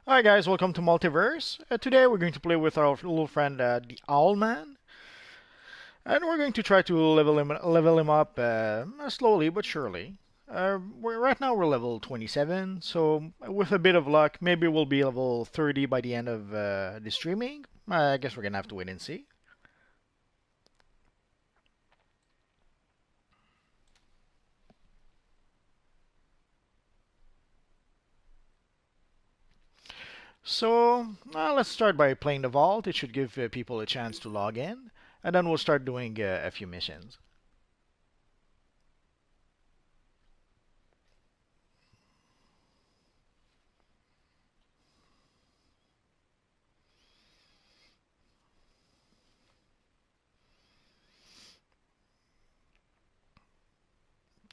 Hi guys, welcome to Multiverse. Today we're going to play with our little friend, the Owlman, and we're going to try to level him up slowly but surely. Right now we're level 27, so with a bit of luck, maybe we'll be level 30 by the end of the streaming. I guess we're gonna have to wait and see. So let's start by playing the vault. It should give people a chance to log in, and then we'll start doing a few missions.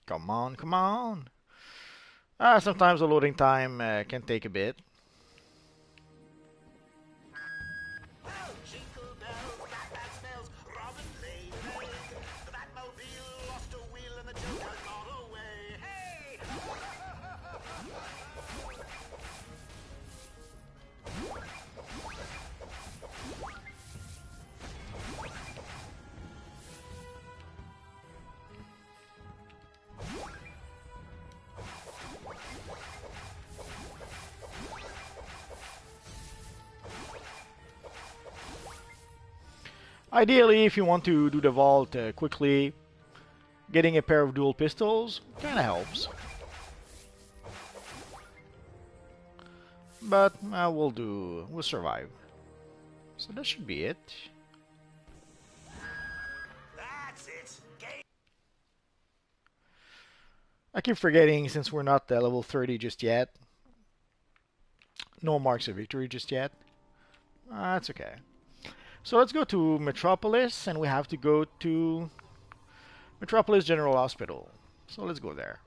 Come on, come on. Sometimes the loading time can take a bit. Jingle bells, the Batman smells, Robin laid an egg. The Batmobile lost a wheel and the Joker got away. Hey! Ideally, if you want to do the vault quickly, getting a pair of dual pistols kind of helps. But we'll survive. So that should be it. That's it. Game. I keep forgetting since we're not level 30 just yet. No marks of victory just yet. That's okay. So let's go to Metropolis, and we have to go to Metropolis General Hospital. So let's go there.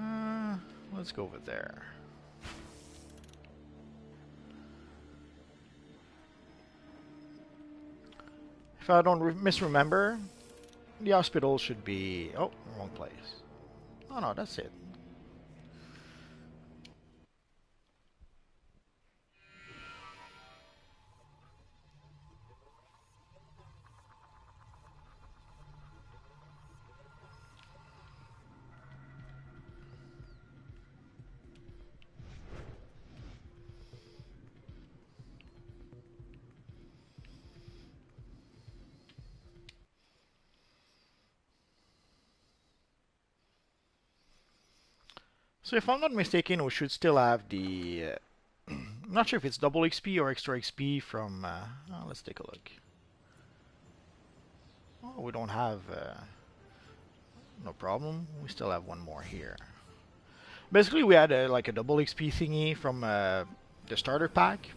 Uh, let's go over there. If I don't misremember, the hospital should be... Oh, wrong place. Oh no, that's it. So if I'm not mistaken, we should still have the... I'm not sure if it's double XP or extra XP from... let's take a look. Oh, we don't have... no problem. We still have one more here. Basically, we had like a double XP thingy from the starter pack.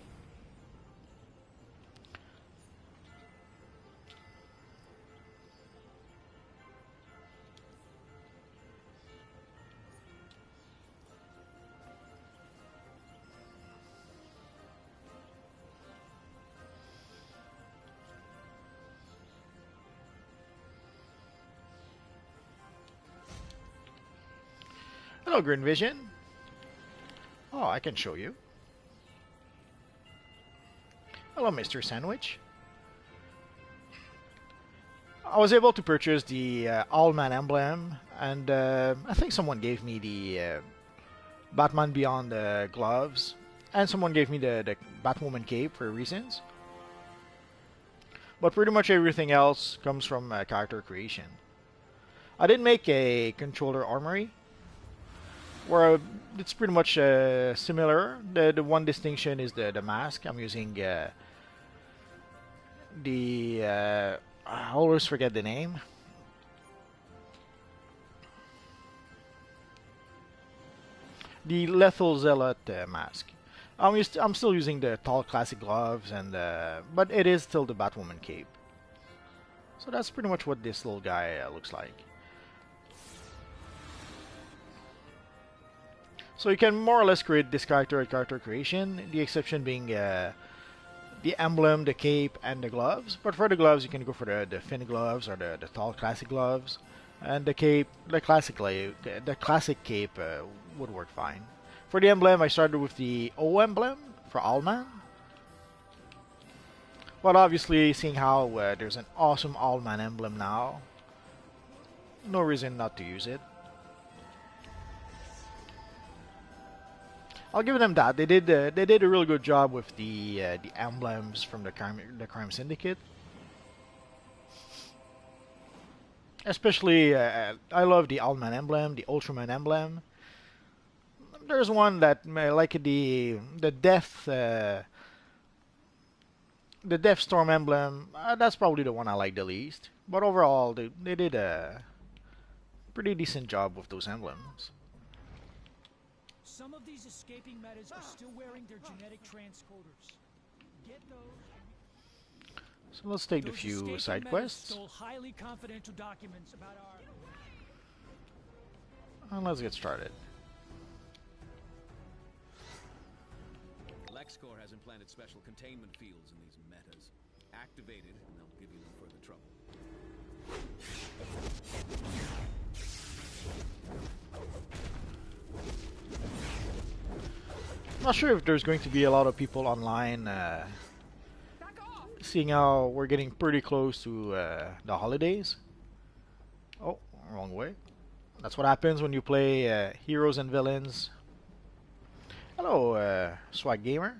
Hello, Green Vision. Oh, I can show you. Hello, Mr. Sandwich. I was able to purchase the Owlman emblem, and I think someone gave me the Batman Beyond gloves, and someone gave me the Batwoman cape for reasons. But pretty much everything else comes from character creation. I did make a controller armory, where it's pretty much similar. The one distinction is the mask. I'm using the I always forget the name. The Lethal Zealot mask. I'm still using the tall classic gloves, and but it is still the Batwoman cape. So that's pretty much what this little guy looks like. So you can more or less create this character at character creation, the exception being the emblem, the cape, and the gloves. But for the gloves, you can go for the fin gloves or the tall classic gloves, and the cape, the classic cape would work fine. For the emblem, I started with the O emblem for Owlman. But obviously, seeing how there's an awesome Owlman emblem now, no reason not to use it. I'll give them that. They did a really good job with the emblems from the Crime Syndicate. Especially, I love the Owlman emblem, the Ultraman emblem. There's one that like the Death Storm emblem. That's probably the one I like the least. But overall, they did a pretty decent job with those emblems. Some of these escaping metas are still wearing their genetic transcoders. Get those. So let's take the few side quests. Stole highly confidential documents about our. And let's get started. LexCorp has implanted special containment fields in these metas. Activated, and they'll give you no further trouble. I'm not sure if there's going to be a lot of people online, seeing how we're getting pretty close to the holidays. Oh, wrong way. That's what happens when you play heroes and villains. Hello, Swag Gamer.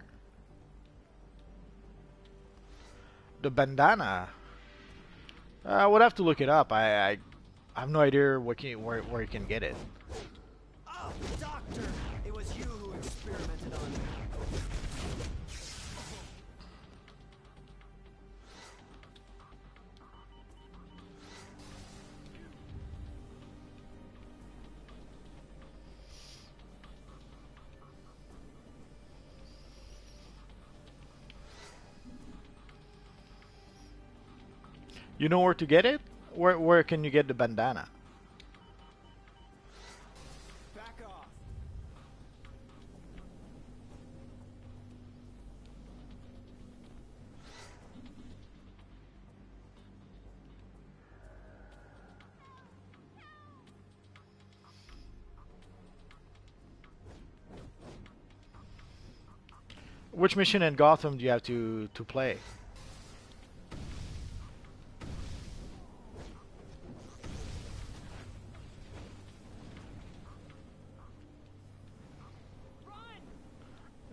The bandana. I would have to look it up. I have no idea where you can get it. Oh, Doctor! It was you who experimented on me. You know where to get it? Where can you get the bandana? Back off. Which mission in Gotham do you have to play?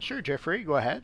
Sure, Jeffrey, go ahead.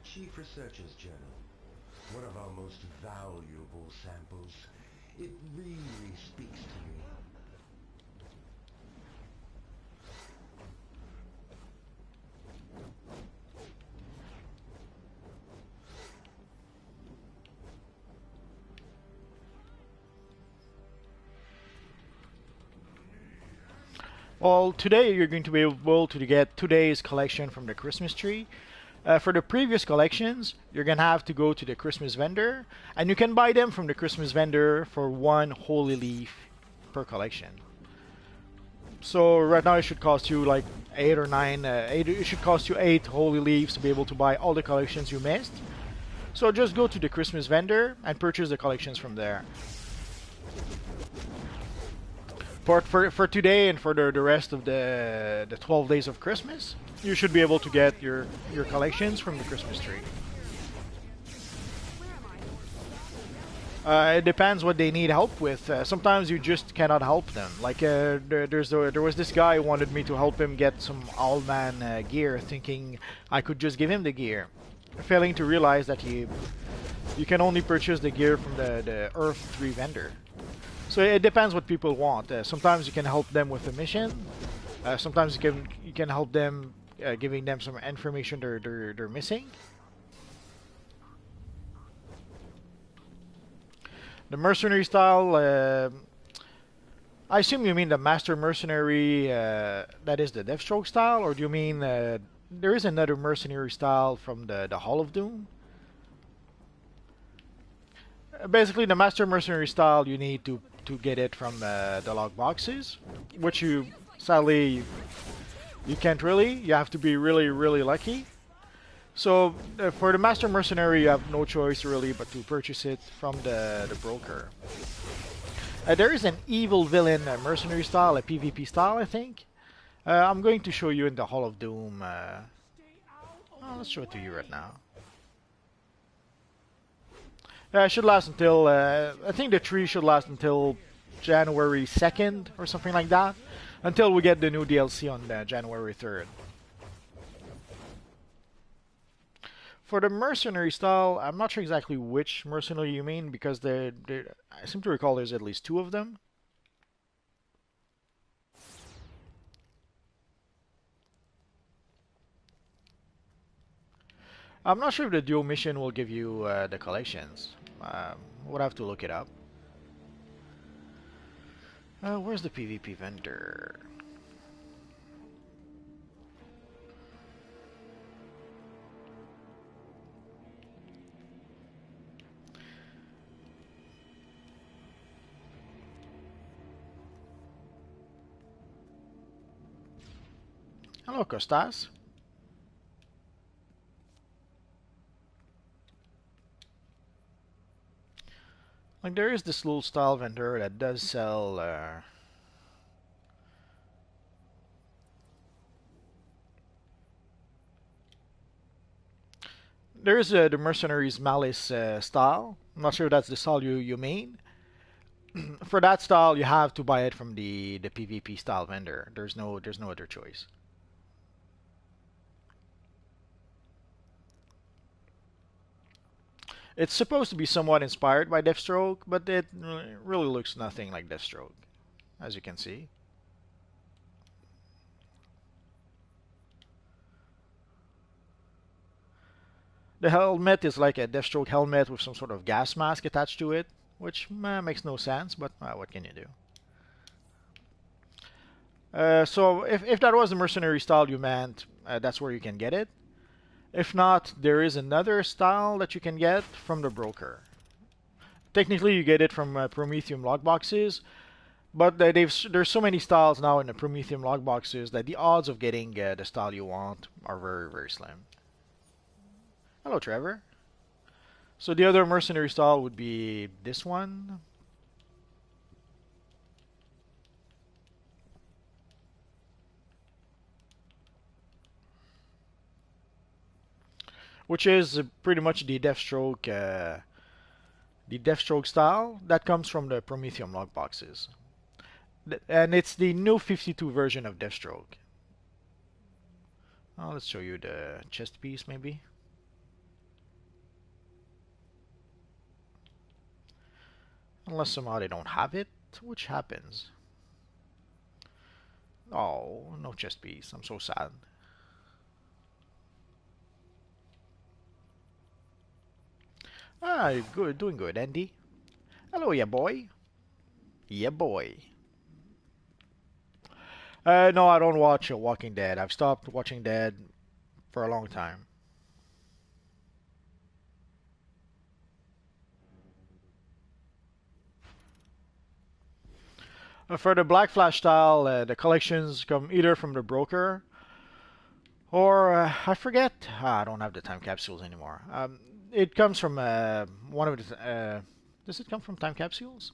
Chief Researcher's Journal. One of our most valuable samples. It really speaks to me. Well, today you're going to be able to get today's collection from the Christmas tree. For the previous collections, you're gonna have to go to the Christmas vendor, and you can buy them from the Christmas vendor for one holy leaf per collection. So right now it should cost you like 8 or 9. It should cost you 8 holy leaves to be able to buy all the collections you missed. So just go to the Christmas vendor and purchase the collections from there. For today and for the rest of the 12 days of Christmas, you should be able to get your collections from the Christmas tree. It depends what they need help with. Sometimes you just cannot help them. Like there was this guy who wanted me to help him get some Owlman gear, thinking I could just give him the gear. failing to realize that you can only purchase the gear from the Earth 3 vendor. So it depends what people want. Sometimes you can help them with a mission. Sometimes you can help them, giving them some information they're missing. The mercenary style. I assume you mean the master mercenary. That is the Deathstroke style, or do you mean there is another mercenary style from the Hall of Doom? Basically, the master mercenary style you need to get it from the log boxes, which you sadly you can't really. You have to be really lucky. So for the master mercenary, you have no choice really but to purchase it from the broker. There is an evil villain mercenary style, a PvP style, I think. I'm going to show you in the Hall of Doom. Let's show it to you right now. It should last until, I think the tree should last until January 2nd or something like that. Until we get the new DLC on January 3rd. For the mercenary style, I'm not sure exactly which mercenary you mean because I seem to recall there's at least two of them. I'm not sure if the dual mission will give you the collections. We'll have to look it up. Where's the PvP vendor? Hello, Costas. Like there is this little style vendor that does sell there is the Mercenaries Malice style. I'm not sure if that's the style you mean. For that style, you have to buy it from the PvP style vendor. There's no other choice. It's supposed to be somewhat inspired by Deathstroke, but it really looks nothing like Deathstroke, as you can see. The helmet is like a Deathstroke helmet with some sort of gas mask attached to it, which makes no sense, but what can you do? So if that was the mercenary style you meant, that's where you can get it. If not, there is another style that you can get from the broker. Technically, you get it from Prometheum logboxes, but there's so many styles now in the Prometheum logboxes that the odds of getting the style you want are very slim. Hello, Trevor. So the other mercenary style would be this one. Which is pretty much the Deathstroke style that comes from the Prometheum logboxes. And it's the new 52 version of Deathstroke. Let's show you the chest piece maybe. Unless somehow they don't have it, which happens. Oh, no chest piece. I'm so sad. Good, doing good, Andy. Hello, yeah, boy. Yeah, boy. No, I don't watch Walking Dead. I've stopped watching Dead for a long time. For the Black Flash style, the collections come either from the broker or I forget. I don't have the time capsules anymore. It comes from one of the. Does it come from time capsules?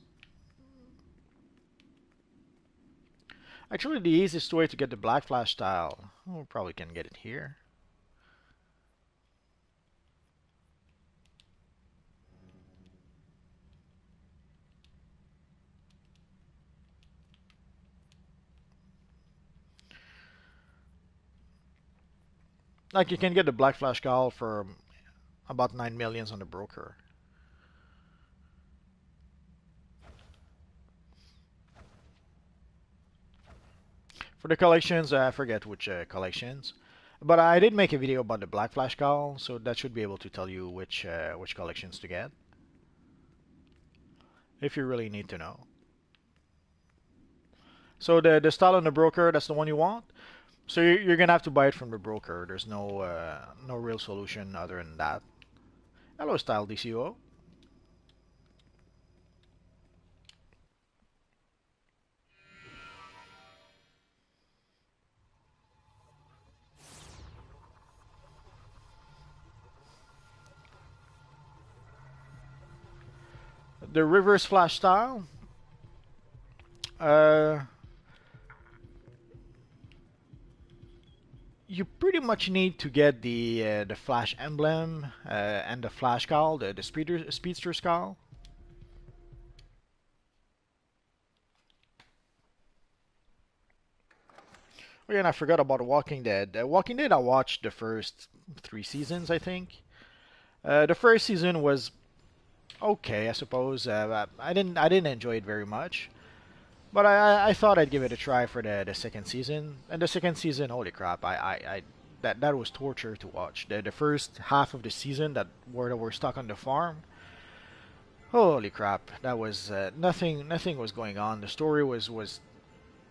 Actually, the easiest way to get the Black Flash style, we probably can get it here. Like you can get the Black Flash style for about 9 millions on the broker. For the collections, I forget which collections, but I did make a video about the Black Flash Cowl, so that should be able to tell you which collections to get, if you really need to know. So the style on the broker, that's the one you want. So you're gonna have to buy it from the broker. There's no real solution other than that. Hello, style DCUO. The reverse flash style. Uh, you pretty much need to get the flash emblem and the flash cowl, the speedster cowl. Oh yeah, and I forgot about Walking Dead. Walking Dead, I watched the first 3 seasons, I think. The first season was okay, I suppose. I didn't enjoy it very much. But I thought I'd give it a try for the second season. And the second season, holy crap, that was torture to watch. The first half of the season that where they were stuck on the farm, holy crap, that was nothing was going on. The story was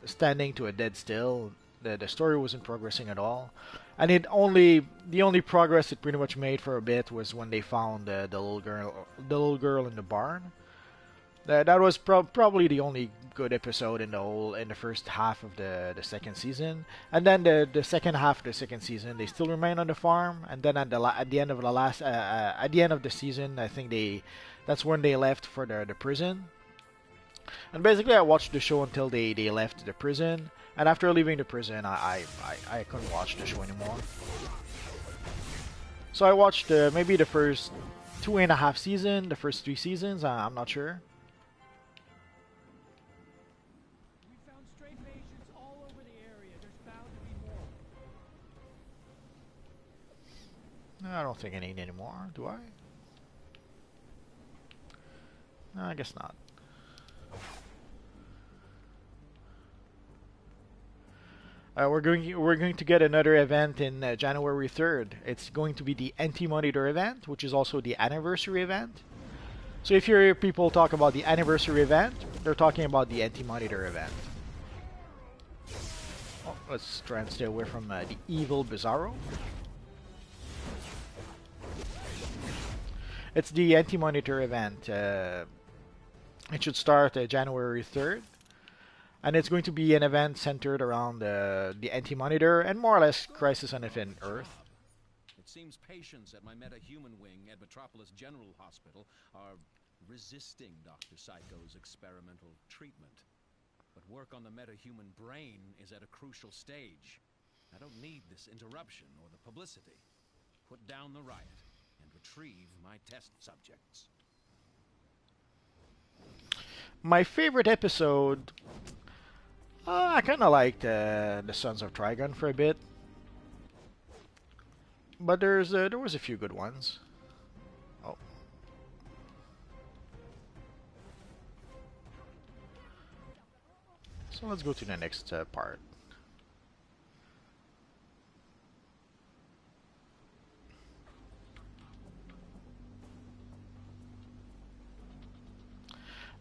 standing to a dead still. The story wasn't progressing at all. And the only progress it pretty much made for a bit was when they found the little girl in the barn. That was probably the only good episode in the first half of the second season, and then the second half of the second season they still remain on the farm, and then at the end of the last at the end of the season I think that's when they left for the prison. And basically I watched the show until they left the prison, and after leaving the prison I couldn't watch the show anymore. So I watched maybe the first 2.5 seasons, the first 3 seasons. I'm not sure. We found stray patients all over the area. There's bound to be more. No, I don't think I need any more, do I? No, I guess not. We're going to get another event in January 3rd. It's going to be the Anti-Monitor event, which is also the anniversary event. So if you hear people talk about the anniversary event, they're talking about the Anti-Monitor event. Oh, let's try and stay away from the evil Bizarro. It's the Anti-Monitor event. It should start January 3rd. And it's going to be an event centered around the Anti-Monitor and more or less Crisis on Infinite Earth. It seems patients at my metahuman wing at Metropolis General Hospital are resisting Dr. Psycho's experimental treatment. But work on the metahuman brain is at a crucial stage. I don't need this interruption or the publicity. Put down the riot and retrieve my test subjects. My favorite episode, I kind of liked the Sons of Trigon for a bit, but there was a few good ones. Oh, so let's go to the next part.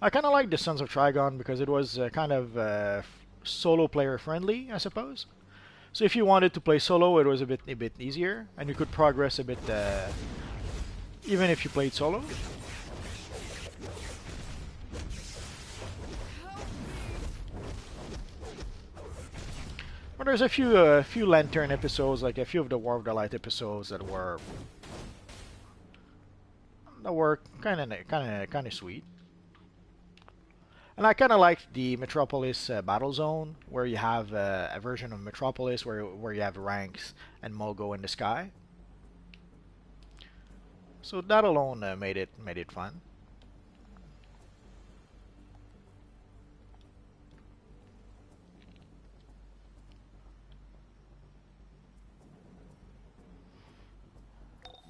I kind of like the Sons of Trigon because it was kind of solo player friendly, I suppose. So if you wanted to play solo, it was a bit easier, and you could progress a bit even if you played solo. But there's a few Lantern episodes, like a few of the War of the Light episodes that were kind of sweet. And I kind of liked the Metropolis battle zone, where you have a version of Metropolis where you have ranks and Mogo in the sky. So that alone made it fun.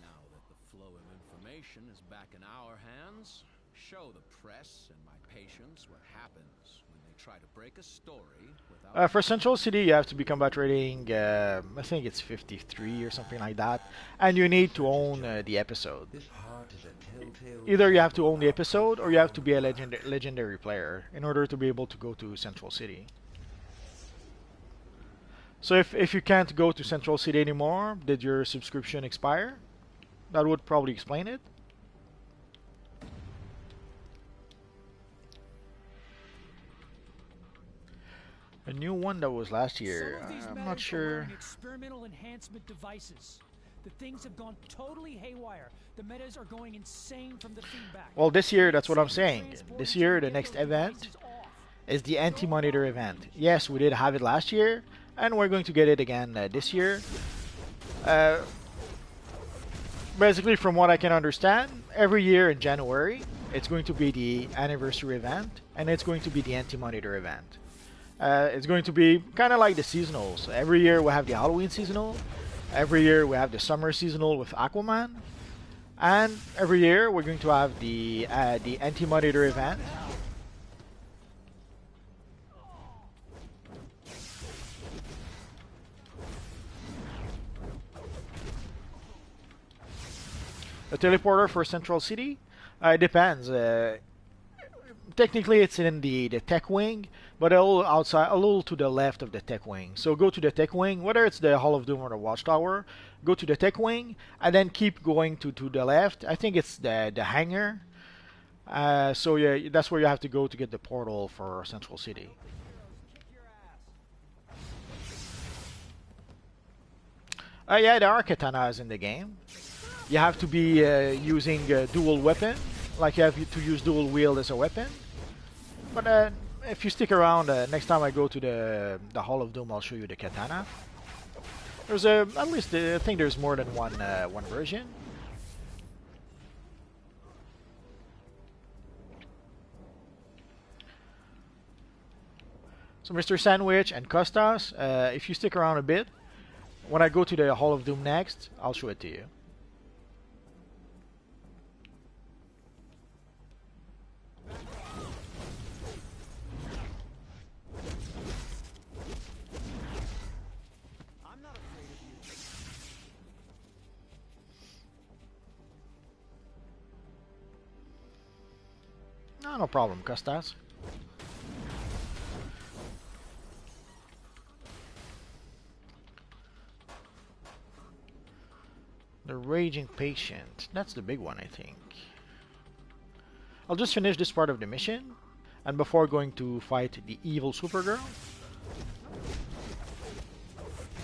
Now that the flow of situation is back in our hands. Show the press and my patients what happens when they try to break a story without... For Central City, you have to be combat rating, I think it's 53 or something like that, and you need to own the episode. This heart is a telltale Either you have to own the episode, or you have to be a legendary player in order to be able to go to Central City. So if you can't go to Central City anymore, did your subscription expire? That would probably explain it. A new one that was last year. Some of these I'm metas not are sure. wearing experimental enhancement devices. The things have gone totally haywire. The metas are going insane from the feedback. Well, this year, that's what I'm saying. This year, the next event is the anti-monitor event. Yes, we did have it last year, and we're going to get it again this year. Basically, from what I can understand, every year in January, it's going to be the anniversary event, and it's going to be the anti-monitor event. It's going to be kind of like the seasonals. Every year we have the Halloween seasonal. Every year we have the summer seasonal with Aquaman. And every year we're going to have the anti-monitor event. The teleporter for Central City? It depends. Technically it's in the tech wing, but a little outside, a little to the left of the tech wing. So go to the tech wing, whether it's the Hall of Doom or the Watchtower, go to the tech wing, and then keep going to the left. I think it's the hangar. So yeah, that's where you have to go to get the portal for Central City. Yeah, there are katanas in the game. You have to be using dual weapon, like you have to use dual wield as a weapon. But if you stick around, next time I go to the Hall of Doom, I'll show you the katana. There's at least I think there's more than one version. So Mr. Sandwich and Costas, if you stick around a bit, when I go to the Hall of Doom next, I'll show it to you. No problem, Costas. The Raging Patient. That's the big one, I think. I'll just finish this part of the mission, and before going to fight the evil Supergirl,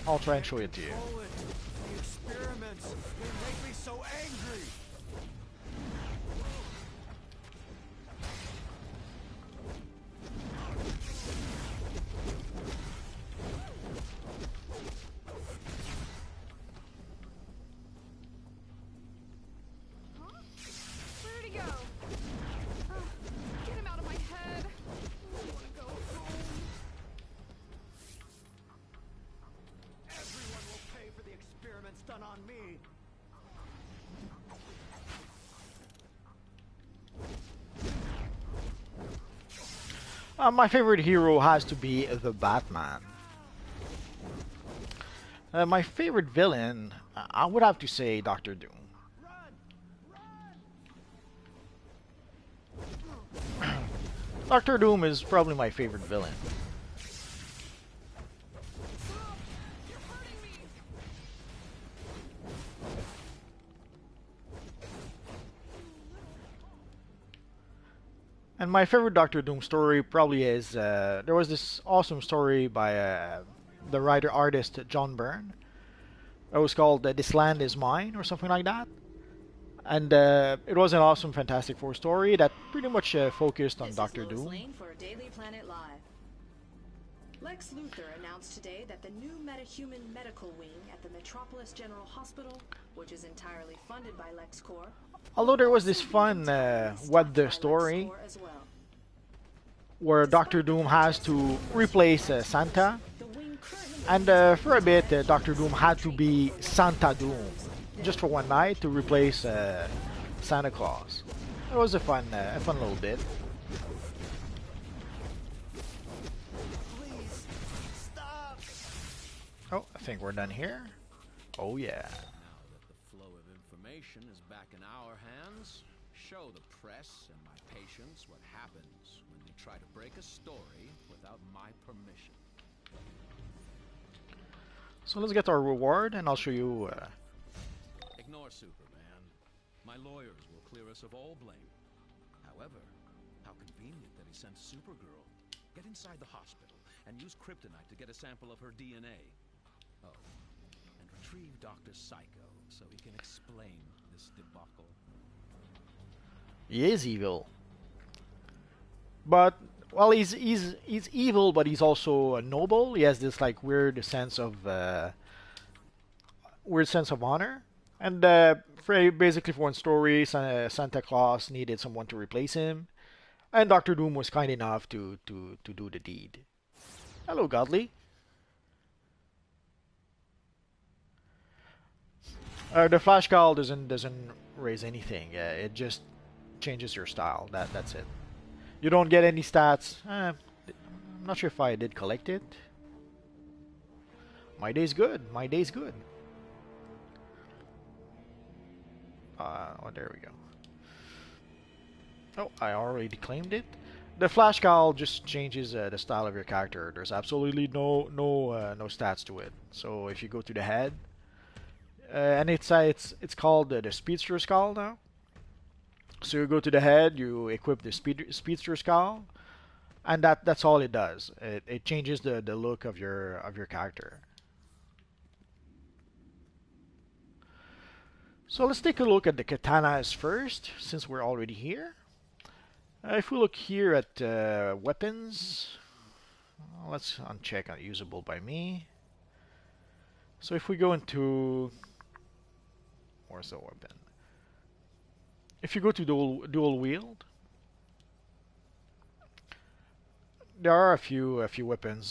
I'll try and show it to you. The experiments, they make me so angry. Where'd he go? Get him out of my head. I wanna go home. Everyone will pay for the experiments done on me. My favorite hero has to be the Batman. My favorite villain, I would have to say Doctor Doom. Doctor Doom is probably my favorite villain. You're hurting me. And my favorite Doctor Doom story probably is there was this awesome story by the writer artist John Byrne. It was called "This Land Is Mine" or something like that. And it was an awesome Fantastic Four story that pretty much focused on This Doctor is Lois Doom. Lane for Daily Planet Live. Lex Luthor announced today that the new metahuman medical wing at the Metropolis General Hospital, which is entirely funded by LexCorp, Although there was this also be fun entirely what staffed the by story LexCorp as well. where Doctor Doom has to replace Santa, The wing currently and for a bit Doctor Doom had to be Santa Doom just for one night to replace Santa Claus. It was a fun little bit. Please, stop! Oh, I think we're done here. Oh yeah. Now that the flow of information is back in our hands, show the press and my patients what happens when they try to break a story without my permission. So let's get our reward, and I'll show you. Ignore Superman. My lawyers will clear us of all blame. However, how convenient that he sent Supergirl. Get inside the hospital and use kryptonite to get a sample of her DNA. Oh, and retrieve Dr. Psycho so he can explain this debacle. He is evil, but well, he's evil, but he's also noble. He has this like weird sense of honor. And basically, for one story, Santa Claus needed someone to replace him, and Doctor Doom was kind enough to do the deed. Hello, Godly. The Flash Call doesn't raise anything. It just changes your style. That's it. You don't get any stats. I'm not sure if I did collect it. My day's good. My day's good. Oh, there we go. Oh, I already claimed it. The Flash Cowl just changes the style of your character. There's absolutely no stats to it. So if you go to the head, and it's called the Speedster Skull now. So you go to the head, you equip the Speedster Skull, and that's all it does. It changes the look of your character. So let's take a look at the katanas first, since we're already here. If we look here at weapons, let's uncheck on usable by me. So if we go into, where's the weapon? If you go to dual wield, there are a few weapons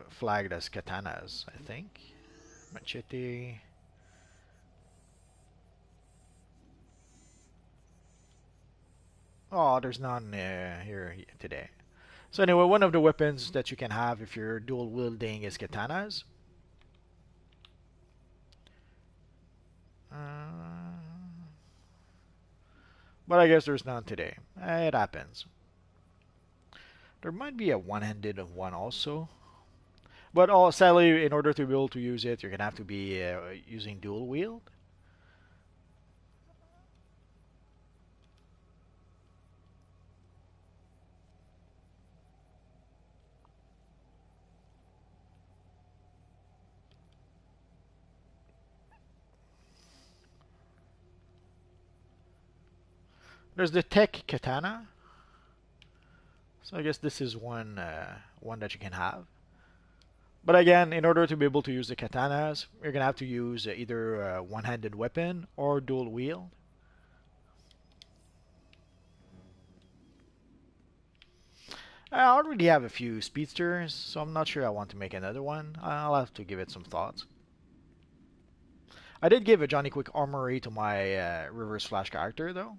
flagged as katanas, I think. Machete. Oh, there's none here today. So anyway, one of the weapons that you can have if you're dual wielding is katanas. But I guess there's none today. It happens. There might be a one-handed one also. But sadly, in order to be able to use it, you're going to have to be using dual wield. There's the Tech Katana. So I guess this is one that you can have. But again, in order to be able to use the katanas, you're gonna have to use either a one-handed weapon or dual wield. I already have a few speedsters, so I'm not sure I want to make another one. I'll have to give it some thoughts. I did give a Johnny Quick Armory to my Reverse Flash character though.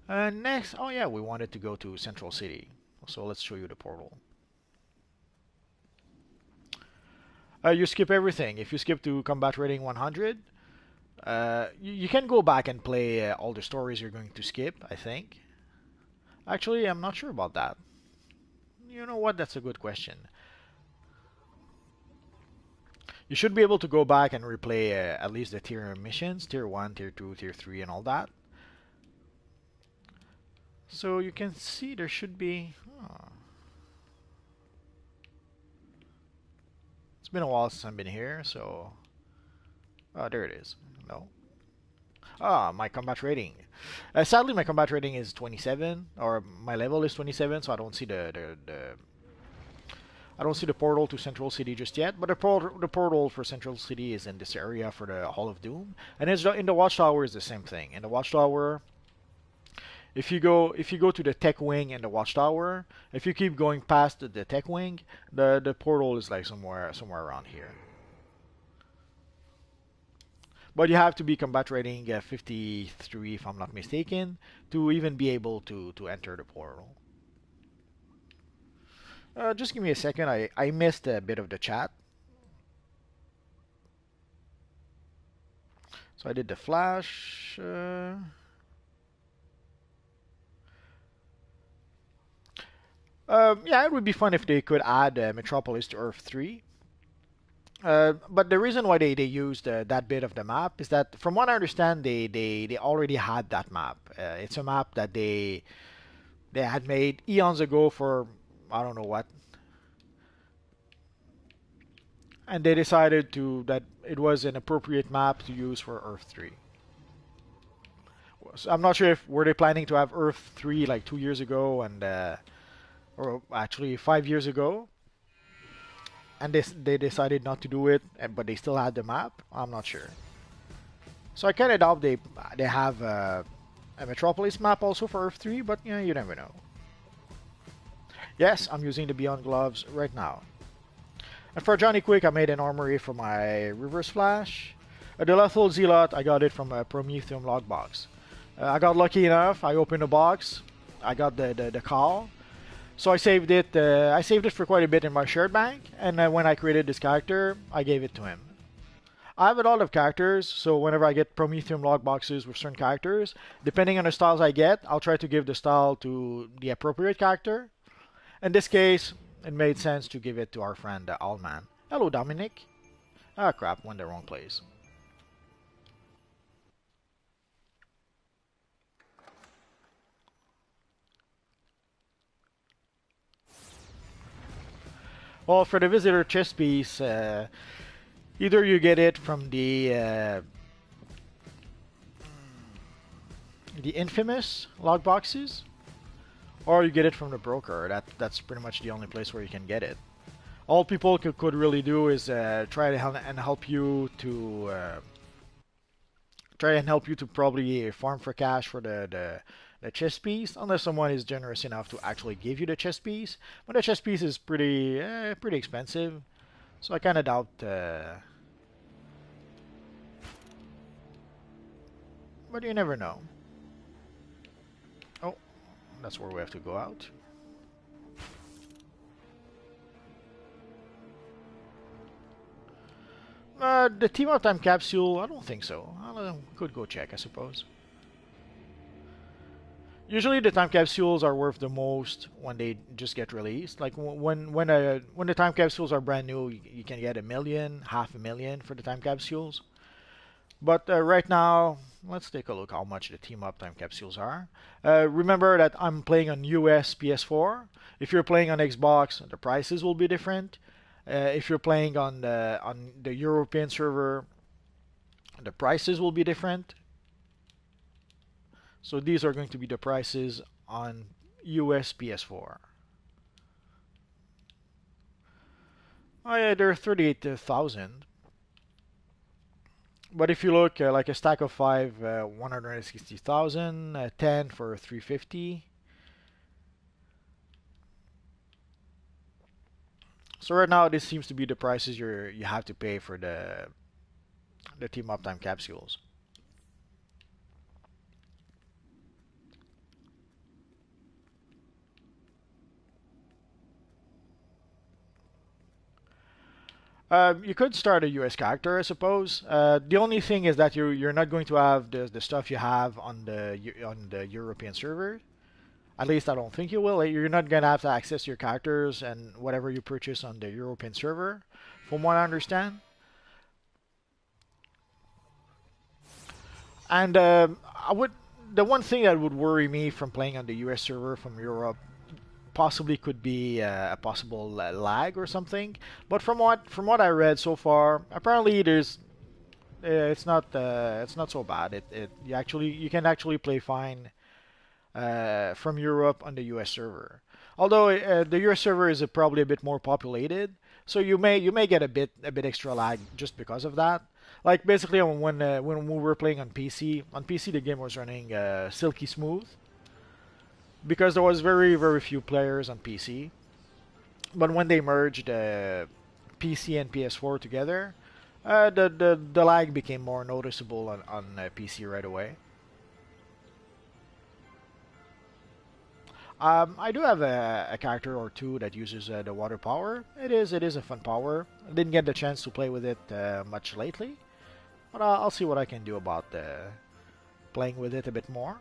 Next, oh yeah, we wanted to go to Central City, so let's show you the portal. You skip everything. If you skip to combat rating 100, you can go back and play all the stories you're going to skip, I think. Actually, I'm not sure about that. You know what? That's a good question. You should be able to go back and replay at least the tier missions, tier 1, tier 2, tier 3, and all that. So you can see there should be... Oh. It's been a while since I've been here, so... Oh, there it is. No. Ah, my combat rating. Sadly, my combat rating is 27, or my level is 27, so I don't see I don't see the portal to Central City just yet. But the portal for Central City is in this area for the Hall of Doom, and in the Watchtower is the same thing. In the Watchtower, if you go to the Tech Wing and the Watchtower, if you keep going past the Tech Wing, the portal is like somewhere around here. But you have to be combat rating 53, if I'm not mistaken, to even be able to enter the portal. Just give me a second. I missed a bit of the chat. So I did the flash. Yeah, it would be fun if they could add Metropolis to Earth 3. But the reason why they used that bit of the map is that, from what I understand, they already had that map. It's a map that they had made eons ago for I don't know what, and they decided that it was an appropriate map to use for Earth 3. So I'm not sure if were they planning to have Earth 3 like 2 years ago and or actually 5 years ago, and they decided not to do it, but they still had the map. I'm not sure. So I kind of doubt they have a Metropolis map also for Earth 3, but you never know. Yes, I'm using the Beyond Gloves right now. And for Johnny Quick, I made an armory for my Reverse Flash. The Lethal Zealot, I got it from a Prometheum logbox. I got lucky enough. I opened the box. I got the call. So I saved it. I saved it for quite a bit in my shared bank, and when I created this character, I gave it to him. I have a lot of characters, so whenever I get Prometheum log boxes with certain characters, depending on the styles I get, I'll try to give the style to the appropriate character. In this case, it made sense to give it to our friend Owlman. Hello, Dominic. Ah, crap, went the wrong place. Well, for the visitor chest piece, either you get it from the infamous log boxes, or you get it from the broker. That's pretty much the only place where you can get it. All people could really do is try to help you to probably farm for cash for the chess piece, unless someone is generous enough to actually give you the chess piece. But the chess piece is pretty expensive, so I kind of doubt. But you never know. Oh, that's where we have to go out. The team up time capsule, I don't think so. I could go check, I suppose. Usually the time capsules are worth the most when they just get released. Like when the time capsules are brand new, you can get 1 million, 500,000 for the time capsules. But right now, let's take a look how much the team up time capsules are. Remember that I'm playing on US PS4. If you're playing on Xbox, the prices will be different. If you're playing on the European server, the prices will be different. So these are going to be the prices on US PS4. Oh yeah, they're 38,000. But if you look like a stack of 5, 160,000, 10 for 350. So right now, this seems to be the prices you have to pay for the team uptime capsules. You could start a US character, I suppose. The only thing is that you're not going to have the stuff you have on the European server. At least I don't think you will. You're not gonna have to access your characters and whatever you purchase on the European server, from what I understand. And the one thing that would worry me from playing on the US server from Europe possibly could be a possible lag or something. But from what I read so far, apparently it's not so bad. You can actually play fine from Europe on the US server. Although the US server is probably a bit more populated, so you may get a bit extra lag just because of that. Like basically when we were playing on PC, the game was running silky smooth because there was very few players on PC. But when they merged PC and PS4 together, The lag became more noticeable on PC right away. I do have a character or two that uses the water power. It is a fun power. I didn't get the chance to play with it much lately, but I'll see what I can do about playing with it a bit more.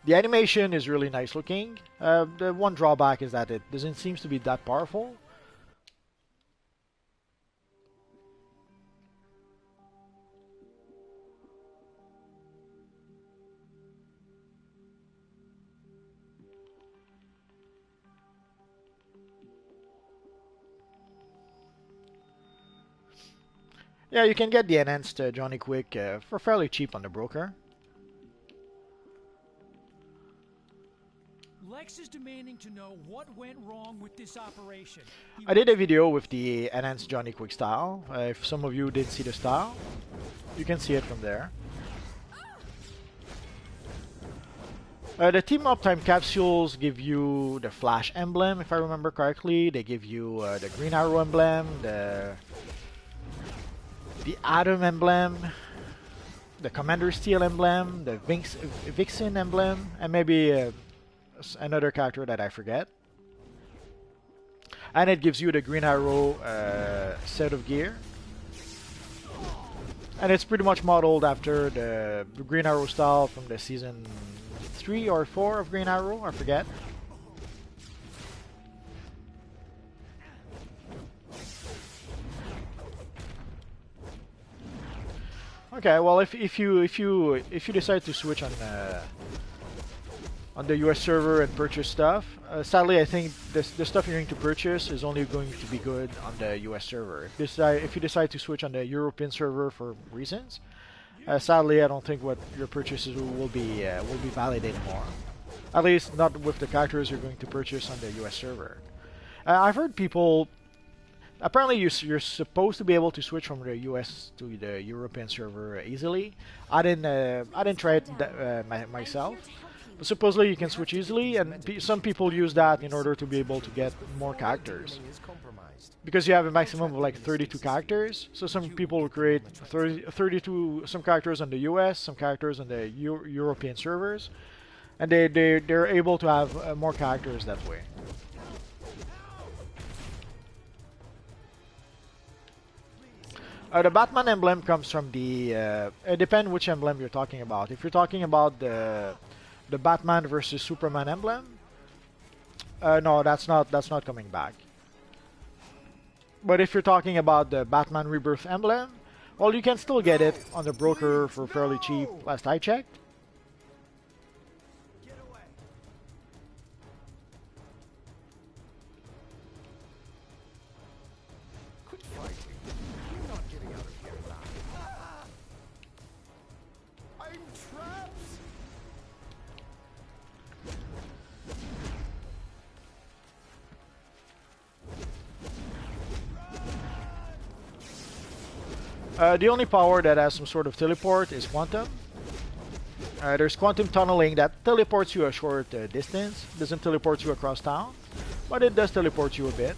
The animation is really nice looking. The one drawback is that it doesn't seem to be that powerful. Yeah, you can get the enhanced Johnny Quick for fairly cheap on the broker. Lex is demanding to know what went wrong with this operation. I did a video with the enhanced Johnny Quick style. If some of you did see the style, you can see it from there. The team up time capsules give you the Flash emblem, if I remember correctly. They give you the Green Arrow emblem, the Atom emblem, the Commander Steel emblem, the Vixen emblem, and maybe another character that I forget. And it gives you the Green Arrow set of gear. And it's pretty much modeled after the Green Arrow style from the season 3 or 4 of Green Arrow, I forget. Okay, well, if you decide to switch on the US server and purchase stuff, sadly I think the stuff you're going to purchase is only going to be good on the US server. If you decide to switch on the European server for reasons, sadly I don't think what your purchases will be valid anymore. At least not with the characters you're going to purchase on the US server. I've heard people. Apparently, you're supposed to be able to switch from the US to the European server easily. I didn't try it myself, but supposedly you can switch easily, and some people use that in order to be able to get more characters. Because you have a maximum of like 32 characters, so some people will create 32 some characters on the US, some characters on the European servers, and they're able to have more characters that way. The Batman emblem comes from the. It depends which emblem you're talking about. If you're talking about the Batman versus Superman emblem, no, that's not coming back. But if you're talking about the Batman Rebirth emblem, well, you can still get it on the broker for fairly cheap. Last I checked. The only power that has some sort of teleport is Quantum. There's Quantum Tunneling that teleports you a short distance. Doesn't teleport you across town, but it does teleport you a bit.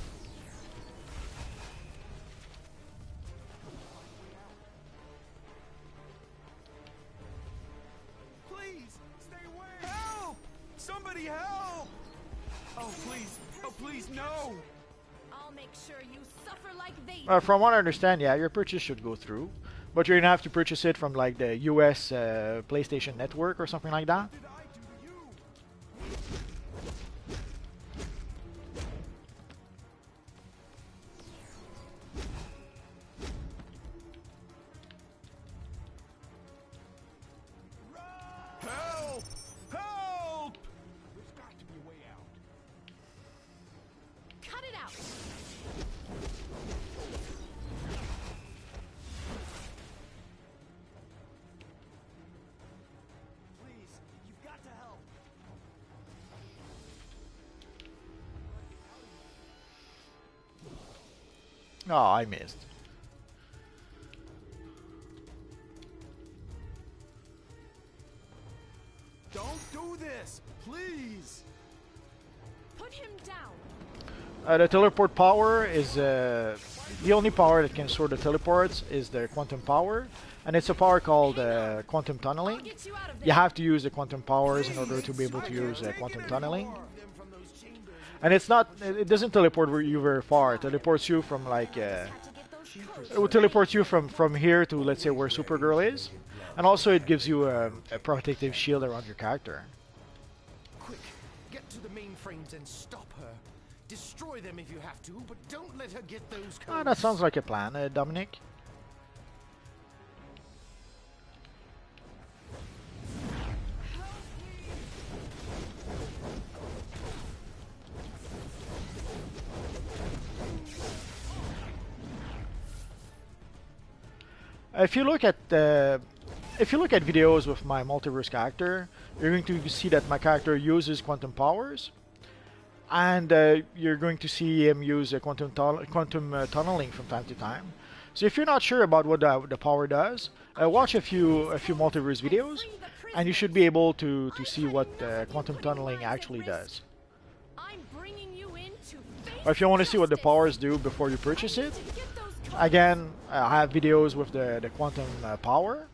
Please, stay away! Help! Somebody help! Oh, please, no! I'll make sure you suffer like they From what I understand, yeah, your purchase should go through, but you're gonna have to purchase it from like the US PlayStation Network or something like that. What did I do to you? Help! Help! There's got to be a way out. cut it out. Please, you've got to help. Oh, I missed. Don't do this, please. Put him down. The teleport power is the only power that can store the teleports is the quantum power, and it's a power called quantum I'll tunneling. get you out of there. You have to use the quantum powers in order to be able to use quantum tunneling. And it's not, it doesn't teleport you very far. It teleports you from like, Had to get those codes. it will teleport you from here to, let's say, where Supergirl is. And also it gives you a protective shield around your character. Quick, get to the mainframes and stop her. Destroy them if you have to, but don't let her get those codes. Ah, that sounds like a plan, Dominic. If you look at videos with my multiverse character, you're going to see that my character uses quantum powers, and you're going to see him use quantum tunneling from time to time. So if you're not sure about what the power does, watch a few multiverse videos, and you should be able to see what quantum tunneling actually does. I'm bringing you in to face Or if you want to see what the justice. powers do before you purchase it, To get those codes. again, I have videos with the quantum power.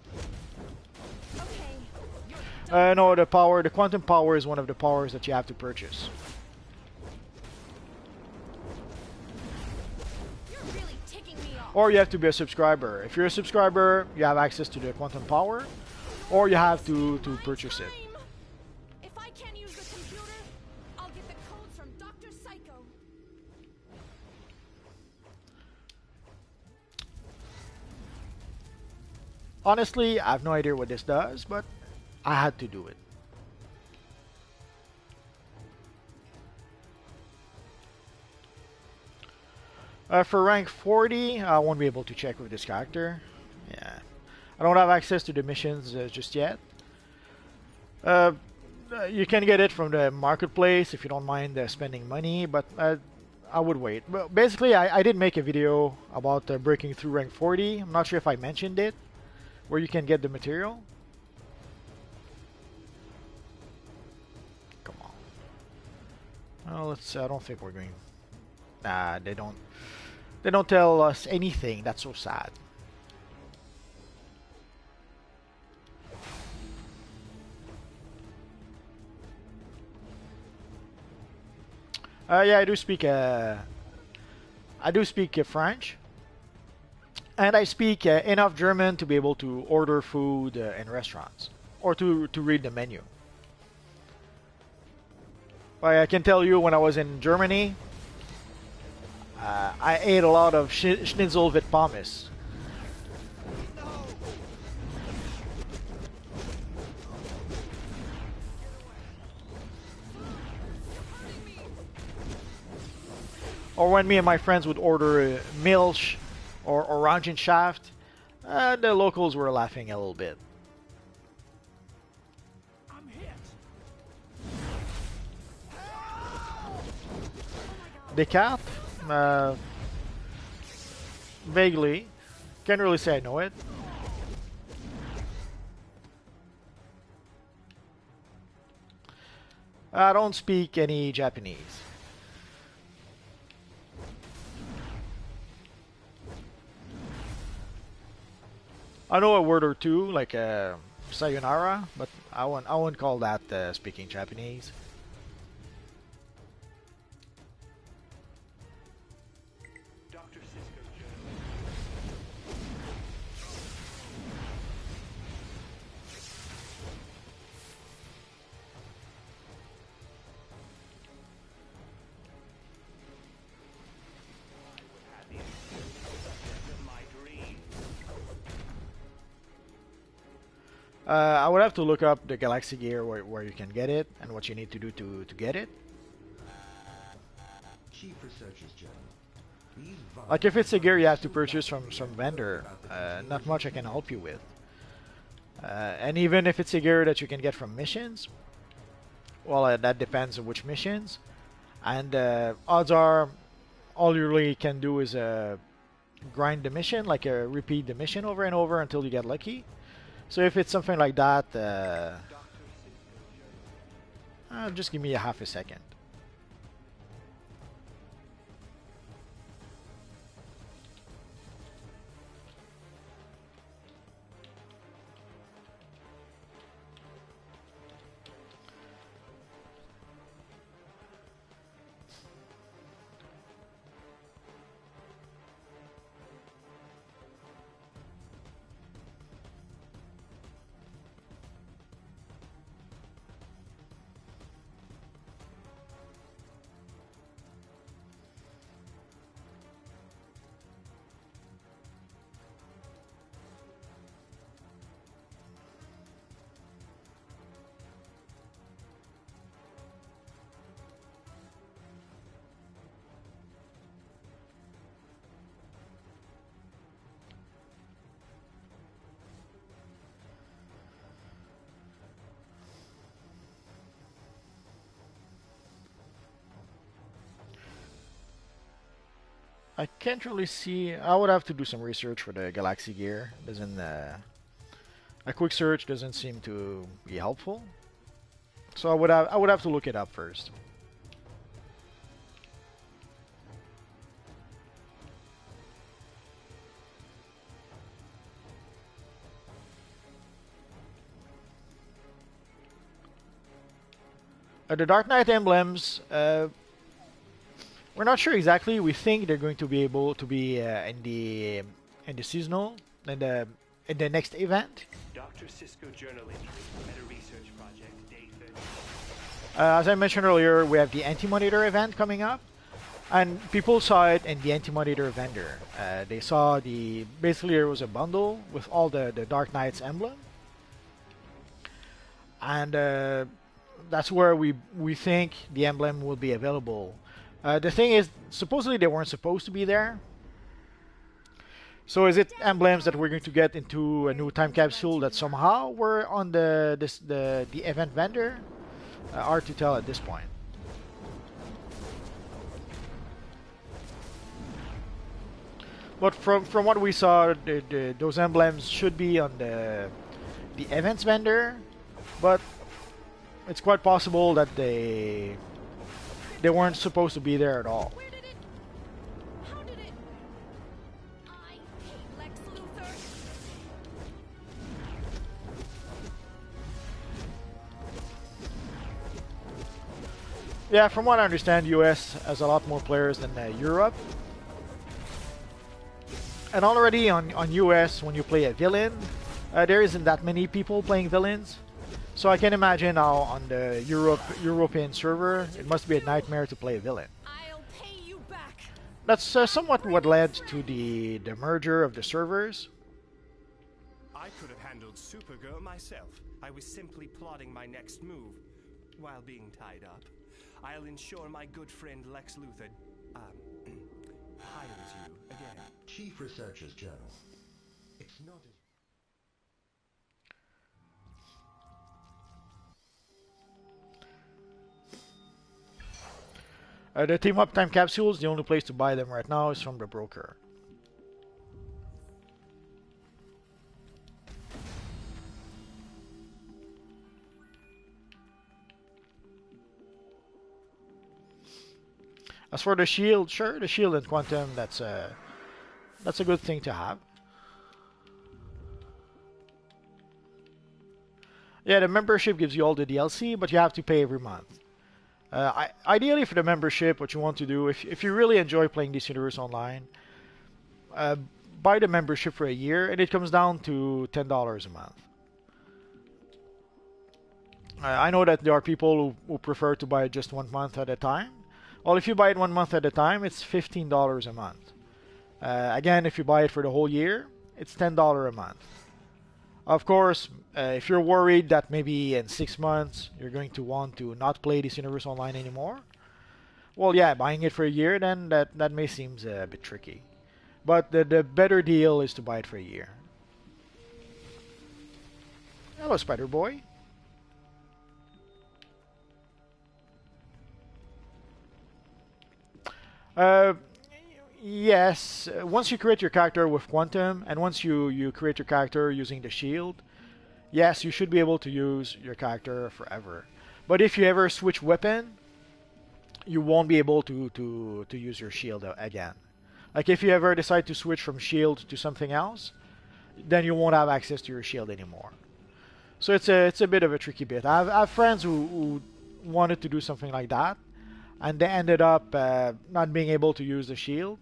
Okay. No, the quantum power is one of the powers that you have to purchase. You're really ticking me off. Or you have to be a subscriber. If you're a subscriber, you have access to the quantum power, or you have to purchase it. Time. If I can't use the computer, I'll get the codes from Dr. Psycho. Honestly, I have no idea what this does, but I had to do it. For rank 40, I won't be able to check with this character. Yeah, I don't have access to the missions just yet. You can get it from the marketplace if you don't mind spending money, but I would wait. But basically, I did make a video about breaking through rank 40. I'm not sure if I mentioned it, where you can get the material. Come on. Well, let's. I don't think we're going. Nah, they don't. They don't tell us anything. That's so sad. Yeah, I do speak. French, and I speak enough German to be able to order food in restaurants or to read the menu. But I can tell you, when I was in Germany, I ate a lot of Schnitzel with pommes. Or when me and my friends would order Milch or Orangenschaft, the locals were laughing a little bit. I'm hit. Descartes? Vaguely. Can't really say I know it. I don't speak any Japanese. I know a word or two, like sayonara, but I wouldn't call that speaking Japanese. Dr. Cisco's journal. I would have the subject of my dream. I would have to look up the Galaxy Gear where you can get it and what you need to do to get it. Chief Researchers General. These Like if it's a gear you have to purchase from some vendor, not much I can help you with. And even if it's a gear that you can get from missions, well, that depends on which missions. And odds are, all you really can do is grind the mission, like repeat the mission over and over until you get lucky. So if it's something like that, just give me a half a second. I can't really see. I would have to do some research for the Galaxy gear. Doesn't a quick search doesn't seem to be helpful. So I would have to look it up first. The Dark Knight emblems, we're not sure exactly. We think they're going to be able to be in the seasonal in the next event. Dr. Cisco journal entry, meta research project, day 30. As I mentioned earlier, we have the Anti-Monitor event coming up, and people saw it in the Anti-Monitor vendor. They saw basically there was a bundle with all the Dark Knight's emblem, and that's where we think the emblem will be available. The thing is, supposedly they weren't supposed to be there. So is it emblems that we're going to get into a new time capsule that somehow were on the event vendor? Hard to tell at this point. But from what we saw, those emblems should be on the events vendor, but it's quite possible that they weren't supposed to be there at all. Where did it? How did it? I hate Lex Luthor. Yeah, from what I understand, US has a lot more players than Europe. And already on US, when you play a villain, there isn't that many people playing villains. So I can imagine how on the European server, it must be a nightmare to play a villain. I'll pay you back. That's somewhat what led to the merger of the servers. I could have handled Supergirl myself. I was simply plotting my next move while being tied up. I'll ensure my good friend Lex Luthor hires you again. Chief Researcher's Journal. It's not as... The Team Up time capsules, the only place to buy them right now is from the broker. As for the shield, sure, the shield and quantum, that's a good thing to have. Yeah, the membership gives you all the DLC, but you have to pay every month. Ideally, for the membership, what you want to do, if you really enjoy playing this universe online, buy the membership for a year, and it comes down to $10 a month. I know that there are people who prefer to buy it just 1 month at a time. Well, if you buy it 1 month at a time, it's $15 a month. Again, if you buy it for the whole year, it's $10 a month. Of course, if you're worried that maybe in 6 months you're going to want to not play this universe online anymore, well, yeah, buying it for a year, then that may seem a bit tricky. But the better deal is to buy it for a year. Hello, Spider Boy. Yes, once you create your character with Quantum, and once you create your character using the shield, yes, you should be able to use your character forever. But if you ever switch weapon, you won't be able to use your shield again. Like if you ever decide to switch from shield to something else, then you won't have access to your shield anymore. So it's a bit of a tricky bit. I have friends who wanted to do something like that, and they ended up not being able to use the shield.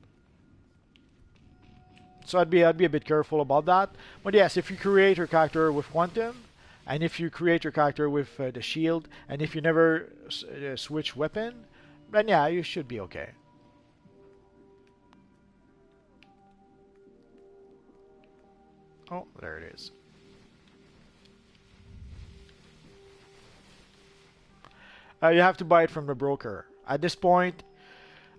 So I'd be a bit careful about that. But yes, if you create your character with Quantum, and if you create your character with the shield, and if you never switch weapon, then yeah, you should be okay. Oh, there it is. You have to buy it from the broker. At this point,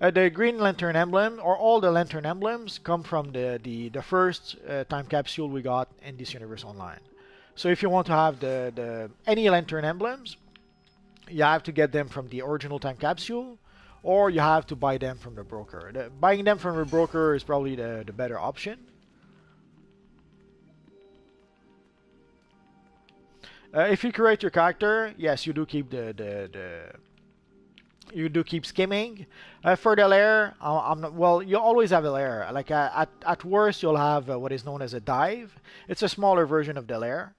the Green Lantern emblem, or all the Lantern emblems, come from the first time capsule we got in this universe online. So if you want to have any Lantern emblems, you have to get them from the original time capsule, or you have to buy them from the broker. Buying them from the broker is probably the better option. If you create your character, yes, you do keep you do keep skimming. For the lair, I'm not, well, you always have a lair. Like at worst, you'll have what is known as a dive. It's a smaller version of the lair,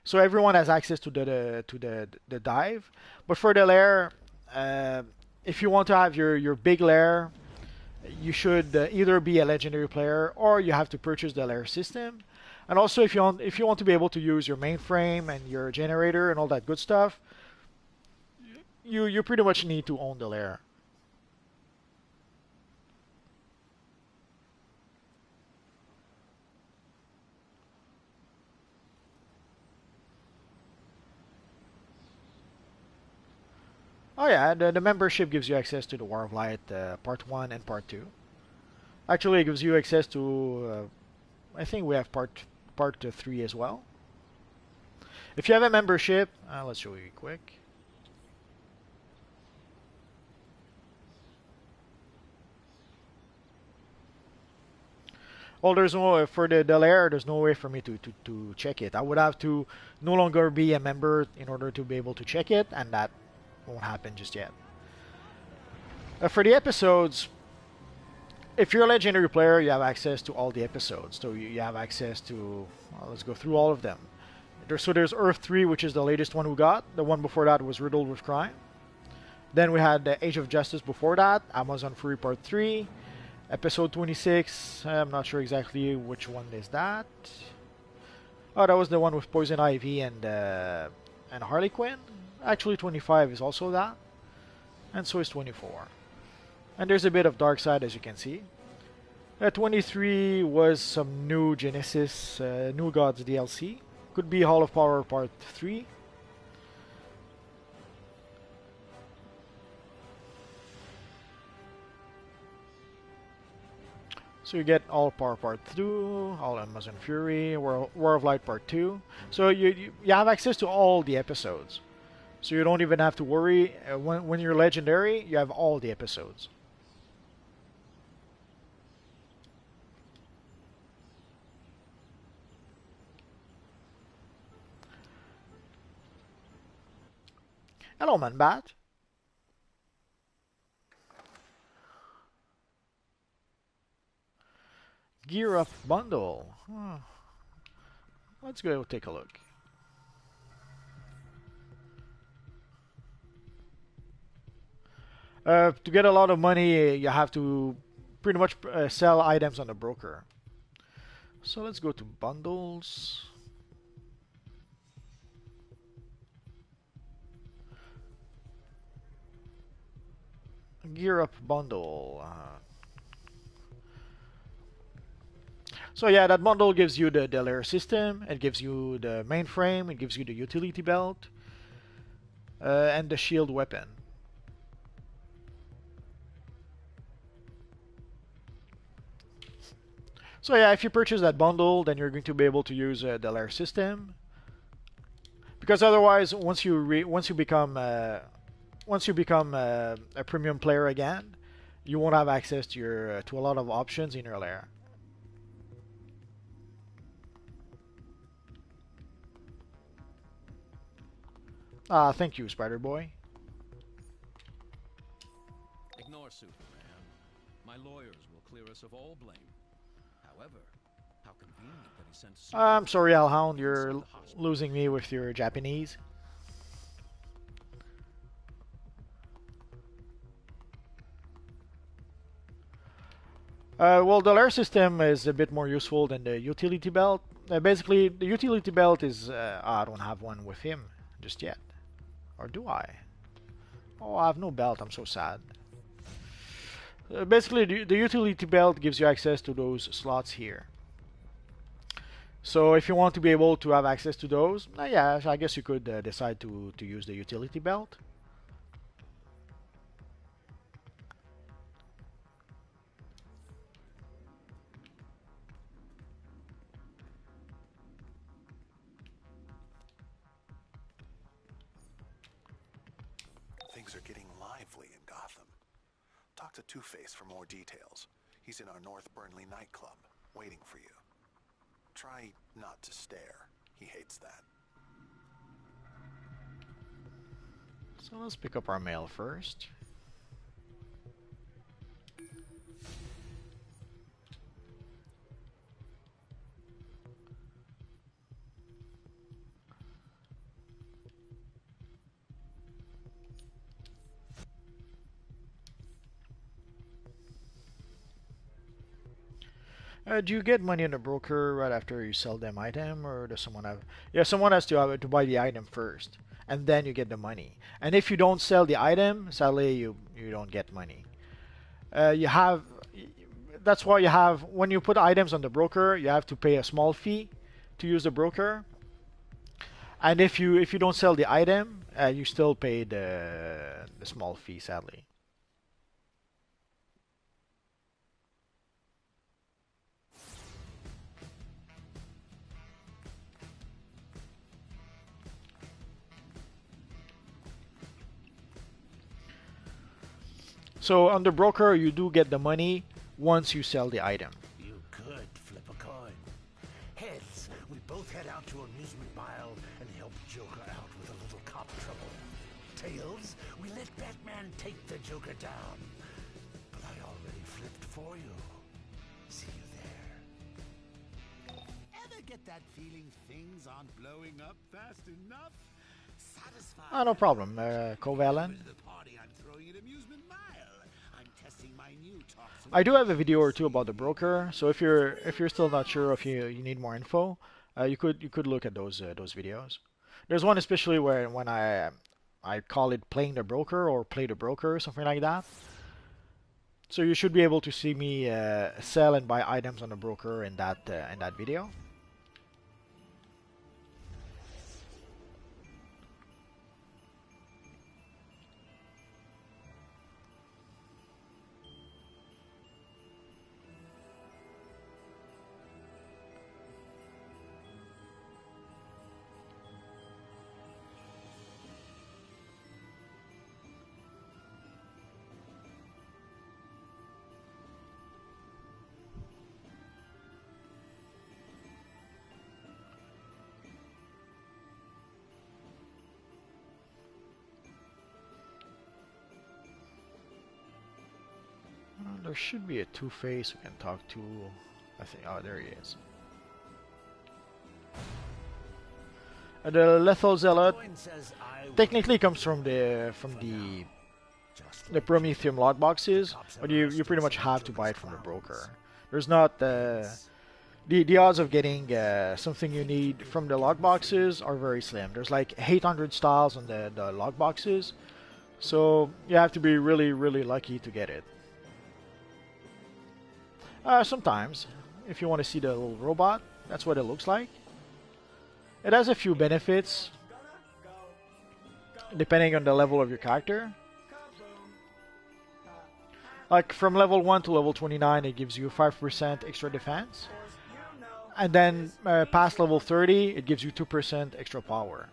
so everyone has access to the dive. But for the lair, uh, if you want to have your big lair, you should either be a legendary player or you have to purchase the lair system. And also, if you want to be able to use your mainframe and your generator and all that good stuff, you pretty much need to own the lair. Oh yeah, the membership gives you access to the War of Light Part 1 and Part 2. Actually, it gives you access to, I think we have Part 3 as well. If you have a membership, let's show you quick. Well, there's no for the lair. There's no way for me to check it. I would have to no longer be a member in order to be able to check it, and that won't happen just yet. For the episodes, if you're a legendary player, you have access to all the episodes. So you have access to. Well, let's go through all of them. There's Earth 3, which is the latest one we got. The one before that was Riddled with Crime. Then we had the Age of Justice before that, Amazon Free Part 3. Episode 26, I'm not sure exactly which one is that. Oh, that was the one with Poison Ivy and Harley Quinn. Actually, 25 is also that. And so is 24. And there's a bit of Darkseid, as you can see. 23 was some new Genesis, New Gods DLC. Could be Hall of Power Part 3. So you get All Power Part 2, All Amazon Fury, War of Light Part 2. So you have access to all the episodes. So you don't even have to worry. When you're legendary, you have all the episodes. Hello, man, Bat. Gear Up Bundle. Let's go take a look. To get a lot of money, you have to pretty much sell items on the broker. So let's go to bundles. Gear Up Bundle. So yeah, that bundle gives you the layer system, it gives you the mainframe, it gives you the utility belt, and the shield weapon. So yeah, if you purchase that bundle, then you're going to be able to use the layer system. Because otherwise, once you become a premium player again, you won't have access to your to a lot of options in your layer. Thank you, Spider Boy. Ignore Superman. My lawyers will clear us of all blame. However, how convenient that he sent Superman I'm sorry, Alhound, you're inside the hospital. losing me with your Japanese. Well, the layer system is a bit more useful than the utility belt. Basically, the utility belt is... I don't have one with him just yet. Or do I? Oh, I have no belt. I'm so sad. Basically, the utility belt gives you access to those slots here. So if you want to be able to have access to those, yeah, I guess you could decide to use the utility belt. Things are getting lively in Gotham. Talk to Two-Face for more details. He's in our North Burnley nightclub, waiting for you. Try not to stare. He hates that. So let's pick up our mail first. Do you get money on the broker right after you sell them item, or does someone have? Yeah, someone has to have to buy the item first, and then you get the money. And if you don't sell the item, sadly you don't get money. You have That's why you have, when you put items on the broker, you have to pay a small fee to use the broker. And if you don't sell the item, you still pay the small fee, sadly. So on the broker, you do get the money once you sell the item. You could flip a coin. Heads, we both head out to amusement mile and help Joker out with a little cop trouble. Tails, we let Batman take the Joker down. But I already flipped for you. See you there. Ever get that feeling things aren't blowing up fast enough? Satisfied. Oh, no problem, Covalent. I do have a video or two about the broker, so if you're still not sure, if you need more info, you could look at those videos. There's one especially where when I call it playing the broker or play the broker, something like that. So you should be able to see me sell and buy items on the broker in that video. There should be a Two-Face we can talk to. I think. Oh, there he is. The Lethal Zealot technically comes from the Prometheum log boxes, but you pretty much have to buy it from the broker. There's not the odds of getting something you need from the log boxes are very slim. There's like 800 styles on the log boxes, so you have to be really lucky to get it. Sometimes, if you want to see the little robot, that's what it looks like. It has a few benefits, depending on the level of your character. Like from level 1 to level 29, it gives you 5% extra defense. And then past level 30, it gives you 2% extra power.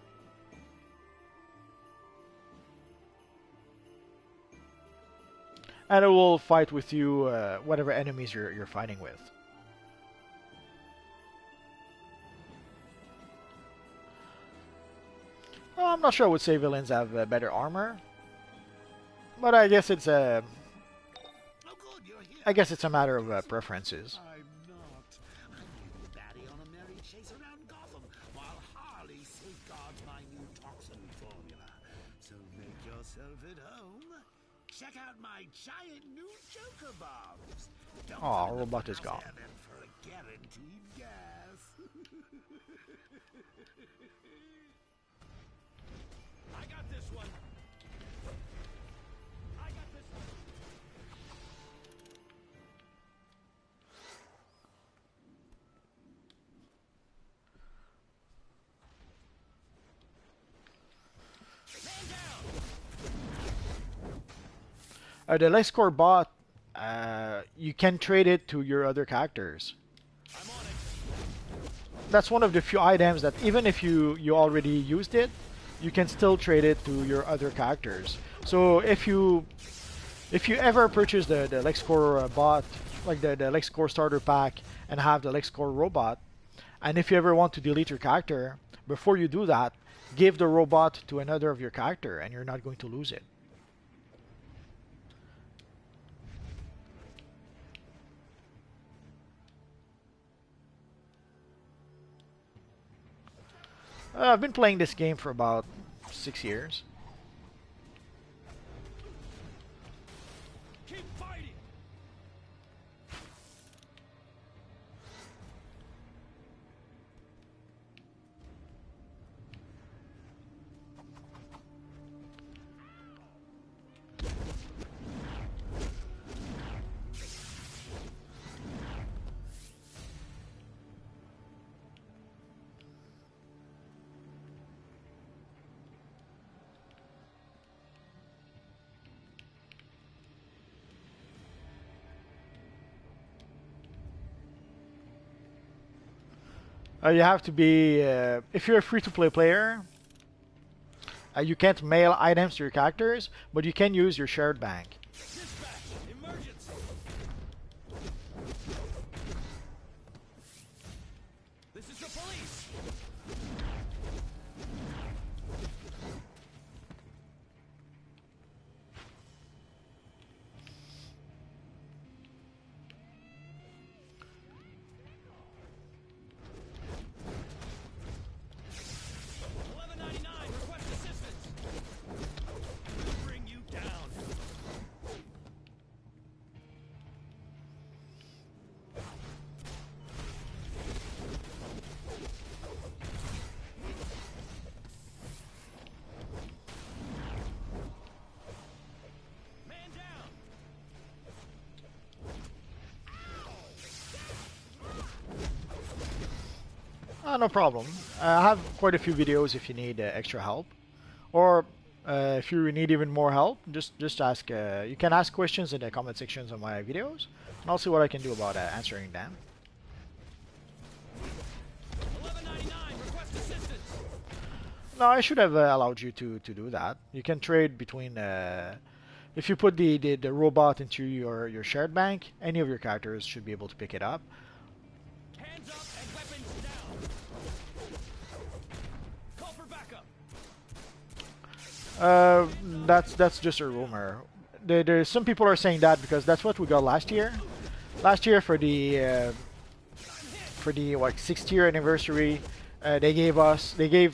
And it will fight with you whatever enemies you're fighting with. Well, I'm not sure I would say villains have better armor, but I guess it's a matter of preferences. I'm not. I'm the baddie on a merry chase around Gotham while Harley safeguards my new toxin formula. So make yourself at home. Check out my giant new Joker bombs. Aw, robot is gone. For a guaranteed gas. I got this one. I got this one. The LexCorp bot, you can trade it to your other characters. That's one of the few items that even if you already used it, you can still trade it to your other characters. So if you If you ever purchase the LexCore bot, like the LexCore starter pack, and have the LexCore robot, and if you ever want to delete your character, before you do that, give the robot to another of your character, and you're not going to lose it. I've been playing this game for about 6 years. Keep fighting. You have to be, if you're a free-to-play player, you can't mail items to your characters, but you can use your shared bank. Dispatch. Emergency. This is the police. Request assistance. We'll bring you down. Man down. No problem. I have quite a few videos if you need extra help, or if you need even more help, just ask. You can ask questions in the comment sections of my videos, and I'll see what I can do about answering them. 1199. Request assistance. No, I should have allowed you to do that. You can trade between. If you put the robot into your shared bank, any of your characters should be able to pick it up. Hands up and weapons down. Call for backup. That's just a rumor. There's some people are saying that because that's what we got last year. Last year for the like 6th year anniversary, they gave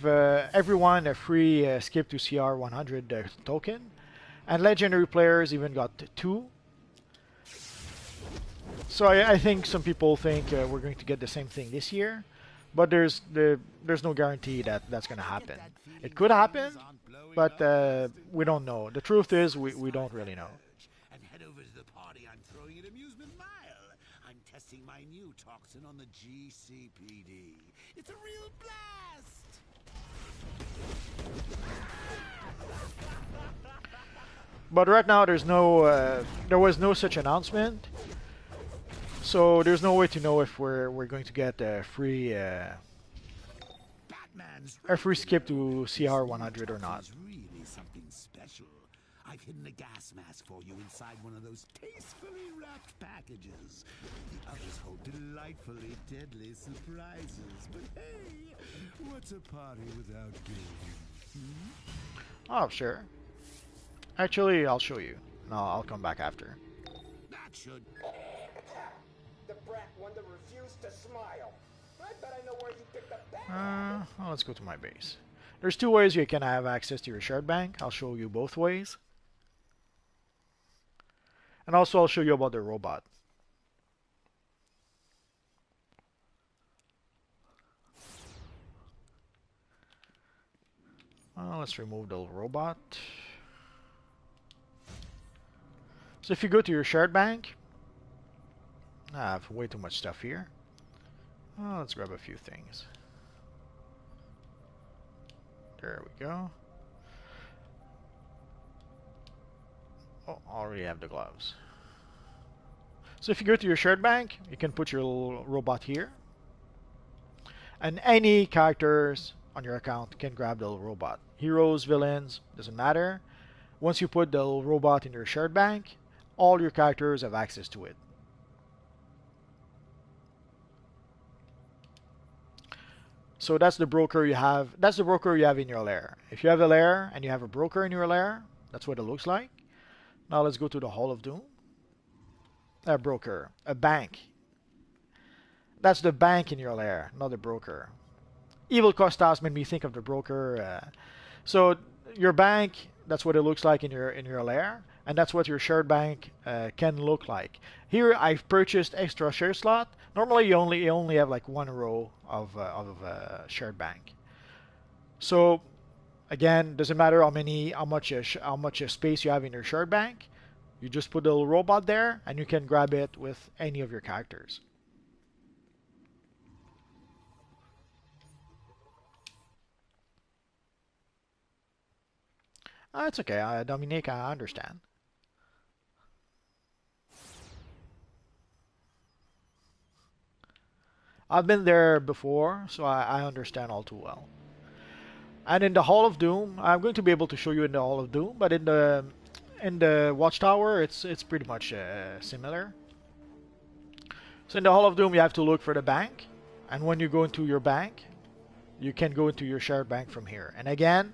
everyone a free skip to CR 100 token, and legendary players even got 2. So I think some people think we're going to get the same thing this year, but there's no guarantee that that's going to happen. It could happen, but we don't know. The truth is we don't really know. And head over to the party I'm throwing at Amusement Mile. I'm testing my new toxin on the GCPD. It's a real blast! But right now there's no there was no such announcement, so there's no way to know if we're going to get a free skip to CR 100 or not. Is really something special. I've hidden a gas mask for you inside one of those tastefully wrapped packages. The others hold delightfully deadly surprises. But hey, what's a party without game? Oh, sure. Actually, I'll show you. No, I'll come back after. That should. The brat one that refused to smile. I bet I know where you picked up that. Well, let's go to my base. There's 2 ways you can have access to your shared bank. I'll show you both ways. And also I'll show you about the robot. Well, let's remove the robot. So if you go to your shared bank, I have way too much stuff here. Well, let's grab a few things. There we go. Oh, I already have the gloves. So if you go to your shared bank, you can put your little robot here. And any characters on your account can grab the robot. Heroes, villains, doesn't matter. Once you put the robot in your shared bank, all your characters have access to it. So that's the broker you have. That's the broker you have in your lair. If you have a lair and you have a broker in your lair, that's what it looks like. Now let's go to the Hall of Doom. A broker, a bank. That's the bank in your lair, not the broker. Evil Costas made me think of the broker. So your bank, that's what it looks like in your lair, and that's what your shared bank can look like. Here I've purchased extra share slot. Normally you only have like one row of shared bank. So again, doesn't matter how much space you have in your shared bank. You just put a little robot there, and you can grab it with any of your characters. It's okay, Dominique, I understand. I've been there before, so I understand all too well. And in the Hall of Doom, I'm going to be able to show you in the Hall of Doom, but in the Watchtower, it's pretty much similar. So in the Hall of Doom, you have to look for the bank, and when you go into your bank, you can go into your shared bank from here. And again,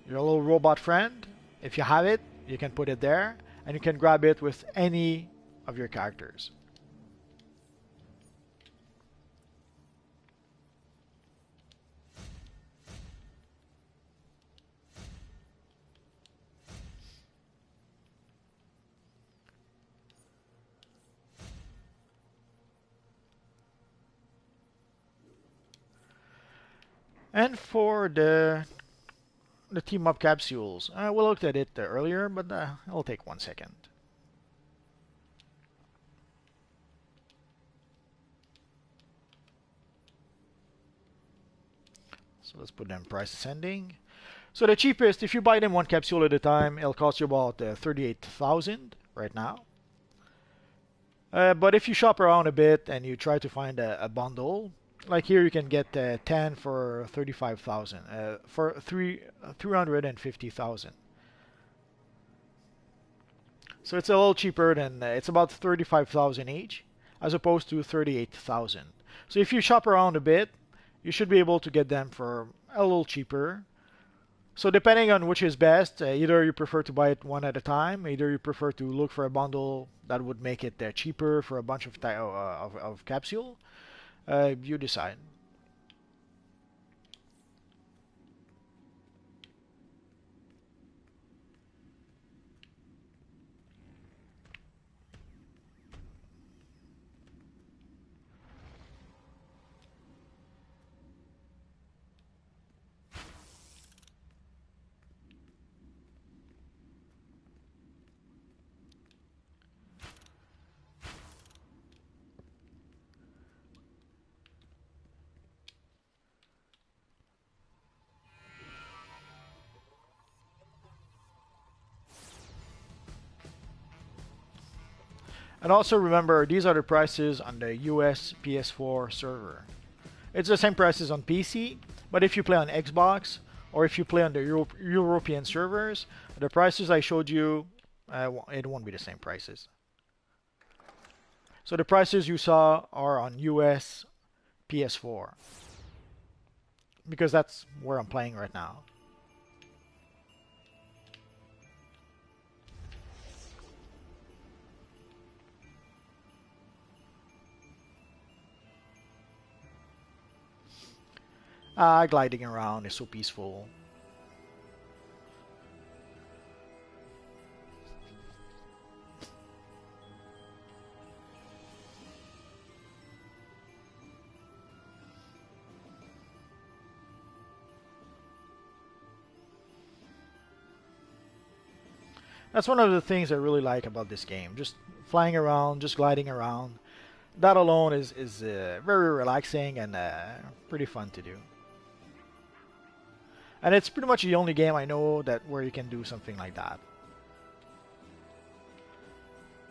your little robot friend, if you have it, you can put it there, and you can grab it with any of your characters. And for the team up capsules, we looked at it earlier, but it'll take 1 second. So let's put them price ascending. So the cheapest, if you buy them one capsule at a time, it'll cost you about 38,000 right now. But if you shop around a bit and you try to find a bundle, like here you can get 10 for 35,000, for 350,000. So it's a little cheaper than, it's about 35,000 each, as opposed to 38,000. So if you shop around a bit, you should be able to get them for a little cheaper. So depending on which is best, either you prefer to buy it one at a time, either you prefer to look for a bundle that would make it cheaper for a bunch of capsule. You decide. And also remember, these are the prices on the US PS4 server. It's the same prices on PC, but if you play on Xbox or if you play on the European servers, the prices I showed you, it won't be the same prices. So the prices you saw are on US PS4, because that's where I'm playing right now. Gliding around is so peaceful. That's one of the things I really like about this game. Just flying around, just gliding around. That alone is very relaxing and pretty fun to do. And it's pretty much the only game I know that where you can do something like that.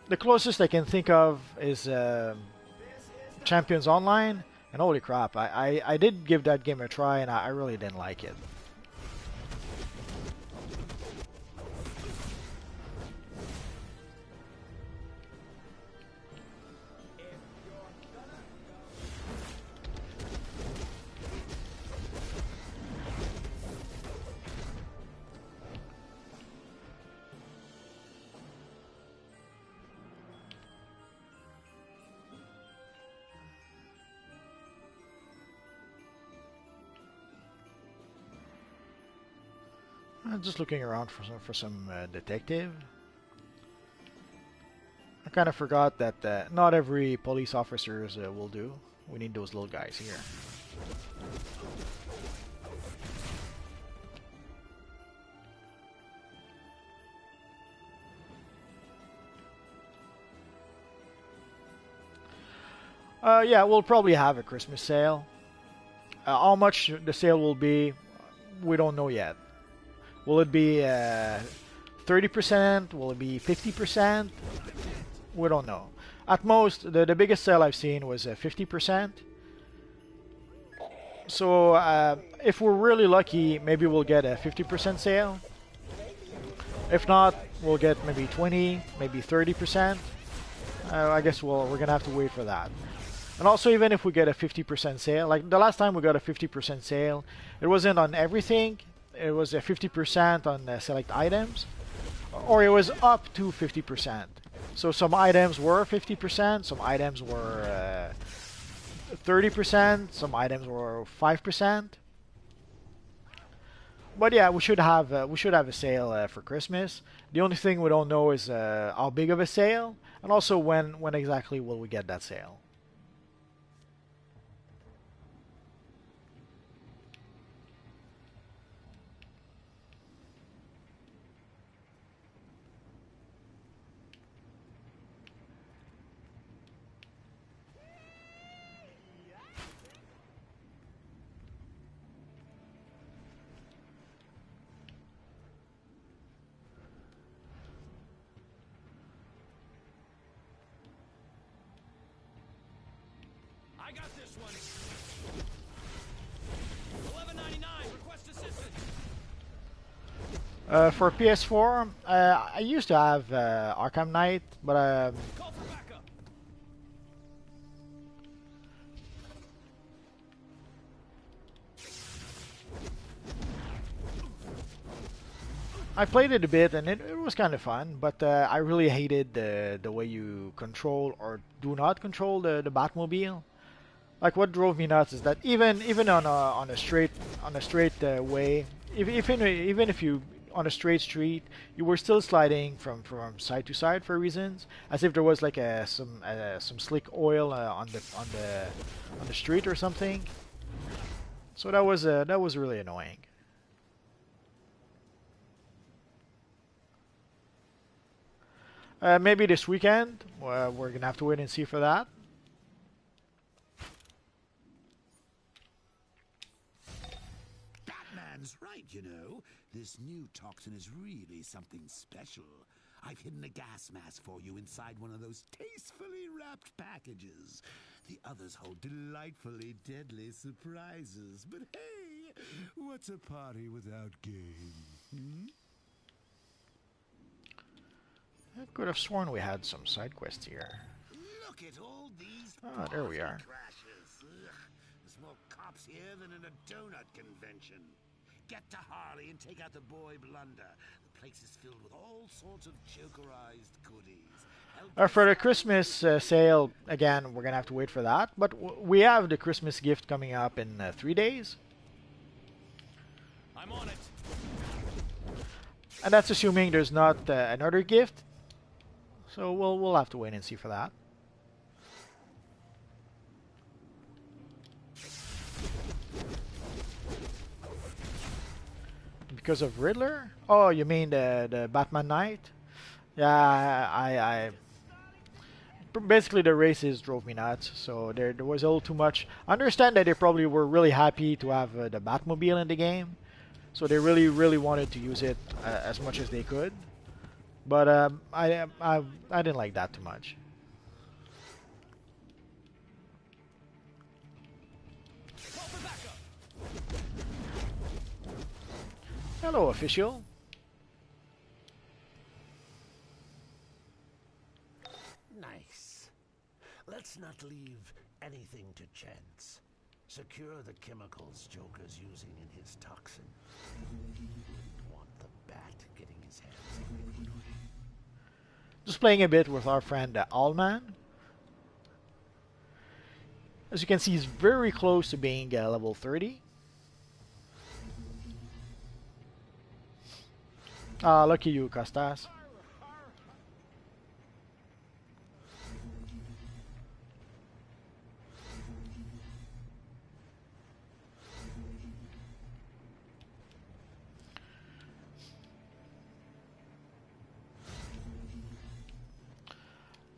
The closest I can think of is Champions Online, and holy crap, I did give that game a try and I really didn't like it. Just looking around for some detective. I kind of forgot that not every police officers will do. We need those little guys here. Yeah, we'll probably have a Christmas sale. How much the sale will be, we don't know yet. Will it be 30%? Will it be 50%? We don't know. At most, the biggest sale I've seen was 50%. So if we're really lucky, maybe we'll get a 50% sale. If not, we'll get maybe 20, maybe 30%. I guess we're gonna have to wait for that. And also, even if we get a 50% sale, like the last time we got a 50% sale, it wasn't on everything. It was a 50% on select items, or it was up to 50%. So some items were 50%, some items were 30%, some items were 5%. But yeah, we should have a sale for Christmas. The only thing we don't know is how big of a sale, and also when exactly will we get that sale. I got this one. 11.99. Request assistance. For PS4, I used to have Arkham Knight, but Call for backup. I played it a bit and it was kind of fun, but I really hated the way you control or do not control the Batmobile. Like what drove me nuts is that even on a straight way, even if you on a straight street, you were still sliding from side to side for reasons, as if there was like some slick oil on the street or something. So that was really annoying. Maybe this weekend. We're gonna have to wait and see for that. Batman's right, you know. This new toxin is really something special. I've hidden a gas mask for you inside one of those tastefully wrapped packages. The others hold delightfully deadly surprises. But hey, what's a party without game? Hmm? I could have sworn we had some side quests here. Look at all these Oh, there we are. crashes. Ugh. There's more cops here than in a donut convention. Get to Harley and take out the boy Blunder. The place is filled with all sorts of jokerized goodies. For the Christmas sale, again, we're gonna have to wait for that. But we have the Christmas gift coming up in 3 days. I'm on it. And that's assuming there's not another gift. So we'll have to wait and see for that. Because of Riddler? Oh, you mean the Batman Knight? Yeah, I basically the races drove me nuts. So there was a little too much. I understand that they probably were really happy to have the Batmobile in the game, so they really wanted to use it as much as they could. But I didn't like that too much. Call for backup. Hello, official. Nice. Let's not leave anything to chance. Secure the chemicals Joker's using in his toxin. Want the Bat getting his hands on it. Just playing a bit with our friend Owlman. As you can see, he's very close to being level 30. Ah, lucky you, Costas.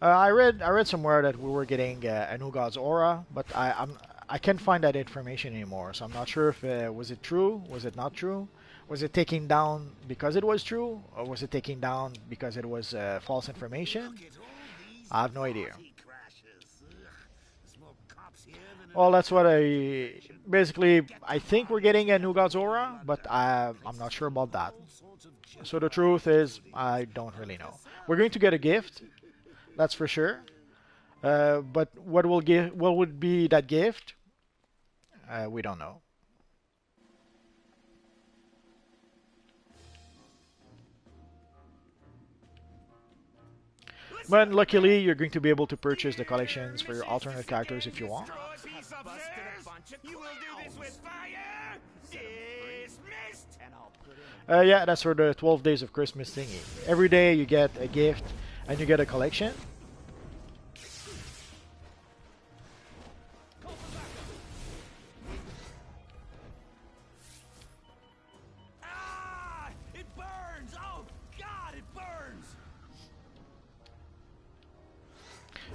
I read somewhere that we were getting a new god's aura, but I can't find that information anymore. So I'm not sure if was it true, was it not true, was it taken down because it was true, or was it taken down because it was false information? I have no idea. Well, that's what I basically I think we're getting a new god's aura, but I'm not sure about that. So the truth is I don't really know. We're going to get a gift, that's for sure. But what would be that gift? We don't know. But luckily, you're going to be able to purchase the collections for your alternate characters if you want. Yeah, that's for the 12 days of Christmas thingy. Every day you get a gift and you get a collection.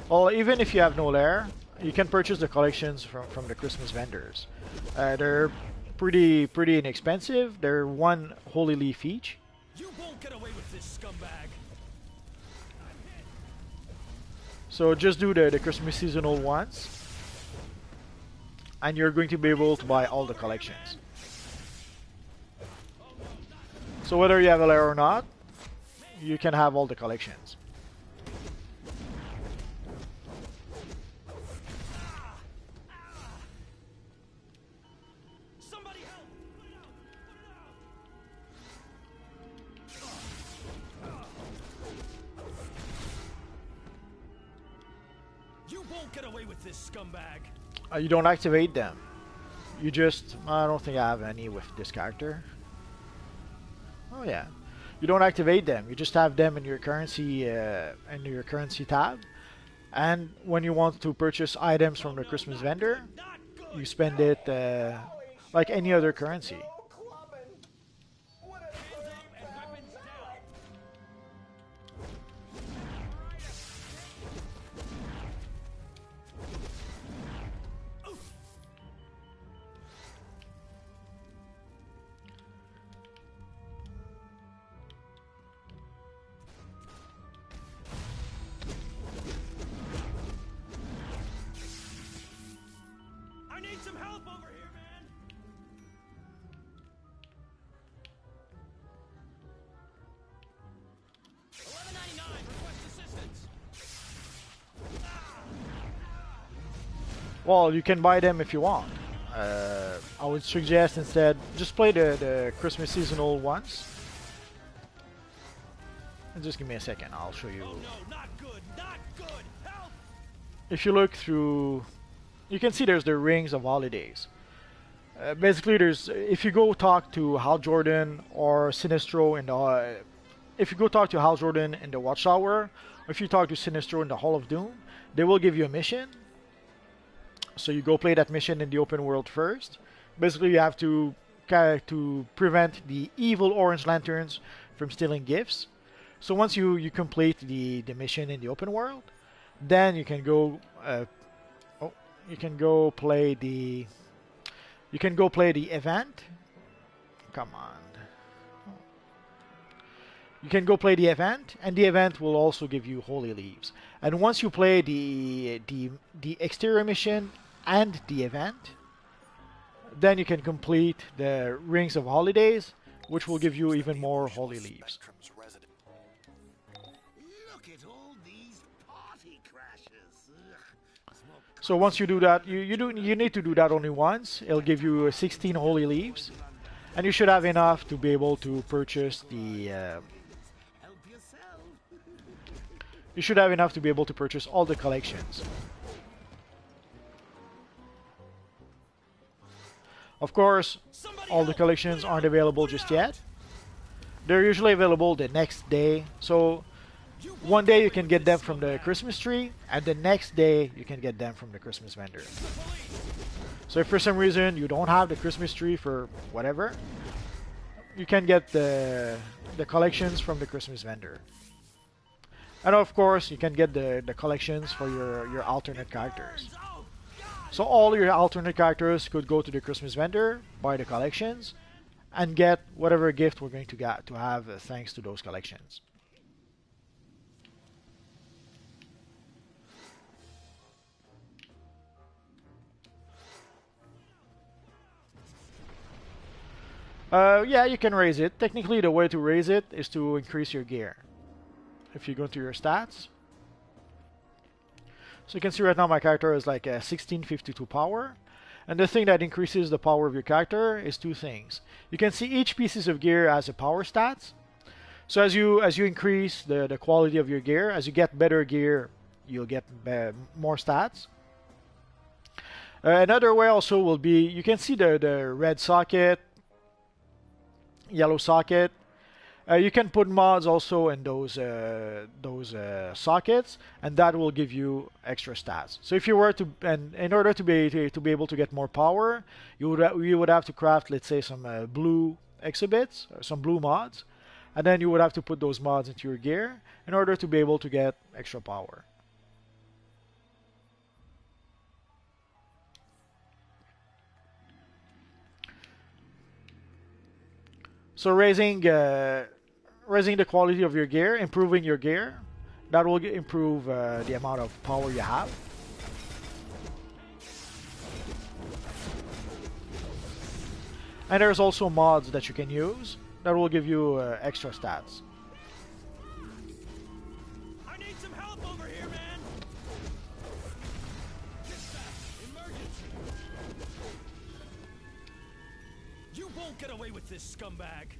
Well, even if you have no lair, you can purchase the collections from the Christmas vendors. They're pretty inexpensive. They're one holy leaf each. You won't get away with this, scumbag. So just do the Christmas seasonal ones, and you're going to be able to buy all the collections. So whether you have a lair or not, you can have all the collections. Get away with this, scumbag. You don't activate them. You just... I don't think I have any with this character. Oh yeah. You don't activate them. You just have them in your currency tab. And when you want to purchase items from the Christmas vendor, you spend it like any other currency. Well, you can buy them if you want. I would suggest instead just play the Christmas seasonal ones. And just give me a second, I'll show you. Oh, no, not good, not good. Help! If you look through, you can see there's the rings of holidays. Basically, there's if you go talk to Hal Jordan or Sinestro in the if you go talk to Hal Jordan in the Watchtower, or if you talk to Sinestro in the Hall of Doom, they will give you a mission. So you go play that mission in the open world first. Basically, you have to prevent the evil Orange Lanterns from stealing gifts. So once you complete the mission in the open world, then you can go play the event. Come on. You can go play the event, and the event will also give you holy leaves. And once you play the exterior mission and the event, then you can complete the Rings of Holidays, which will give you even more holy leaves. So once you do that, you need to do that only once. It'll give you 16 holy leaves, and you should have enough to be able to purchase the. You should have enough to be able to purchase all the collections. Of course, all the collections aren't available just yet, they're usually available the next day. So one day you can get them from the Christmas tree, and the next day you can get them from the Christmas vendor. So if for some reason you don't have the Christmas tree for whatever, you can get the collections from the Christmas vendor. And of course, you can get the collections for your alternate characters. So all your alternate characters could go to the Christmas vendor, buy the collections, and get whatever gift we're going to have thanks to those collections. Yeah, you can raise it. Technically, the way to raise it is to increase your gear. If you go to your stats, so you can see right now my character is like a 1652 power. And the thing that increases the power of your character is two things. You can see each pieces of gear has a power stats. So as you increase the quality of your gear, as you get better gear, you'll get more stats. Another way also will be, you can see the red socket, yellow socket. You can put mods also in those sockets, and that will give you extra stats. So if you were to, and in order to be able to get more power, you would have to craft, let's say, some blue exhibits, or some blue mods, and then you would have to put those mods into your gear in order to be able to get extra power. So raising the quality of your gear, improving your gear, that will improve the amount of power you have. And there's also mods that you can use that will give you extra stats. I need some help over here, man. Emergency. You won't get away with this, scumbag.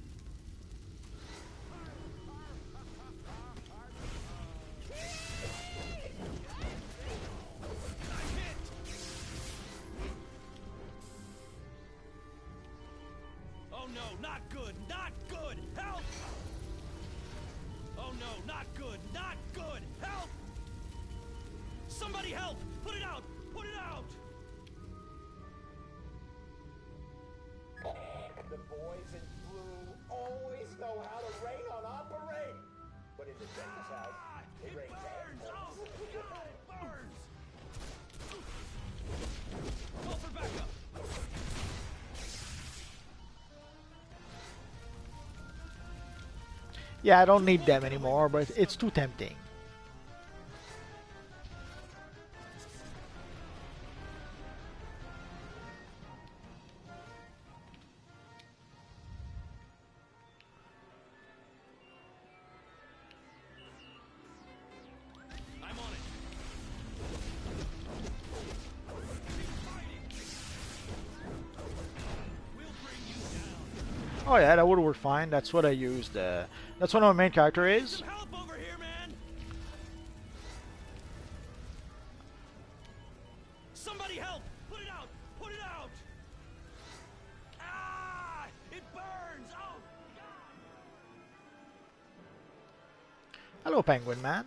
No, not good, not good, help! Oh no, not good, not good, help! Somebody help! Put it out! Put it out! The boys in blue always know how to rain on operate! But in the Texas house, it rains burns! apples. Oh, God, it burns! Call for backup! Yeah, I don't need them anymore, but it's too tempting. I'm on it. We'll bring you down. Oh yeah, that would work fine. That's what I used. That's what my main character is. Some help over here, man! Somebody help! Put it out! Put it out! Ah! It burns! Oh, God! Hello, Penguin Man.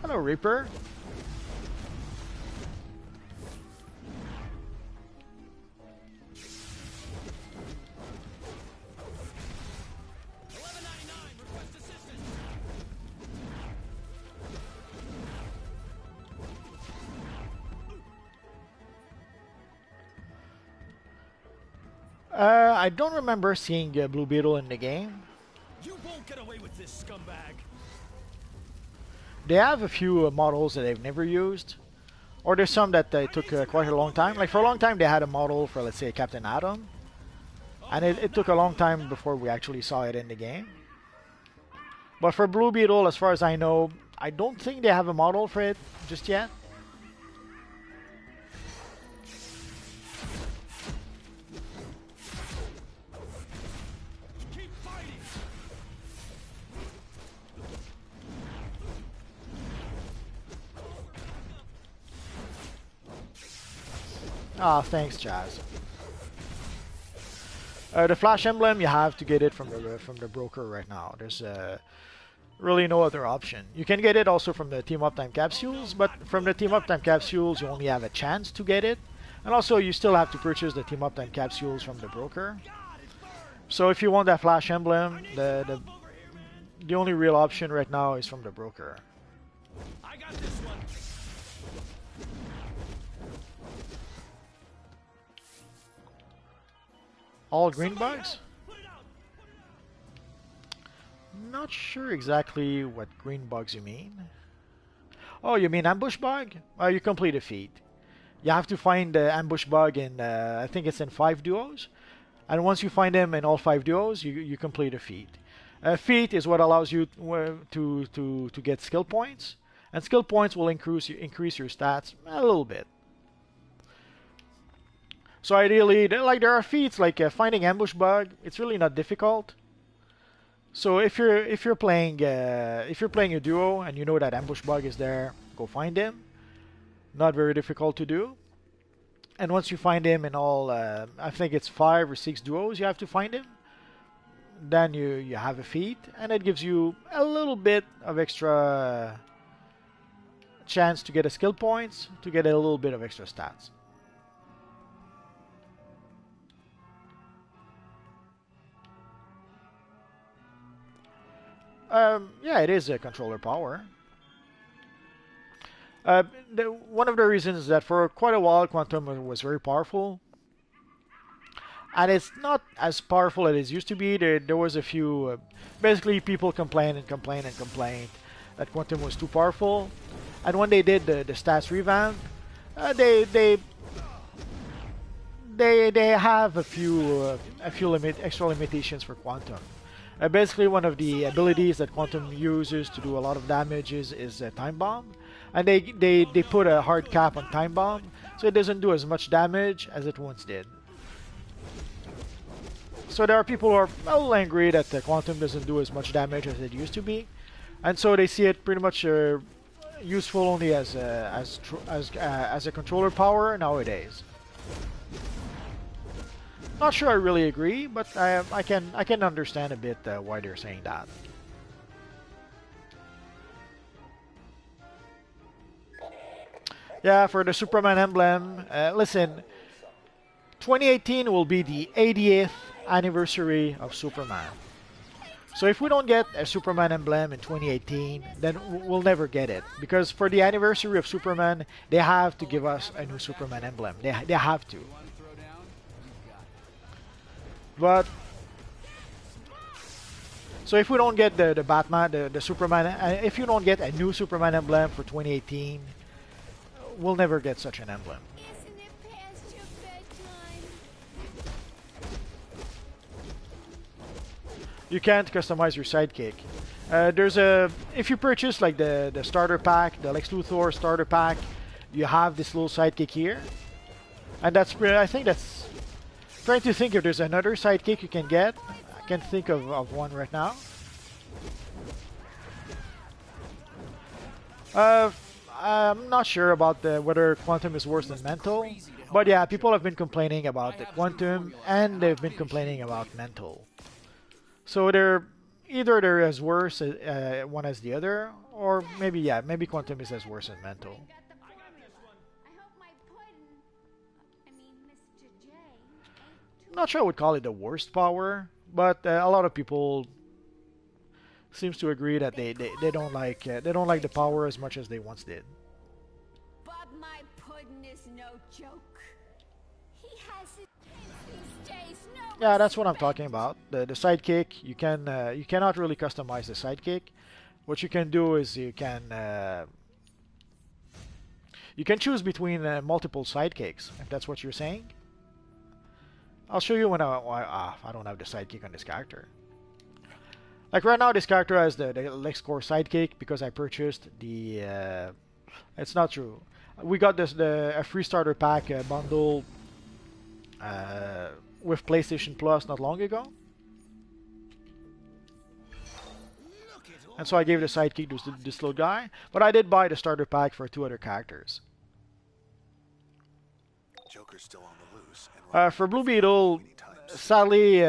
Hello, Reaper. Request assistance. I don't remember seeing Blue Beetle in the game. You won't get away with this, scumbag. They have a few models that they've never used, or there's some that took quite a long time. Like for a long time, they had a model for, let's say, Captain Atom, and it took a long time before we actually saw it in the game. But for Blue Beetle, as far as I know, I don't think they have a model for it just yet. Keep fighting. Ah, thanks, Jazz. The Flash Emblem, you have to get it from the broker right now. There's really no other option. You can get it also from the Team Up Time capsules, but from the Team Up Time capsules, you only have a chance to get it. And also, you still have to purchase the Team Up Time capsules from the broker. So if you want that Flash Emblem, the only real option right now is from the broker. I got this one. All green bugs? Not sure exactly what green bugs you mean. Oh, you mean ambush bug? You complete a feat. You have to find the ambush bug in, I think it's in 5 duos. And once you find them in all 5 duos, you complete a feat. A feat is what allows you to get skill points. And skill points will increase your stats a little bit. So ideally, there are feats like finding ambush bug. It's really not difficult. So if you're playing a duo and you know that ambush bug is there, go find him. Not very difficult to do. And once you find him in all, I think it's 5 or 6 duos, you have to find him. Then you have a feat, and it gives you a little bit of extra chance to get a skill points, to get a little bit of extra stats. Yeah, it is a controller power. One of the reasons is that for quite a while Quantum was very powerful. And it's not as powerful as it used to be. There was a few, basically people complained that Quantum was too powerful. And when they did the stats revamp, they have a few extra limitations for Quantum. Basically, one of the abilities that Quantum uses to do a lot of damage is Time Bomb, and they put a hard cap on Time Bomb, so it doesn't do as much damage as it once did. So there are people who are a little angry that Quantum doesn't do as much damage as it used to be, and so they see it pretty much useful only as a controller power nowadays. Not sure I really agree, but I can understand a bit why they're saying that. Yeah, for the Superman emblem, listen, 2018 will be the 80th anniversary of Superman. So if we don't get a Superman emblem in 2018, then we'll never get it. Because for the anniversary of Superman, they have to give us a new Superman emblem. They have to. But so if we don't get the Batman, the Superman, if you don't get a new Superman emblem for 2018, we'll never get such an emblem. Isn't it past your bedtime? You can't customize your sidekick. If you purchase like the starter pack, the Lex Luthor starter pack, you have this little sidekick here, and I think that's. Trying to think if there's another sidekick you can get. I can't think of one right now. I'm not sure about whether Quantum is worse than Mental, but yeah, people have been complaining about the Quantum and they've been complaining about Mental. So either they're as worse one as the other, or maybe Quantum is as worse as Mental. Not sure I would call it the worst power, but a lot of people seems to agree that they don't like the power as much as they once did. But my puddin' is no joke. He has it these days. No. Yeah, that's what I'm talking about. The sidekick, you cannot really customize the sidekick. What you can do is you can choose between multiple sidekicks, if that's what you're saying. I'll show you when I don't have the sidekick on this character. Like right now, this character has the LexCorp sidekick because I purchased the. It's not true. We got a free starter pack bundle with PlayStation Plus not long ago, and so I gave the sidekick to this little guy. But I did buy the starter pack for 2 other characters. Joker's still on the loose. And For Blue Beetle, sadly,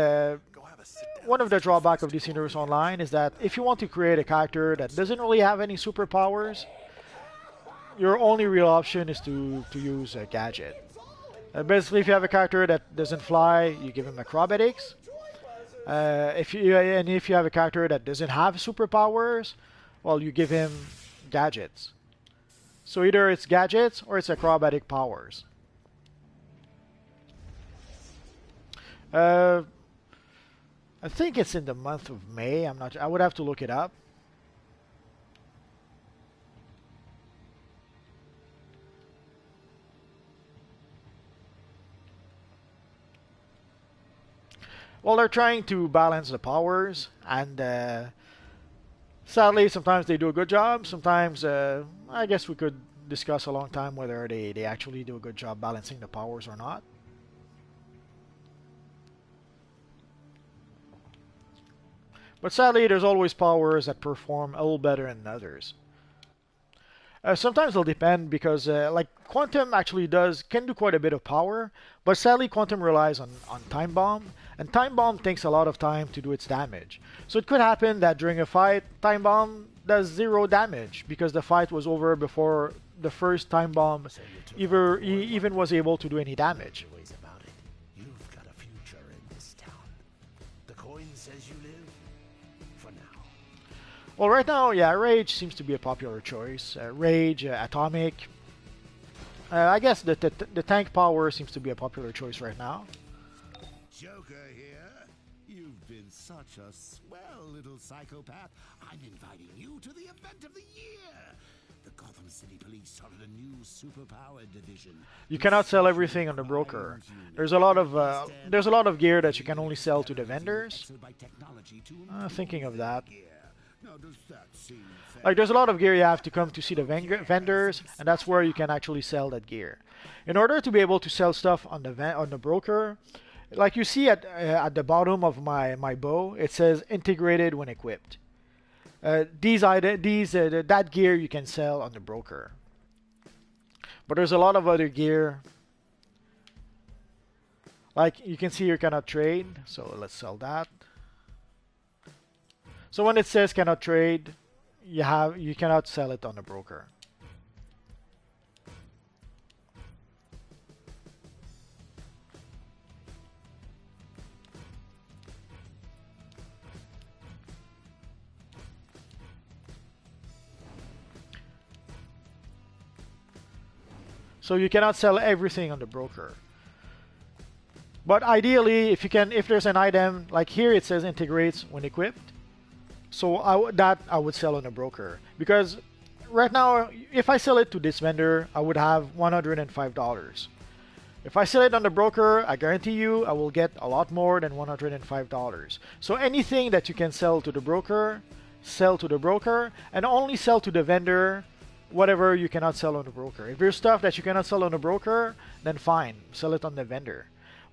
one of the drawbacks of DC Universe Online is that if you want to create a character that doesn't really have any superpowers, your only real option is to use a gadget. Basically, if you have a character that doesn't fly, you give him acrobatics. If you have a character that doesn't have superpowers, well, you give him gadgets. So either it's gadgets or it's acrobatic powers. I think it's in the month of May. I'm not. I would have to look it up. Well, they're trying to balance the powers, and sadly, sometimes they do a good job. Sometimes, I guess we could discuss a long time whether they actually do a good job balancing the powers or not. But sadly, there's always powers that perform a little better than others. Sometimes it'll depend because, like, Quantum actually can do quite a bit of power, but sadly, Quantum relies on Time Bomb, and Time Bomb takes a lot of time to do its damage. So it could happen that during a fight, Time Bomb does 0 damage because the fight was over before the first Time Bomb even was able to do any damage. You've got a future in this town. The coin says you live. For now. Well, right now, yeah, Rage seems to be a popular choice. Rage, Atomic. I guess the tank power seems to be a popular choice right now. Joker here. You've been such a swell little psychopath. I'm inviting you to the event of the year. The Gotham City Police started a new superpowered division. You cannot sell everything on the broker. There's a lot of gear that you can only sell to the vendors. Thinking of that. Like, there's a lot of gear you have to come to see the vendors, and that's where you can actually sell that gear. In order to be able to sell stuff on the broker, like you see at the bottom of my bow, it says integrated when equipped. That gear you can sell on the broker. But there's a lot of other gear. Like, you can see you cannot trade, so let's sell that. So when it says cannot trade, you cannot sell it on the broker. So you cannot sell everything on the broker. But ideally, if there's an item like here, it says integrates when equipped. So I would sell on a broker, because right now, if I sell it to this vendor, I would have $105. If I sell it on the broker, I guarantee you I will get a lot more than $105. So anything that you can sell to the broker, sell to the broker, and only sell to the vendor whatever you cannot sell on the broker. If there's stuff that you cannot sell on the broker, then fine, sell it on the vendor.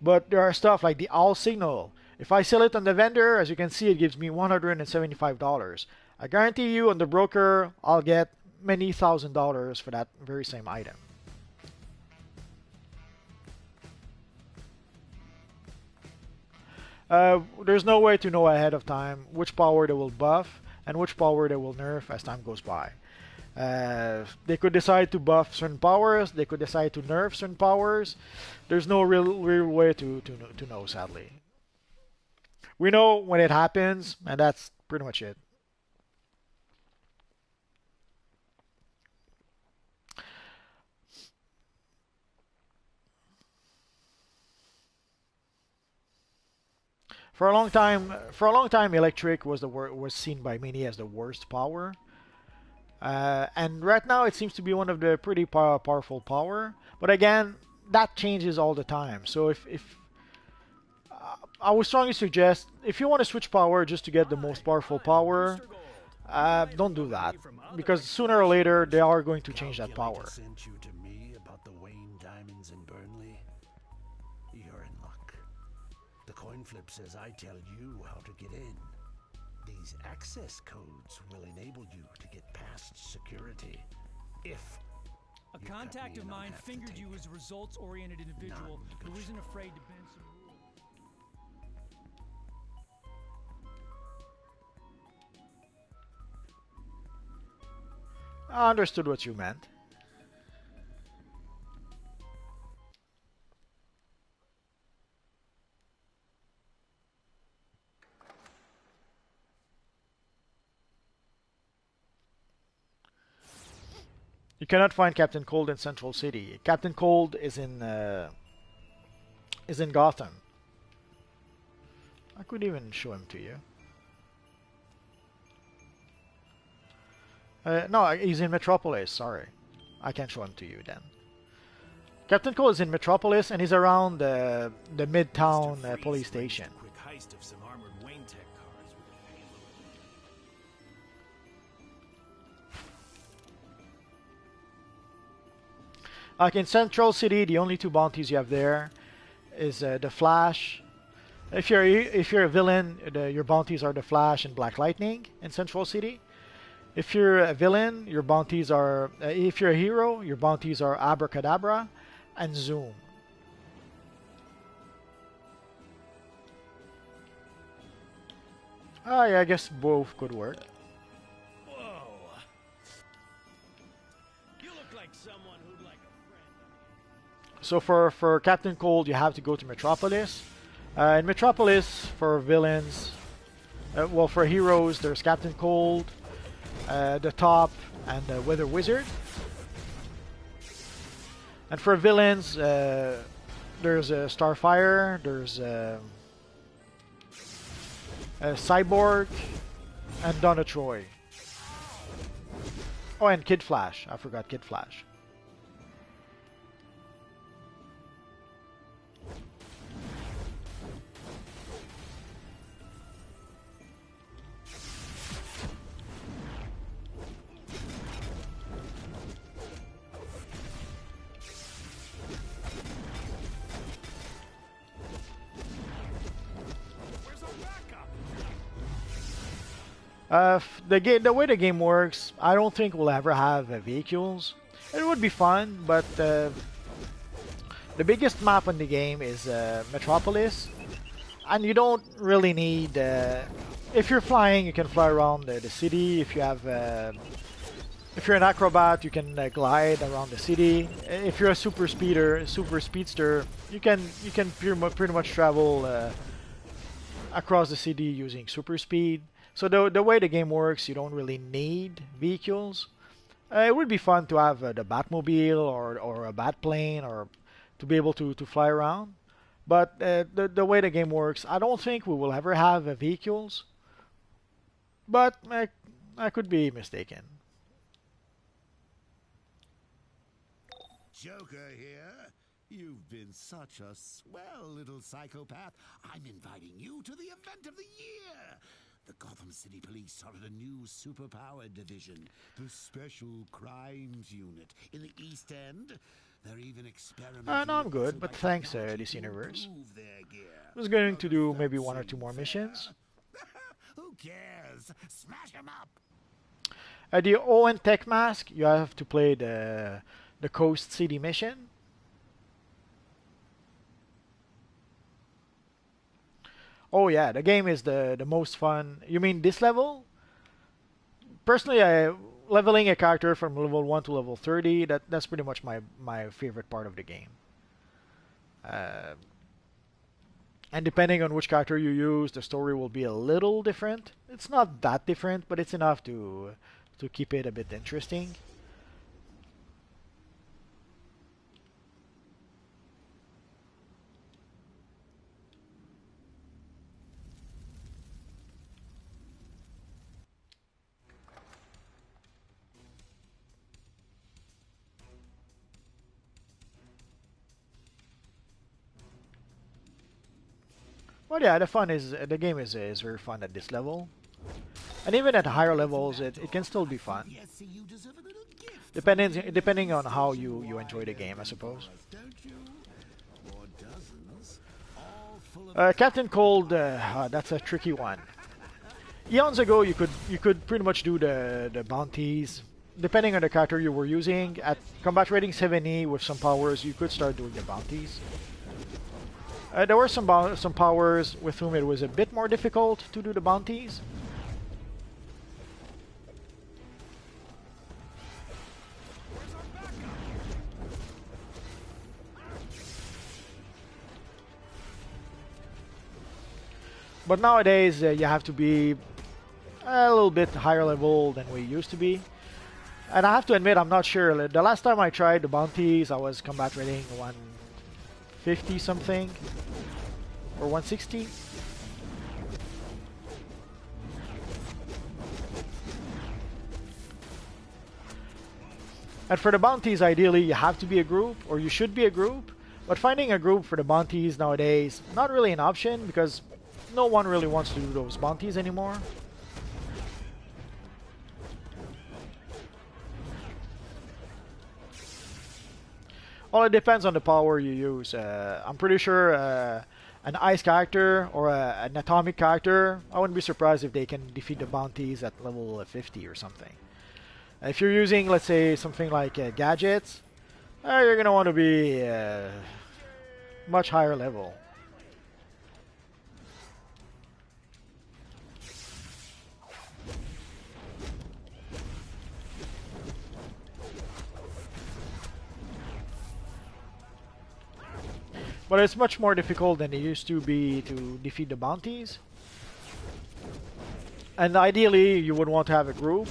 But there are stuff like the Owl Signal. If I sell it on the vendor, as you can see, it gives me $175. I guarantee you on the broker, I'll get many $1,000s for that very same item. There's no way to know ahead of time which power they will buff and which power they will nerf as time goes by. They could decide to buff certain powers, they could decide to nerf certain powers. There's no real way to know, sadly. We know when it happens, and that's pretty much it. For a long time, electric was seen by many as the worst power. And right now it seems to be one of the pretty powerful power. But again, that changes all the time. So if I would strongly suggest, if you want to switch power just to get the most powerful power, don't do that, because sooner or later they are going to change that power. Sent you to me about the Wayne diamonds in Burnley? You're in luck. The coin flip says I tell you how to get in. These access codes will enable you to get past security. If A contact of mine fingered you as a results-oriented individual who isn't afraid to bend some rules. I understood what you meant. You cannot find Captain Cold in Central City. Captain Cold is in Gotham. I could even show him to you. No, he's in Metropolis. Sorry, I can't show him to you then. Captain Cold is in Metropolis and he's around the Midtown police station. Quick heist of some armored Wayne Tech cars with a payload. Like in Central City, the only two bounties you have there is the Flash. If you're a villain, your bounties are the Flash and Black Lightning in Central City. If you're a villain, your bounties are. If you're a hero, your bounties are Abracadabra and Zoom. Oh yeah, I guess both could work. Whoa! You look like someone who'd like a friend. So for Captain Cold, you have to go to Metropolis. In Metropolis, for villains, well, for heroes, there's Captain Cold, the Top, and the Weather Wizard. And for villains, there's Starfire, there's Cyborg, and Donna Troy. Oh, and Kid Flash. I forgot Kid Flash. The way the game works, I don't think we'll ever have vehicles. It would be fun, but the biggest map on the game is Metropolis, and you don't really need. If you're flying, you can fly around the city. If you're an acrobat, you can glide around the city. If you're a super speedster, you can pretty much travel across the city using super speed. So the way the game works, you don't really need vehicles. It would be fun to have the Batmobile or a Batplane or to be able to fly around. But the way the game works, I don't think we will ever have vehicles. But I could be mistaken. Joker here. You've been such a swell little psychopath. I'm inviting you to the event of the year. The Gotham City Police started a new superpowered division, the Special Crimes Unit, in the East End. They're even experimenting. No, I'm good, but thanks, DC Universe. I was going to do maybe one or two more missions. Who cares? Smash 'em up. The Owen Tech Mask, you have to play the Coast City mission. Oh yeah, the game is the most fun. You mean this level? Personally, leveling a character from level 1 to level 30, that's pretty much my favorite part of the game. And depending on which character you use, the story will be a little different. It's not that different, but it's enough to keep it a bit interesting. Well, yeah, the game is very fun at this level, and even at higher levels, it can still be fun. Depending on how you enjoy the game, I suppose. Captain Cold, that's a tricky one. Eons ago, you could pretty much do the bounties depending on the character you were using, at combat rating 70 with some powers, you could start doing the bounties. There were some powers with whom it was a bit more difficult to do the bounties. But nowadays, you have to be a little bit higher level than we used to be. And I have to admit, I'm not sure. The last time I tried the bounties, I was combat rating 150 something. Or 160. And for the bounties, ideally, you have to be a group, or you should be a group. But finding a group for the bounties nowadays, not really an option, because no one really wants to do those bounties anymore. Well, it depends on the power you use. I'm pretty sure an ice character or an atomic character, I wouldn't be surprised if they can defeat the bounties at level 50 or something. If you're using, let's say, something like gadgets, you're going to want to be much higher level. But it's much more difficult than it used to be to defeat the bounties. And ideally, you would want to have a group.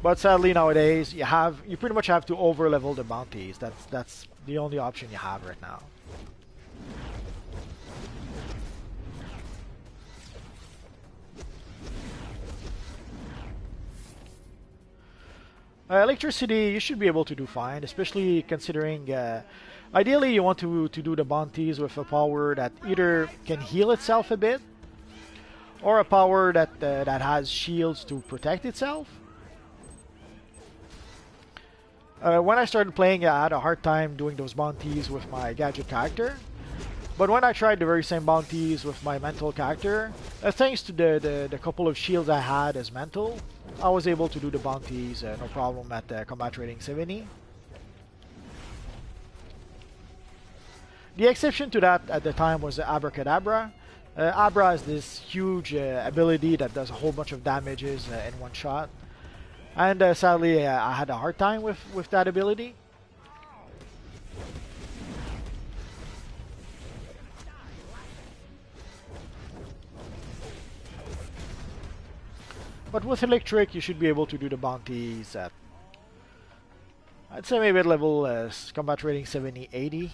But sadly, nowadays, you pretty much have to over-level the bounties. That's the only option you have right now. Electricity, you should be able to do fine, especially considering ideally, you want to do the bounties with a power that either can heal itself a bit, or a power that has shields to protect itself. When I started playing, I had a hard time doing those bounties with my gadget character. But when I tried the very same bounties with my mental character, thanks to the couple of shields I had as mental, I was able to do the bounties no problem at combat rating 70. The exception to that at the time was Abracadabra. Abra is this huge ability that does a whole bunch of damages in one shot. And sadly, I had a hard time with that ability. But with Electric, you should be able to do the bounties at, I'd say maybe at level combat rating 70, 80.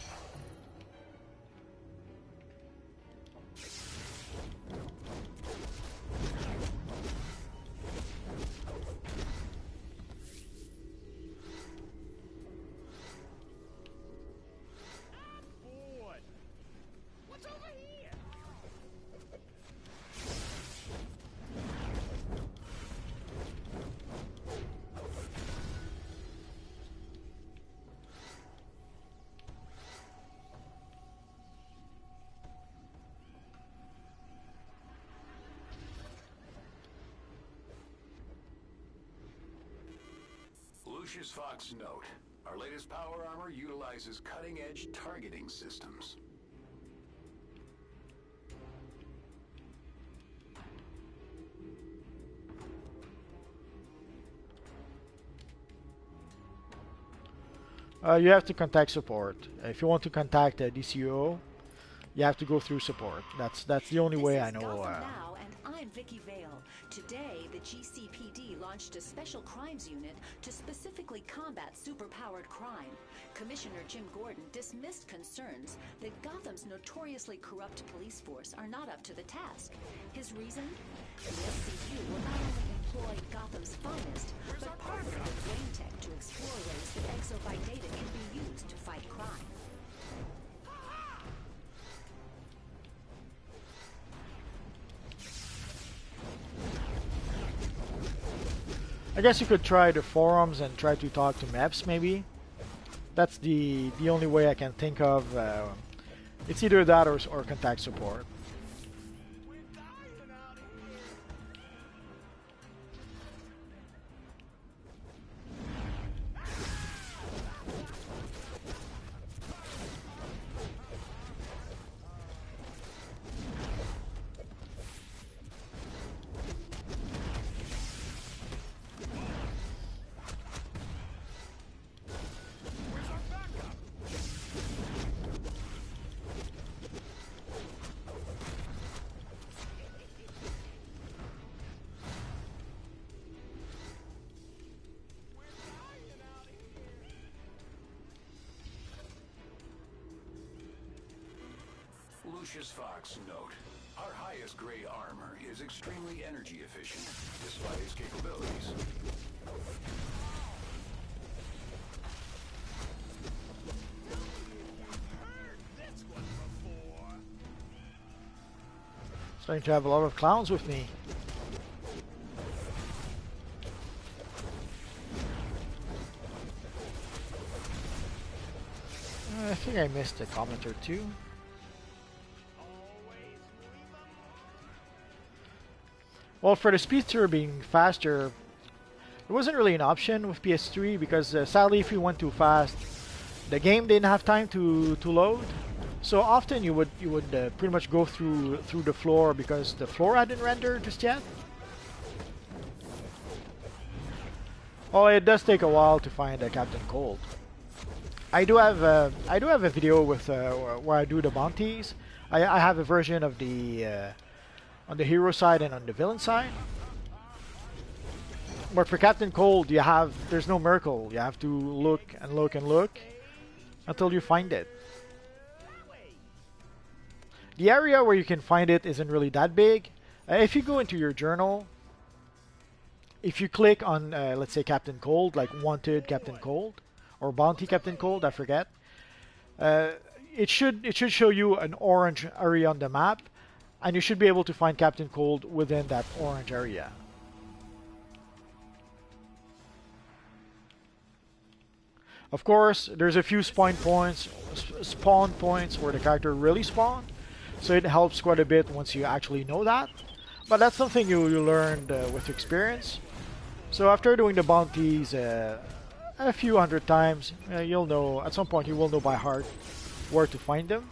Lucius Fox note. Our latest power armor utilizes cutting-edge targeting systems. You have to contact support. If you want to contact DCUO, you have to go through support. That's the only way I know. Now, and I'm Vicky Vale. Today, the GCPD launched a special crimes unit to specifically combat superpowered crime. Commissioner Jim Gordon dismissed concerns that Gotham's notoriously corrupt police force are not up to the task. His reason? The SCU will not only employ Gotham's finest, but partner with brain tech to explore ways that exobyte data can be used to fight crime. I guess you could try the forums and try to talk to maps, maybe. That's the only way I can think of. It's either that or contact support. Lucius Fox, note. Our highest grade armor is extremely energy efficient, despite its capabilities. Starting to have a lot of clowns with me. I think I missed a comment or two. Well, for the speedster being faster, it wasn't really an option with PS3 because sadly, if you went too fast, the game didn't have time to load. So often you would pretty much go through the floor because the floor hadn't rendered just yet. Well, it does take a while to find Captain Cold. I do have a video with where I do the bounties. I have a version of the on the hero side and on the villain side. But for Captain Cold, there's no miracle. You have to look and look and look until you find it. The area where you can find it isn't really that big. If you go into your journal, if you click on let's say Captain Cold, like Wanted Captain Cold or Bounty Captain Cold, I forget. It should show you an orange area on the map, and you should be able to find Captain Cold within that orange area. Of course, there's a few spawn points where the character really spawn, so it helps quite a bit once you actually know that. But that's something you learned with experience. So after doing the bounties a few hundred times, you'll know, at some point you will know by heart where to find them.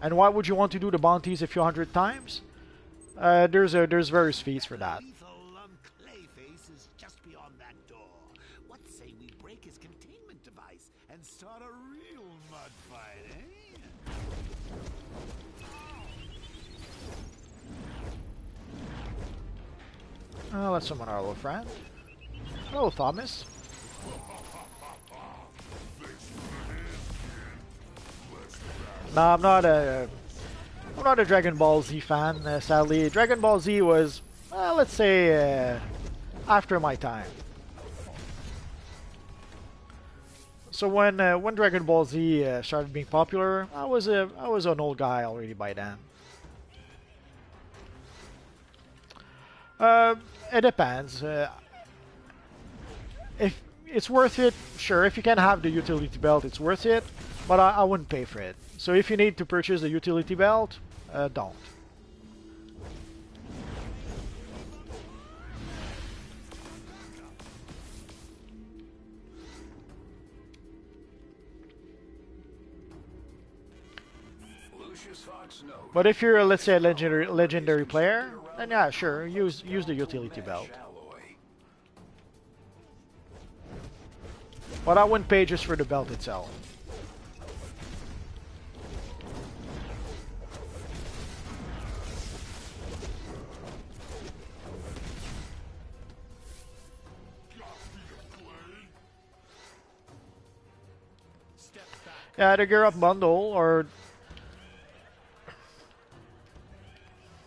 And why would you want to do the bounties a few hundred times? There's various feats for that. Clayface is just beyond that door. What say we break his containment device and start a real mud fight, eh? Let's summon our little friend. Hello, Thomas. No, I'm not a Dragon Ball Z fan, sadly. Dragon Ball Z was, let's say, after my time. So when Dragon Ball Z started being popular, I was an old guy already by then. It depends. If it's worth it, sure. If you can have the utility belt, it's worth it. But I wouldn't pay for it. So if you need to purchase the utility belt, don't. But if you're, let's say, a legendary player, then yeah, sure, use the utility belt. But I wouldn't pay just for the belt itself. Yeah, the Gear Up bundle, or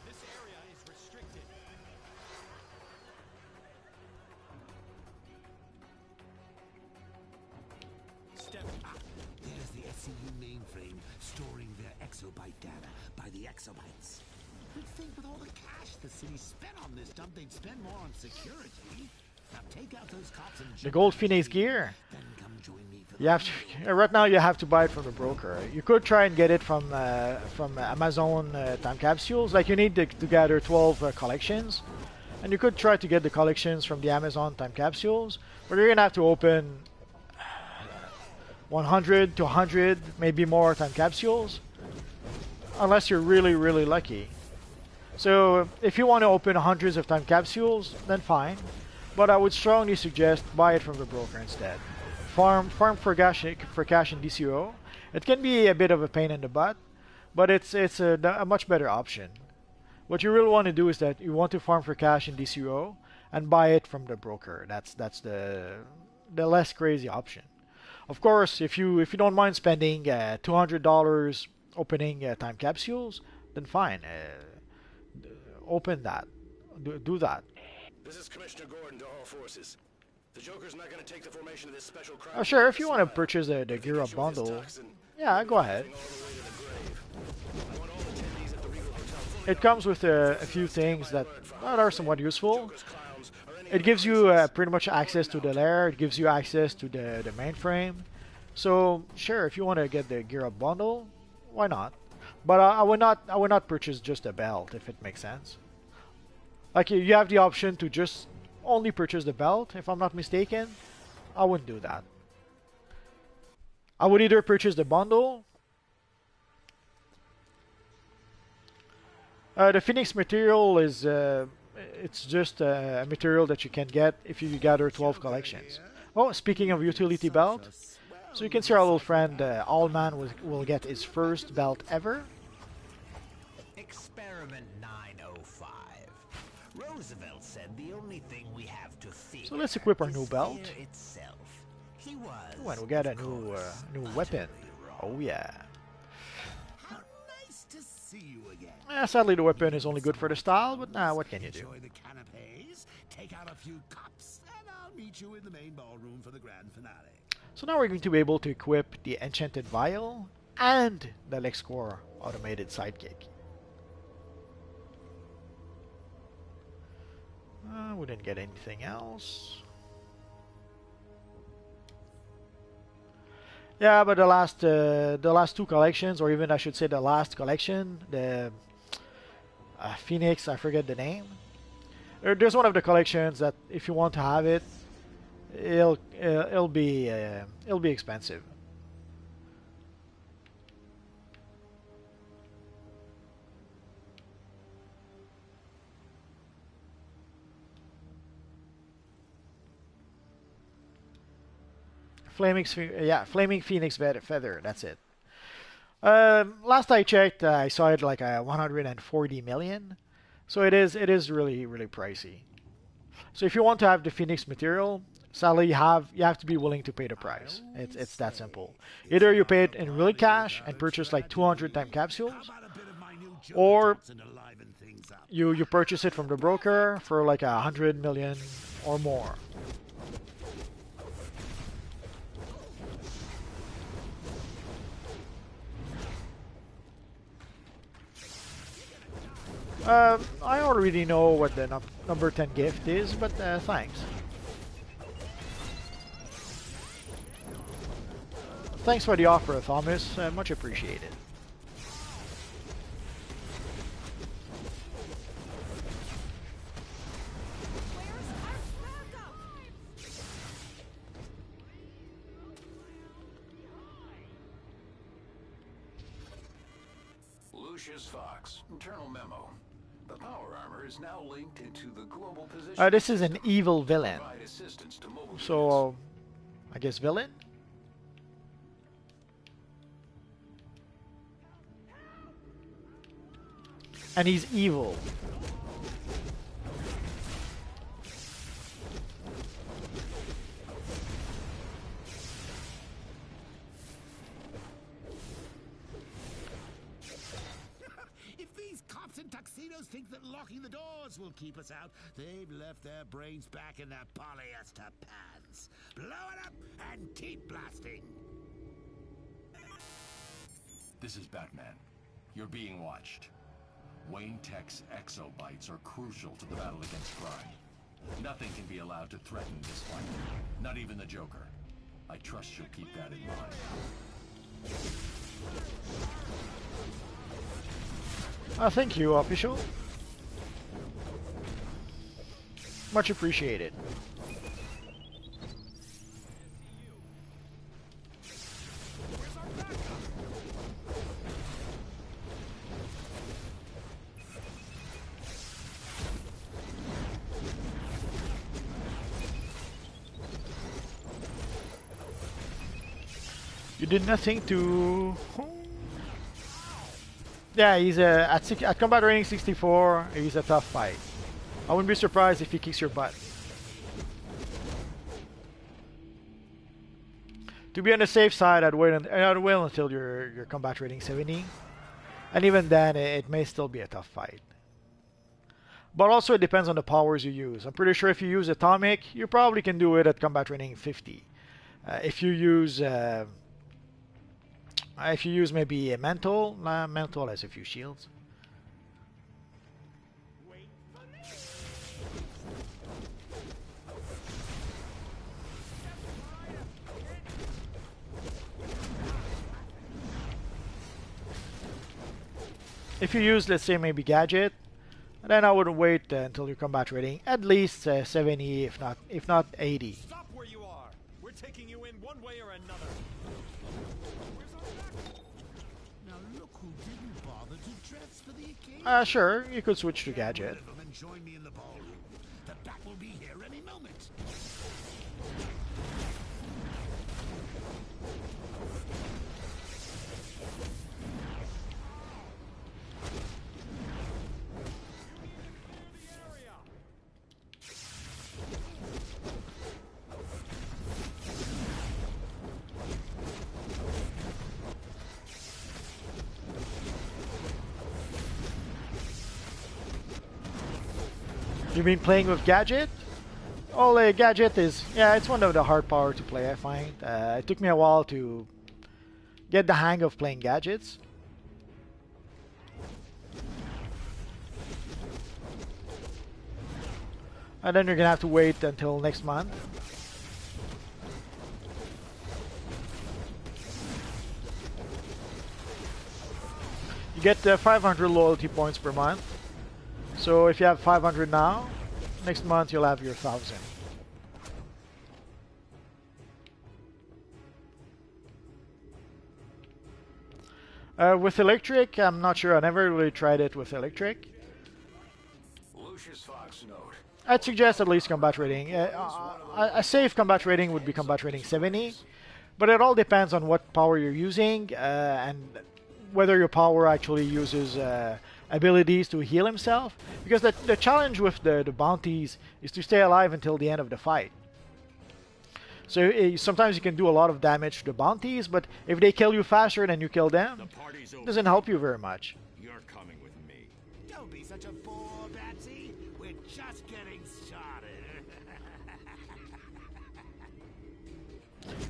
This area is restricted. Step up. There's the SCU mainframe storing their exobyte data by the exobytes. You'd think with all the cash the city spent on this dump, they'd spend more on security. Now take out those cops and the Gold Phoenix gear. then come join me for You have to, right now you have to buy it from the broker. You could try and get it from Amazon time capsules. Like you need to gather 12 collections, and you could try to get the collections from the Amazon time capsules. But you're gonna have to open 100 to 100, maybe more time capsules, unless you're really lucky. So if you want to open hundreds of time capsules, then fine. But I would strongly suggest buy it from the broker instead. Farm for cash in DCUO. It can be a bit of a pain in the butt, but it's a much better option. What you really want to do is that you want to farm for cash in DCUO and buy it from the broker. That's the less crazy option. Of course, if you don't mind spending $200 opening time capsules, then fine. Open that. Do that. This is Commissioner Gordon to all forces. The Joker's not going to take the formation of this special crime. Oh, sure, if you want to purchase the Gear Up bundle, yeah, go ahead. It comes with a few things that are somewhat useful. It gives you pretty much access to the lair. It gives you access to the mainframe. So sure, if you want to get the Gear Up bundle, why not? But I would not purchase just a belt if it makes sense. Like you have the option to just only purchase the belt, if I'm not mistaken. I wouldn't do that. I would either purchase the bundle. The Phoenix material is it's just a material that you can get if you gather 12 collections. Oh, speaking of utility belt, so you can see our little friend Owlman will get his first belt ever. Experiment 905. Roosevelt said the only thing we have to fear. So let's equip our new belt. Itself. He was. Oh, and we got a new weapon. Oh yeah. How nice to see you again. Sadly, the weapon is only good for the style, but what can you do? Enjoy the canapes, take out a few cups, and I'll meet you in the main ballroom for the grand finale. So now we're going to be able to equip the Enchanted Vial and the LexCorp automated sidekick. We didn't get anything else. Yeah, but the last two collections, or even I should say the last collection, the Phoenix, I forget the name. There's one of the collections that if you want to have it, it'll be expensive. Flaming Phoenix Feather, that's it. Last I checked, I saw it like 140 million. So it is really pricey. So if you want to have the Phoenix material, sadly you have to be willing to pay the price. It's that simple. Either you pay it in real cash and purchase like 200 time capsules, or you purchase it from the broker for like 100 million or more. I already know what the number 10 gift is, but thanks. Thanks for the offer, Thomas. Much appreciated. Lucius Fox, internal memo. The power armor is now linked into the global position. This is an evil villain. So, I guess villain? And he's evil. Tuxedos think that locking the doors will keep us out. They've left their brains back in their polyester pants. Blow it up and keep blasting. This is Batman. You're being watched. Wayne Tech's exobytes are crucial to the battle against crime. Nothing can be allowed to threaten this fight. Not even the Joker. I trust you'll keep that in mind. Thank you, official. Much appreciated. You did nothing to... Yeah, he's at combat rating 64, he's a tough fight. I wouldn't be surprised if he kicks your butt. To be on the safe side, I'd wait until your combat rating 70, and even then, it may still be a tough fight. But also, it depends on the powers you use. I'm pretty sure if you use atomic, you probably can do it at combat rating 50. If you use maybe a mental, mental has a few shields. If you use, let's say, maybe gadget, then I would wait until your combat rating at least 70, if not 80. Stop where you are. We're taking you in one way or another. Now look who didn't bother to dress for the occasion. Sure, you could switch to gadget. And join me in the ballroom. The bat will be here any moment. You've been playing with gadget? Well, gadget is, yeah, it's one of the hard power to play, I find. It took me a while to get the hang of playing gadgets. And then you're gonna have to wait until next month. You get 500 loyalty points per month. So if you have 500 now, next month you'll have your 1,000. With electric, I'm not sure. I never really tried it with electric. Lucius Fox note. I'd suggest at least combat rating. A safe combat rating would be combat rating 70, but it all depends on what power you're using and whether your power actually uses abilities to heal himself. Because the challenge with the bounties is to stay alive until the end of the fight. So sometimes you can do a lot of damage to the bounties, but if they kill you faster than you kill them, it doesn't help you very much. You're coming with me. Don't be such a bore, Batsy. We're just getting started.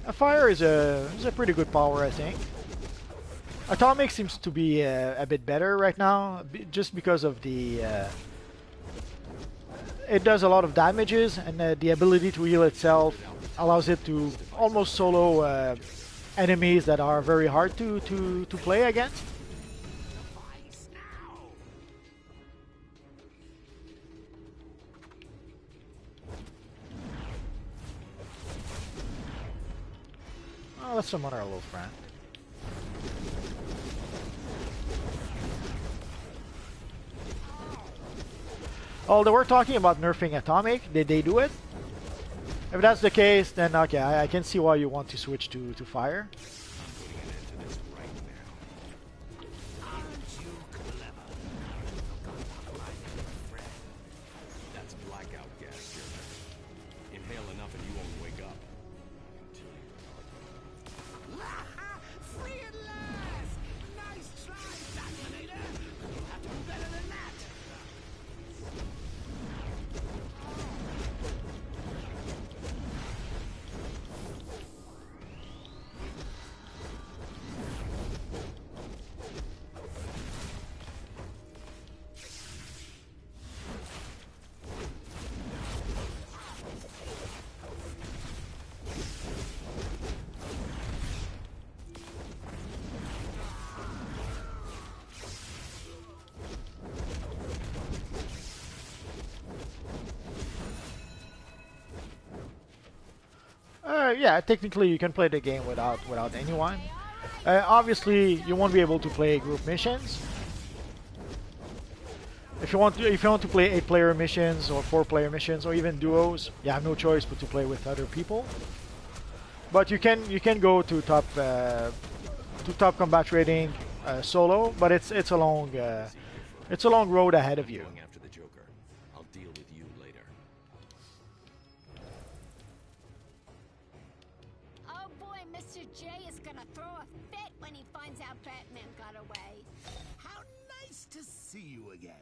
A fire is a pretty good power, I think. Atomic seems to be a bit better right now, just because of the... it does a lot of damages, and the ability to heal itself allows it to almost solo enemies that are very hard to play against. Oh, let's summon our little friend. Oh, they were talking about nerfing Atomic. Did they do it? If that's the case, then okay, I can see why you want to switch to Fire. That's blackout gas, Jeremy. Inhale enough and you won't wake up. Free at last! Nice try, Dominator! You'll have to do better than that! Yeah, technically you can play the game without anyone. Obviously, you won't be able to play group missions. If you want to play 8-player missions or 4-player missions or even duos, you have no choice but to play with other people. But you can go to top combat rating solo, but it's a long road ahead of you. After the Joker, I'll deal with you later. Oh boy, Mr. J is gonna throw a fit when he finds out Batman got away. How nice to see you again.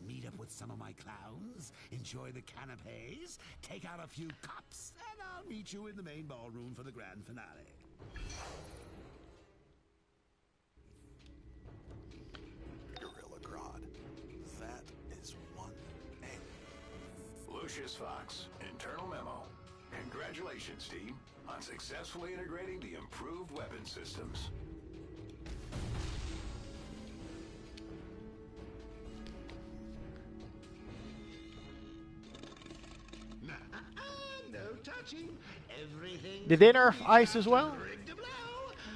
Meet up with some of my clowns, enjoy the canapes, take out a few cops, and I'll meet you in the main ballroom for the grand finale. Gorilla Grodd. That is one A. Lucius Fox, internal memo. Congratulations, team, on successfully integrating the improved weapon systems. No touching. Everything. Did they nerf ice as well?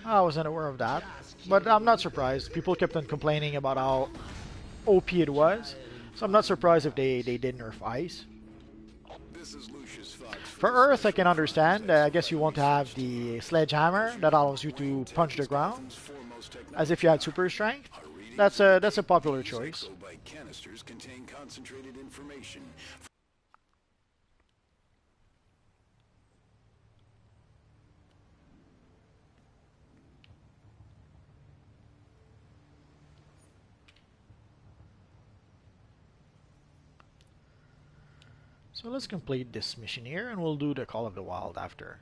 I wasn't aware of that, but I'm not surprised. People kept on complaining about how OP it was, so I'm not surprised if they did nerf ice. This is Lucius Fox. For Earth, I can understand. I guess you want to have the sledgehammer that allows you to punch the ground, as if you had super strength. That's a popular choice. Exobyte canisters contain concentrated information. So let's complete this mission here, and we'll do the Call of the Wild after.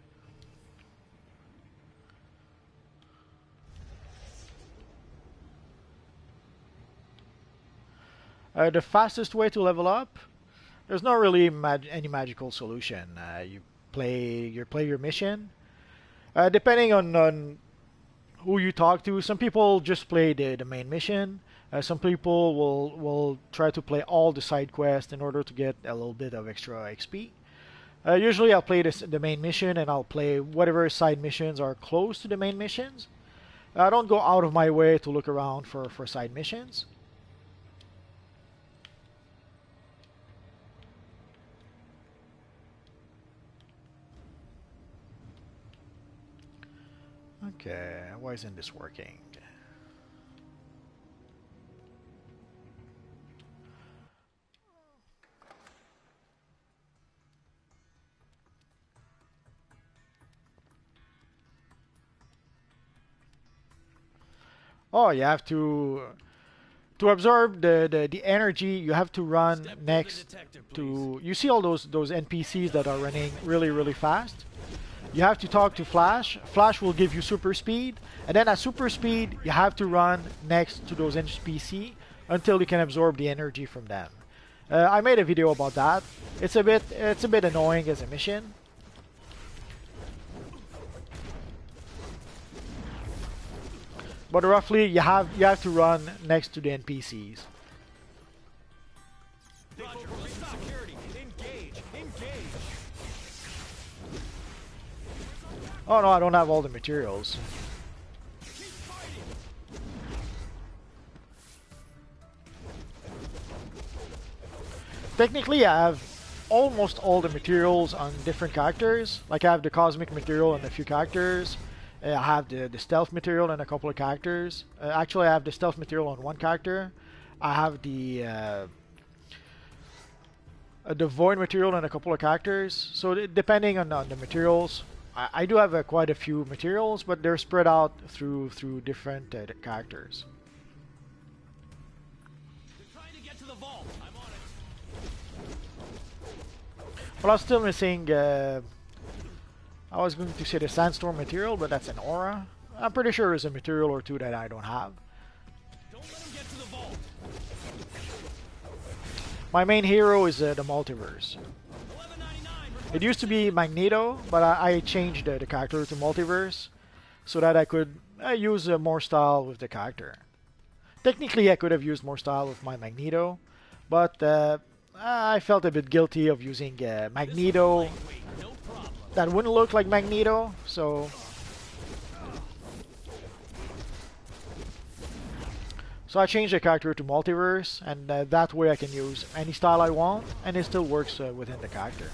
The fastest way to level up, there's not really any magical solution. You play your mission. Depending on who you talk to, some people just play the main mission. Some people will try to play all the side quests in order to get a little bit of extra XP. Usually I'll play the main mission, and I'll play whatever side missions are close to the main missions. I don't go out of my way to look around for side missions. Okay, why isn't this working? Oh, you have to absorb the energy. You have to run next to. You see all those NPCs that are running really fast. You have to talk to Flash. Flash will give you super speed, and then at super speed, you have to run next to those NPC until you can absorb the energy from them. I made a video about that. It's a bit annoying as a mission. But roughly, you have to run next to the NPCs. Oh no, I don't have all the materials. Technically, I have almost all the materials on different characters. Like I have the cosmic material on a few characters. I have the stealth material on a couple of characters. Actually, I have the stealth material on one character. I have the void material on a couple of characters. So depending on the materials, I do have quite a few materials, but they're spread out through different characters. Trying to get to the vault. I'm on it. Well, I was still missing. I was going to say the sandstorm material, but that's an aura. I'm pretty sure there's a material or two that I don't have. Don't let him get to the vault. My main hero is the multiverse. It used to be Magneto, but I changed the character to multiverse so that I could use more style with the character. Technically, I could have used more style with my Magneto, but I felt a bit guilty of using Magneto that wouldn't look like Magneto, so I changed the character to multiverse, and that way I can use any style I want, and it still works within the character.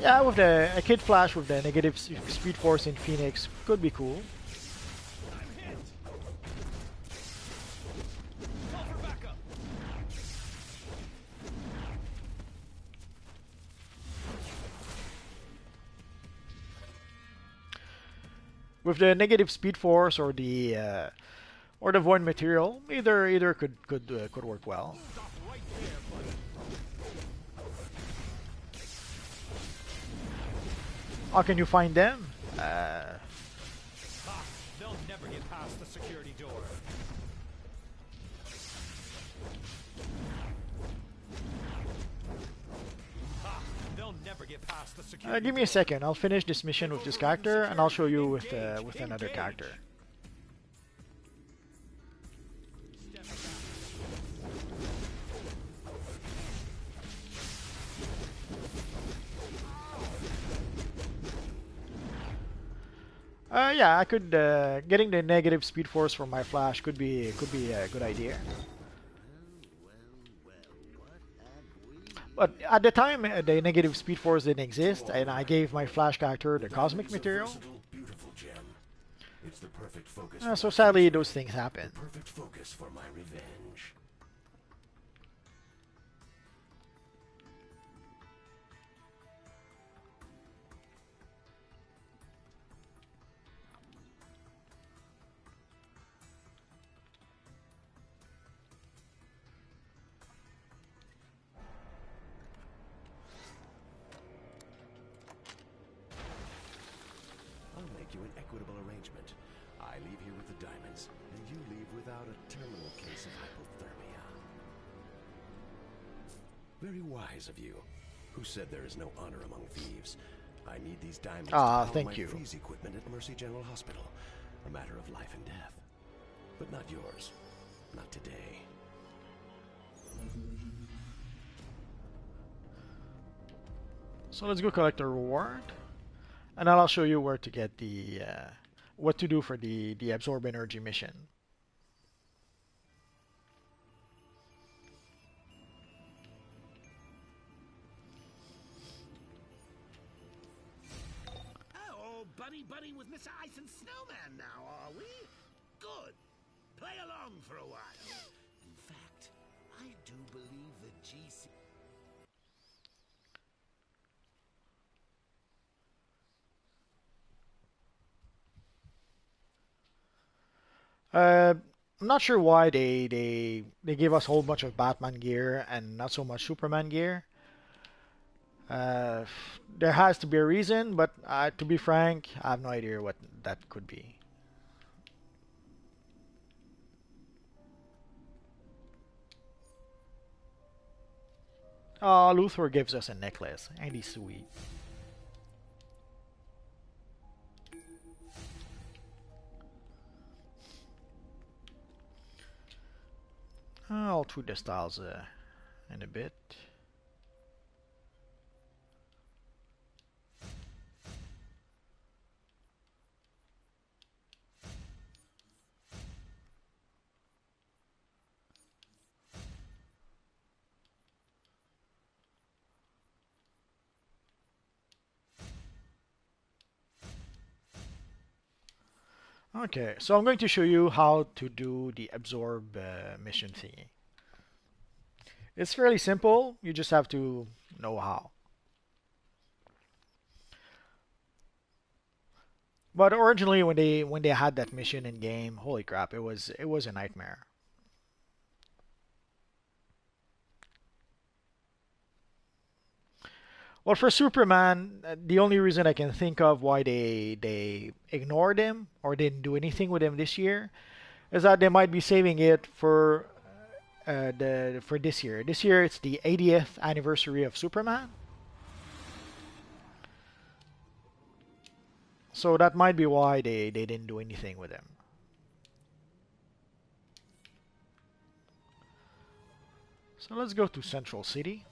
Yeah, with the a Kid Flash with the negative Speed Force in Phoenix could be cool. With the negative Speed Force or the Void Material, either could work well. How can you find them? They'll never get past the security door. They'll never get past the security Give me a second. I'll finish this mission with this character, and I'll show you with another character. Yeah, I could getting the negative Speed Force from my Flash could be a good idea. But at the time, the negative Speed Force didn't exist, and I gave my Flash character the Cosmic Material. It's the perfect focus. So sadly, those things happen. Perfect focus for my revenge. I'll make you an equitable arrangement. I leave here with the diamonds, and you leave without a terminal case of hypothermia. Very wise of you. Who said there is no honor among thieves? I need these diamonds to power thank my you. freeze equipment at Mercy General Hospital. A matter of life and death. But not yours. Not today. So let's go collect a reward, and then I'll show you where to get the what to do for the absorb energy mission. Oh, buddy with Mr. Ice and Snowman now, are we? Good. Play along for a while. In fact, I do believe the GC... I'm not sure why they gave us a whole bunch of Batman gear and not so much Superman gear. Uh, there has to be a reason, but to be frank, I have no idea what that could be. Oh, Luthor gives us a necklace. Ain't he sweet? I'll tweak the styles in a bit. Okay, so I'm going to show you how to do the absorb mission thingy. It's fairly simple, you just have to know how. But originally when they had that mission in game, holy crap, it was a nightmare. Well, for Superman, the only reason I can think of why they ignored him or didn't do anything with him this year is that they might be saving it for for this year. This year it's the 80th anniversary of Superman, so that might be why they didn't do anything with him. So let's go to Central City.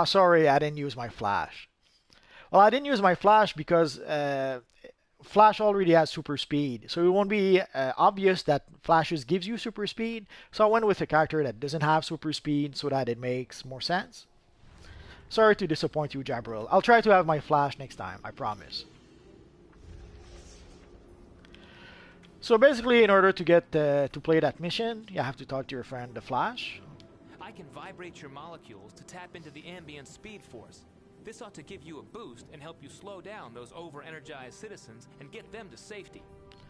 Sorry, I didn't use my flash. Well, I didn't use my flash because Flash already has super speed, so it won't be obvious that Flashes gives you super speed. So I went with a character that doesn't have super speed so that it makes more sense. Sorry to disappoint you, Jabril. I'll try to have my Flash next time, I promise. So basically, in order to get to play that mission, you have to talk to your friend the Flash. I can vibrate your molecules to tap into the ambient speed force. This ought to give you a boost and help you slow down those over-energized citizens and get them to safety.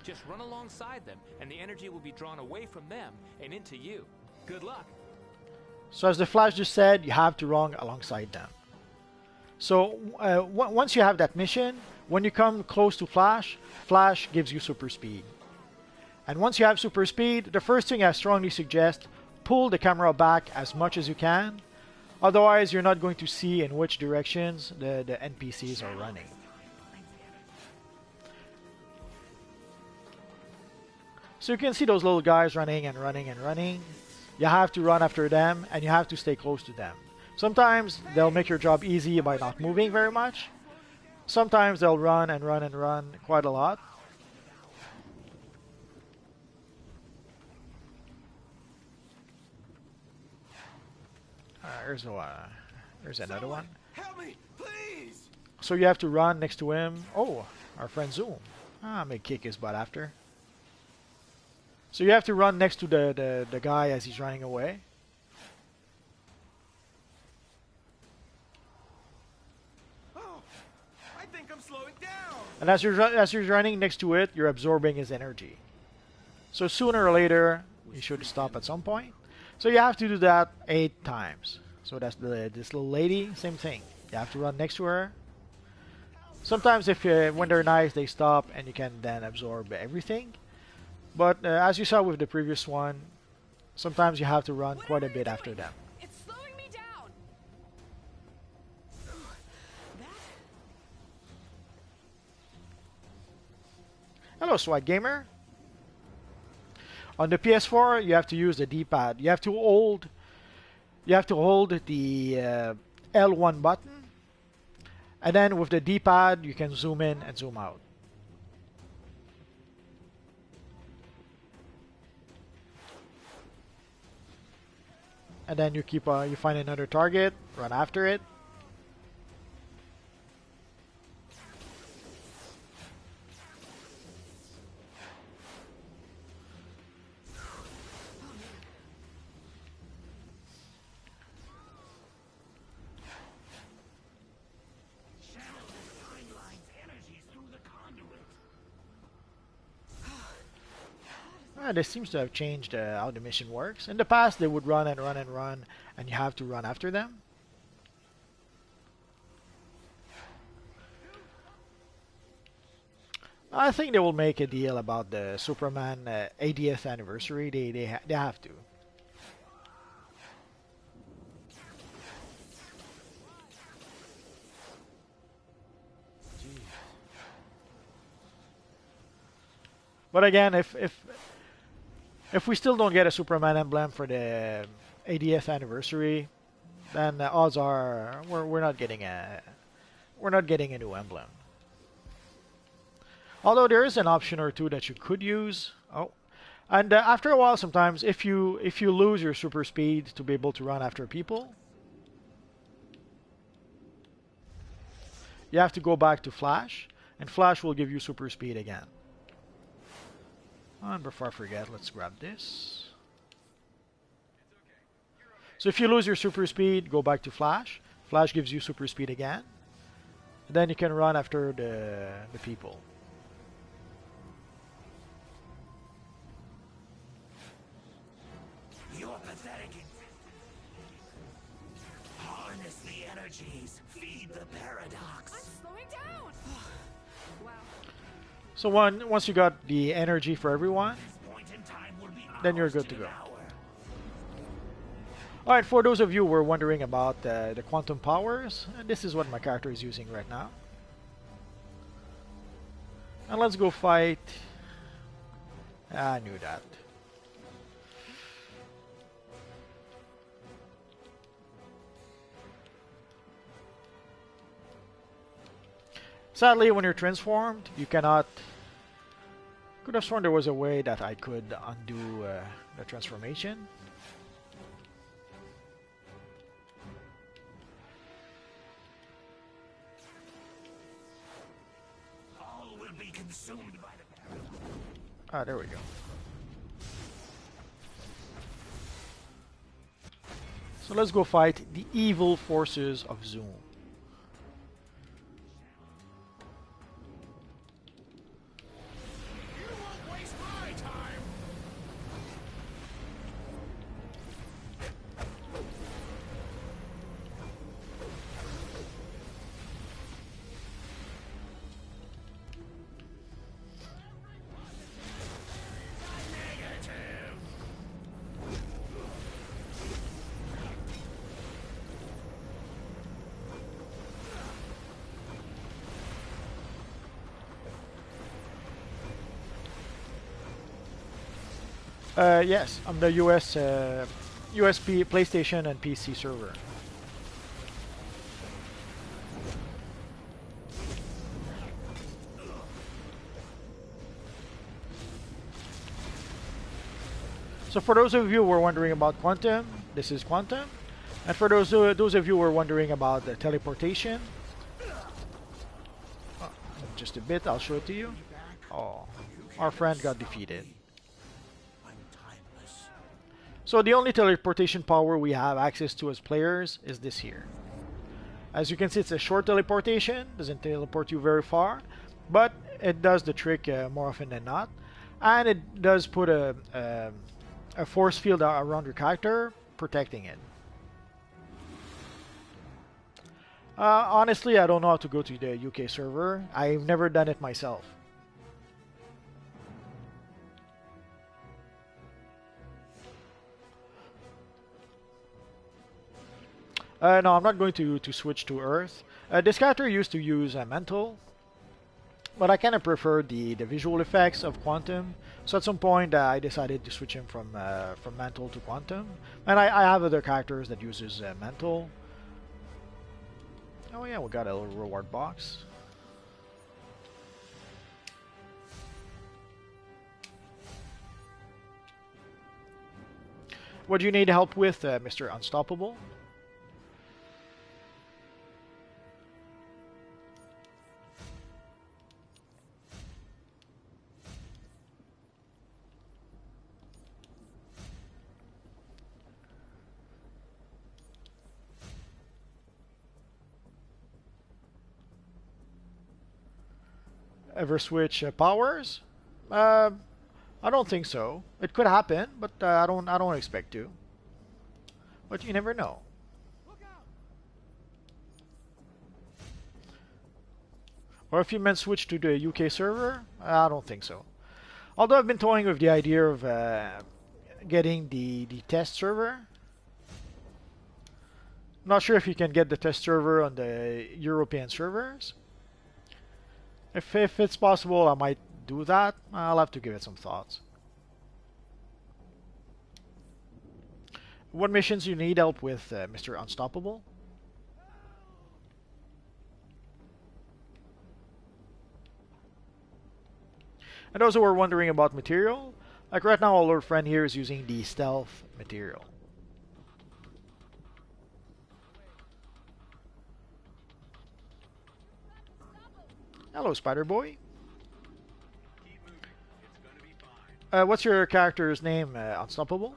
Just run alongside them, and the energy will be drawn away from them and into you. Good luck. So as the Flash just said, you have to run alongside them. So once you have that mission, when you come close to Flash, Flash gives you super speed. And once you have super speed, the first thing I strongly suggest, pull the camera back as much as you can. Otherwise, you're not going to see in which directions the NPCs are running. So you can see those little guys running and running and running. You have to run after them, and you have to stay close to them. Sometimes they'll make your job easy by not moving very much. Sometimes they'll run and run and run quite a lot. Here's another one. Help me, please! So you have to run next to him. Oh, our friend Zoom. I may kick his butt after. So you have to run next to the guy as he's running away. Oh, I think I'm slowing down. And as you're running next to it, you're absorbing his energy. So sooner or later, you should stop at some point. So you have to do that 8 times. So that's this little lady, same thing. You have to run next to her. Sometimes when they're nice, they stop and you can then absorb everything. But as you saw with the previous one, sometimes you have to run quite a bit after them. It's slowing me down. Hello, SWAT Gamer. On the PS4, you have to use the D-pad. You have to hold the L1 button, and then with the D-pad, you can zoom in and zoom out. And then you find another target, run after it. This seems to have changed how the mission works. In the past, they would run and run and run, and you have to run after them. I think they will make a deal about the Superman 80th anniversary. They have to. But again, if we still don't get a Superman emblem for the 80th anniversary, then the odds are we're not getting a new emblem. Although there is an option or two that you could use. Oh, and after a while, sometimes if you lose your super speed to be able to run after people, you have to go back to Flash, and Flash will give you super speed again. And before I forget, let's grab this. So if you lose your super speed, go back to Flash. Flash gives you super speed again. And then you can run after the people. You're pathetic. Harness the energies. Feed the paradox. I'm slowing down. Wow. So once you got the energy for everyone, then you're good to go. Alright, for those of you who were wondering about the quantum powers, this is what my character is using right now. And let's go fight. I knew that. Sadly, when you're transformed, you cannot... Could have sworn there was a way that I could undo the transformation. All will be consumed by the paralysis. Ah, there we go. So let's go fight the evil forces of Zoom. You won't waste my time. Yes, I'm the US, USP, PlayStation, and PC server. So for those of you who are wondering about Quantum, this is Quantum. And for those of you who are wondering about the teleportation, just a bit, I'll show it to you. Oh, our friend got defeated. So the only teleportation power we have access to as players is this here. As you can see, it's a short teleportation, doesn't teleport you very far, but it does the trick more often than not. And it does put a force field around your character, protecting it. Honestly, I don't know how to go to the UK server. I've never done it myself. No, I'm not going to switch to Earth. This character used to use Mental, but I kind of prefer the visual effects of Quantum. So at some point, I decided to switch him from Mental to Quantum. And I have other characters that uses Mental. Oh yeah, we got a little reward box. What do you need help with, Mr. Unstoppable? Ever switch powers? I don't think so. It could happen, but I don't expect to. But you never know. Or if you meant switch to the UK server, I don't think so. Although I've been toying with the idea of getting the test server. Not sure if you can get the test server on the European servers. If it's possible, I might do that. I'll have to give it some thoughts. What missions you need help with, Mr. Unstoppable? And those who are wondering about material, like right now our friend here is using the stealth material. Hello, Spider Boy. What's your character's name, Unstoppable?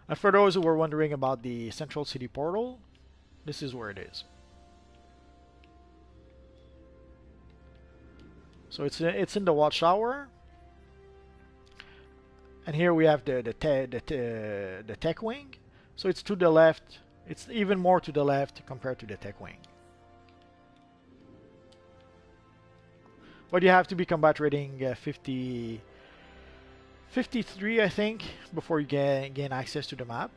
And for those who were wondering about the Central City portal, this is where it is. So it's in the watchtower, and here we have the tech wing. So it's to the left. It's even more to the left compared to the tech wing. But you have to be combat rating 53, I think, before you gain access to the map.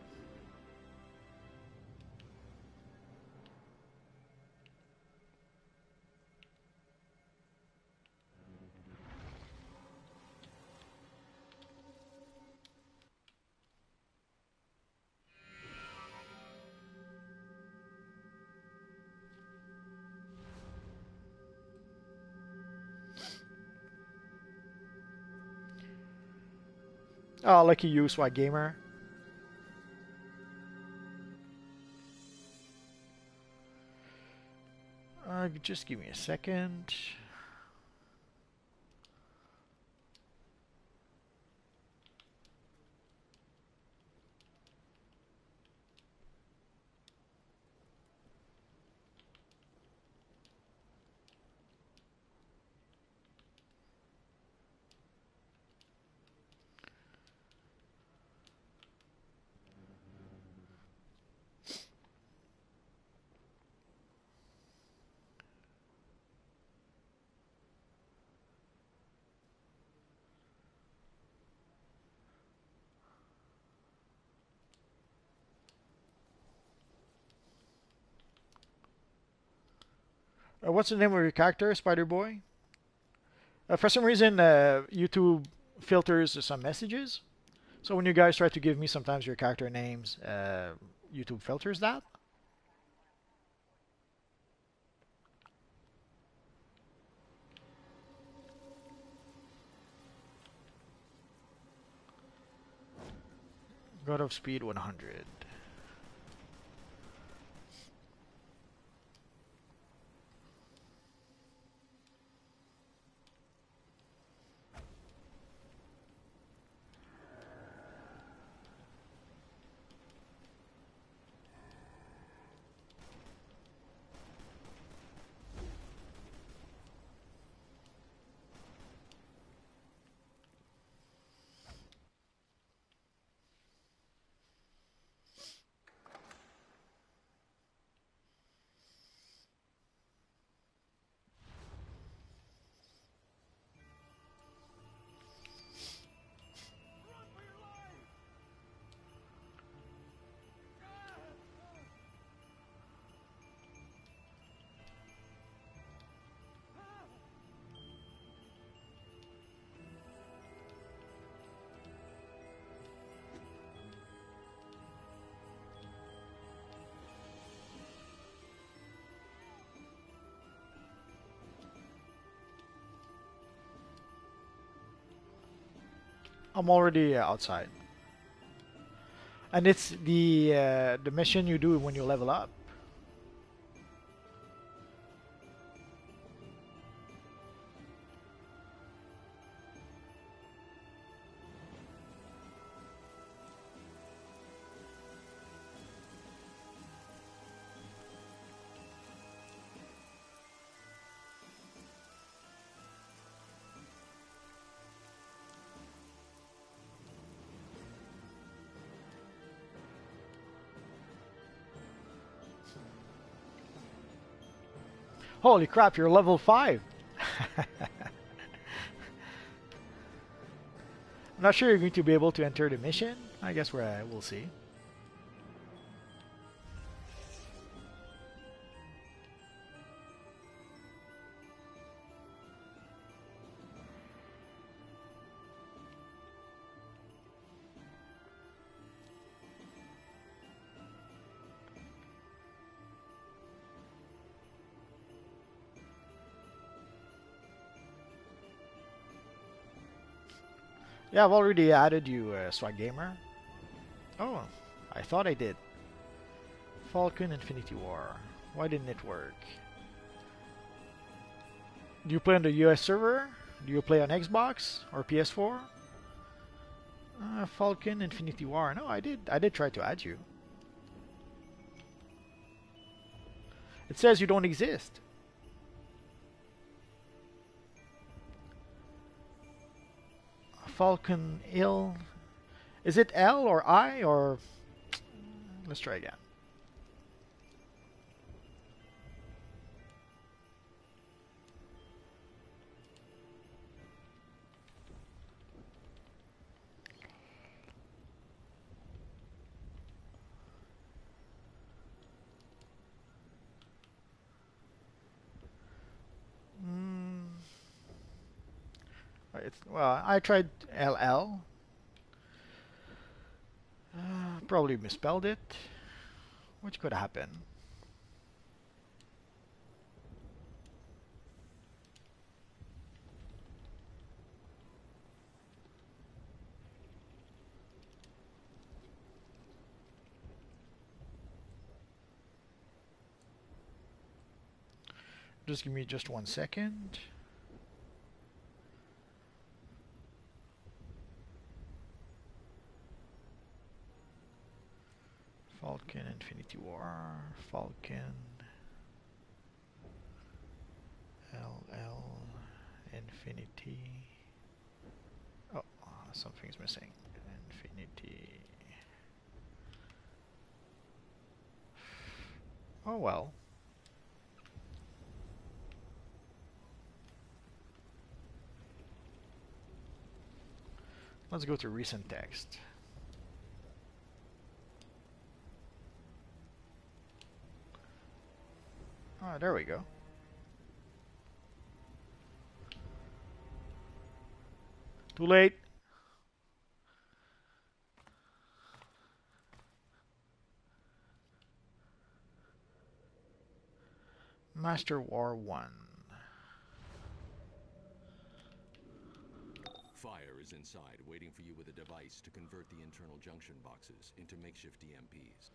Oh, lucky you, SWAT gamer. Just give me a second. What's the name of your character, Spider Boy? For some reason, YouTube filters some messages. So when you guys try to give me sometimes your character names, YouTube filters that. God of Speed 100. I'm already outside. And it's the mission you do when you level up. Holy crap, you're level 5. I'm not sure you're going to be able to enter the mission. I guess we'll see. Yeah, I've already added you, Swag Gamer. Oh, I thought I did. Falcon Infinity War. Why didn't it work? Do you play on the US server? Do you play on Xbox or PS4? Falcon Infinity War. No, I did. I did try to add you. It says you don't exist. Falcon Ill. Is it L or I or... Let's try again. Well, I tried LL. Probably misspelled it. Which could happen. Just give me just 1 second. Falcon, Infinity War, Falcon, LL, Infinity. Oh, something's missing. Infinity. Oh well. Let's go to recent text. Ah, there we go. Too late. Master War 1. Fire is inside, waiting for you with a device to convert the internal junction boxes into makeshift EMPs.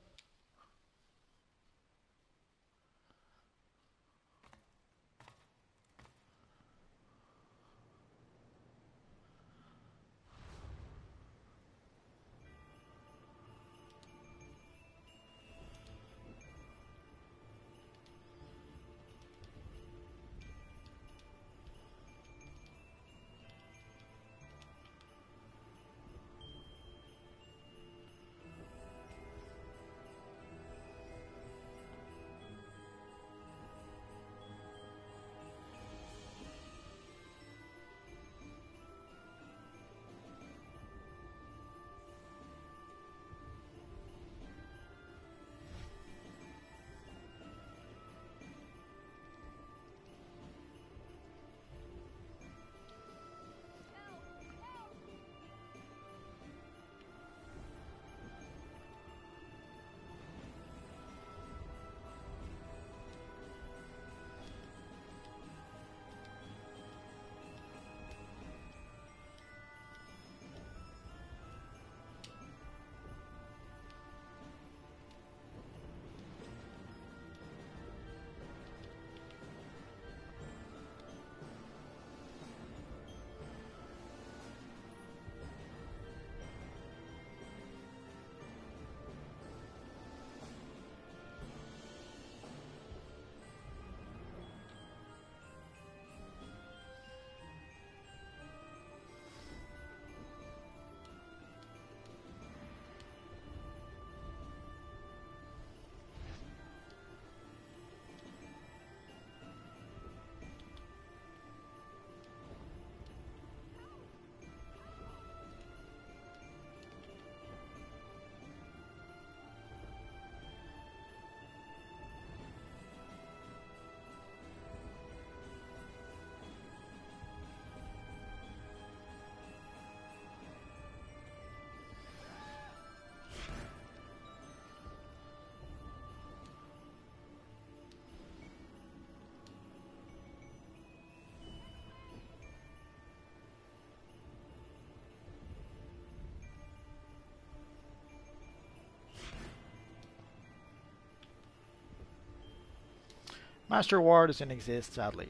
Master War doesn't exist, sadly.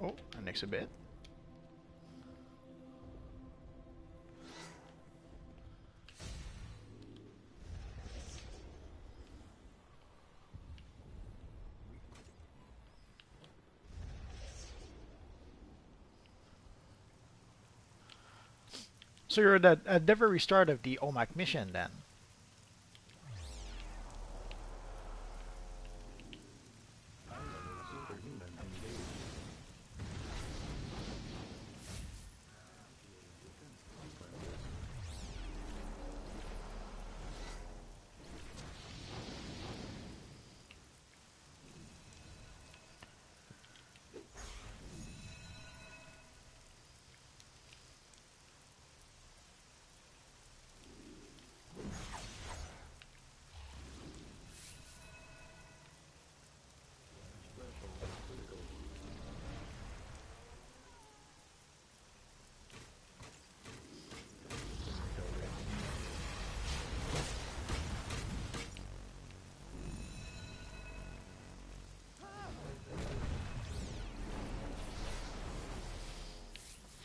Oh, an exhibit. So you're at the very start of the OMAC mission then?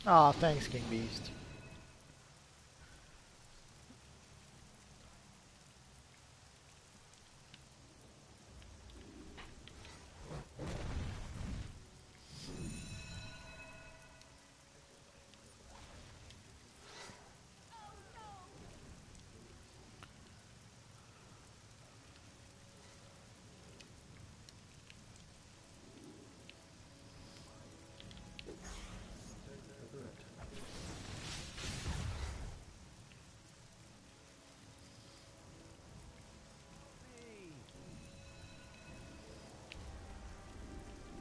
Ah, thanks, King Beast.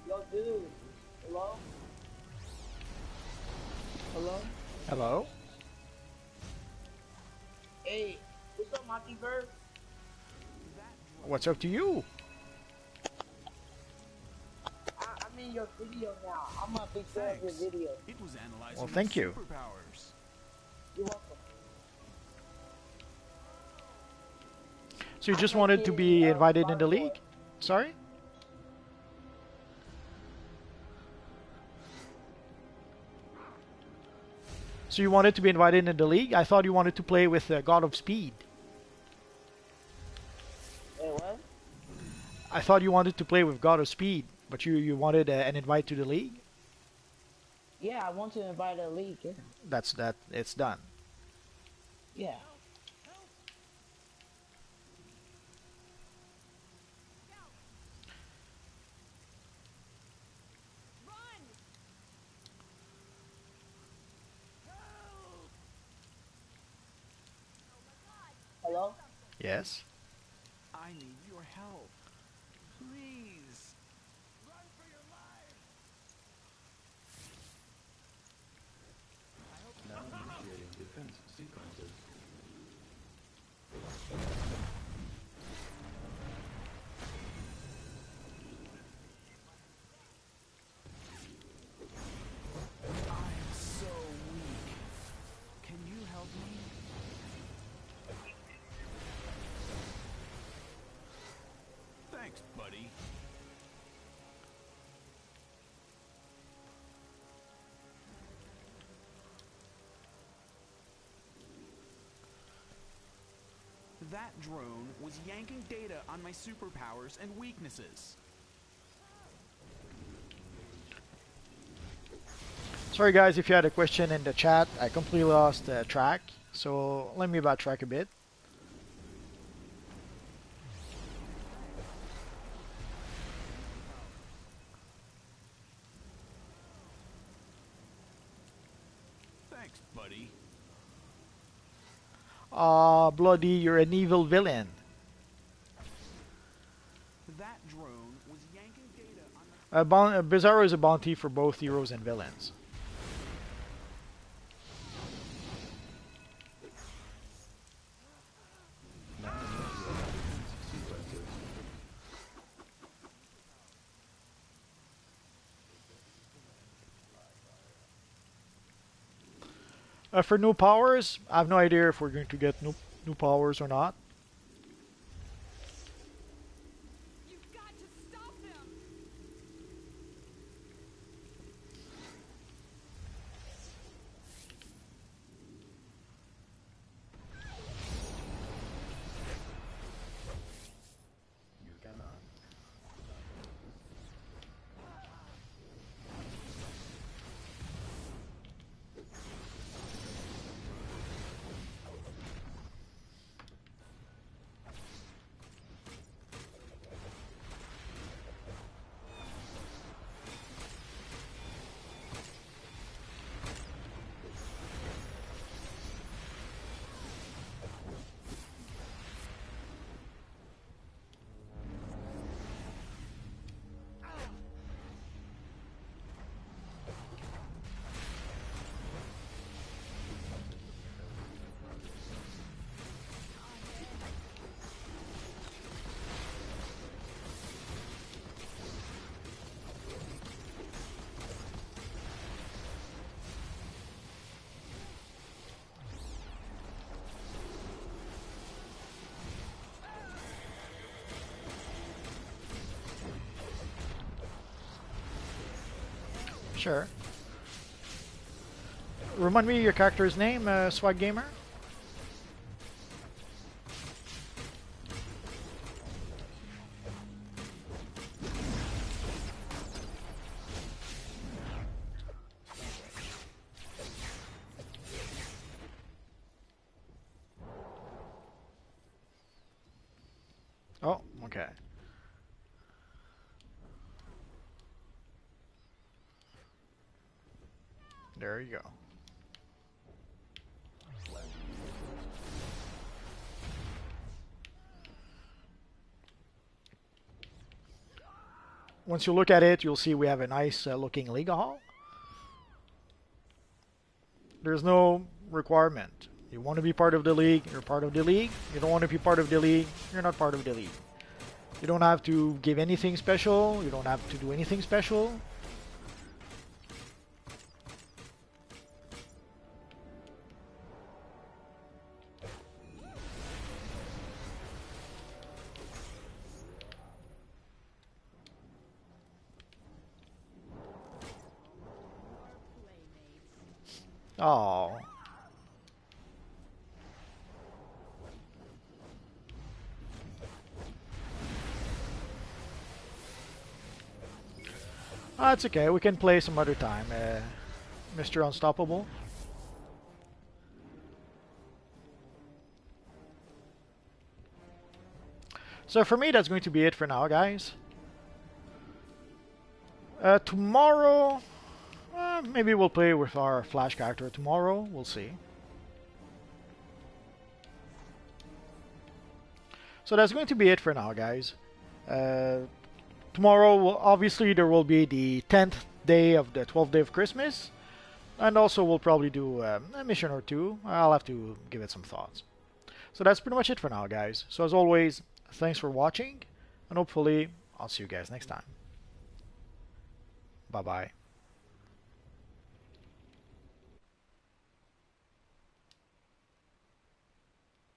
Yo, dude. Hello? Hello? Hello? Hey, what's up, multiverse? What's up to you? I'm in your video now. I'm a big fan of your video. It was analyzing Well, thank your you. superpowers. You're welcome. So you just wanted to be invited in the league? Sorry? So you wanted to be invited in the league? I thought you wanted to play with God of Speed. Hey, what? I thought you wanted to play with God of Speed, but you wanted an invite to the league? Yeah, I want to invite a league. Yeah. That's that. It's done. Yeah. Hello? Yes? I need your help. Please. Run for your life. Now initiating defense sequences. I am so weak. Can you help me? Thanks, buddy. That drone was yanking data on my superpowers and weaknesses. Sorry guys if you had a question in the chat. I completely lost track. So let me backtrack a bit. Thanks, buddy. Bloody, you're an evil villain. That drone was yanking data on my Bizarro is a bounty for both heroes and villains. Now initiating defense sequences. For new powers, I have no idea if we're going to get new powers or not. You've got to stop him! You cannot. Sure. Remind me your character's name, Swag Gamer. Oh, okay. There you go. Once you look at it, you'll see we have a nice looking League Hall. There's no requirement. You want to be part of the league, you're part of the league. You don't want to be part of the league, you're not part of the league. You don't have to give anything special, you don't have to do anything special. Oh. It's okay, we can play some other time, Mr. Unstoppable. So for me, that's going to be it for now, guys. Tomorrow, maybe we'll play with our Flash character tomorrow, we'll see. So that's going to be it for now, guys. Tomorrow, obviously, there will be the 10th day of the 12th day of Christmas. And also, we'll probably do a mission or two. I'll have to give it some thoughts. So that's pretty much it for now, guys. So as always, thanks for watching. And hopefully, I'll see you guys next time. Bye-bye.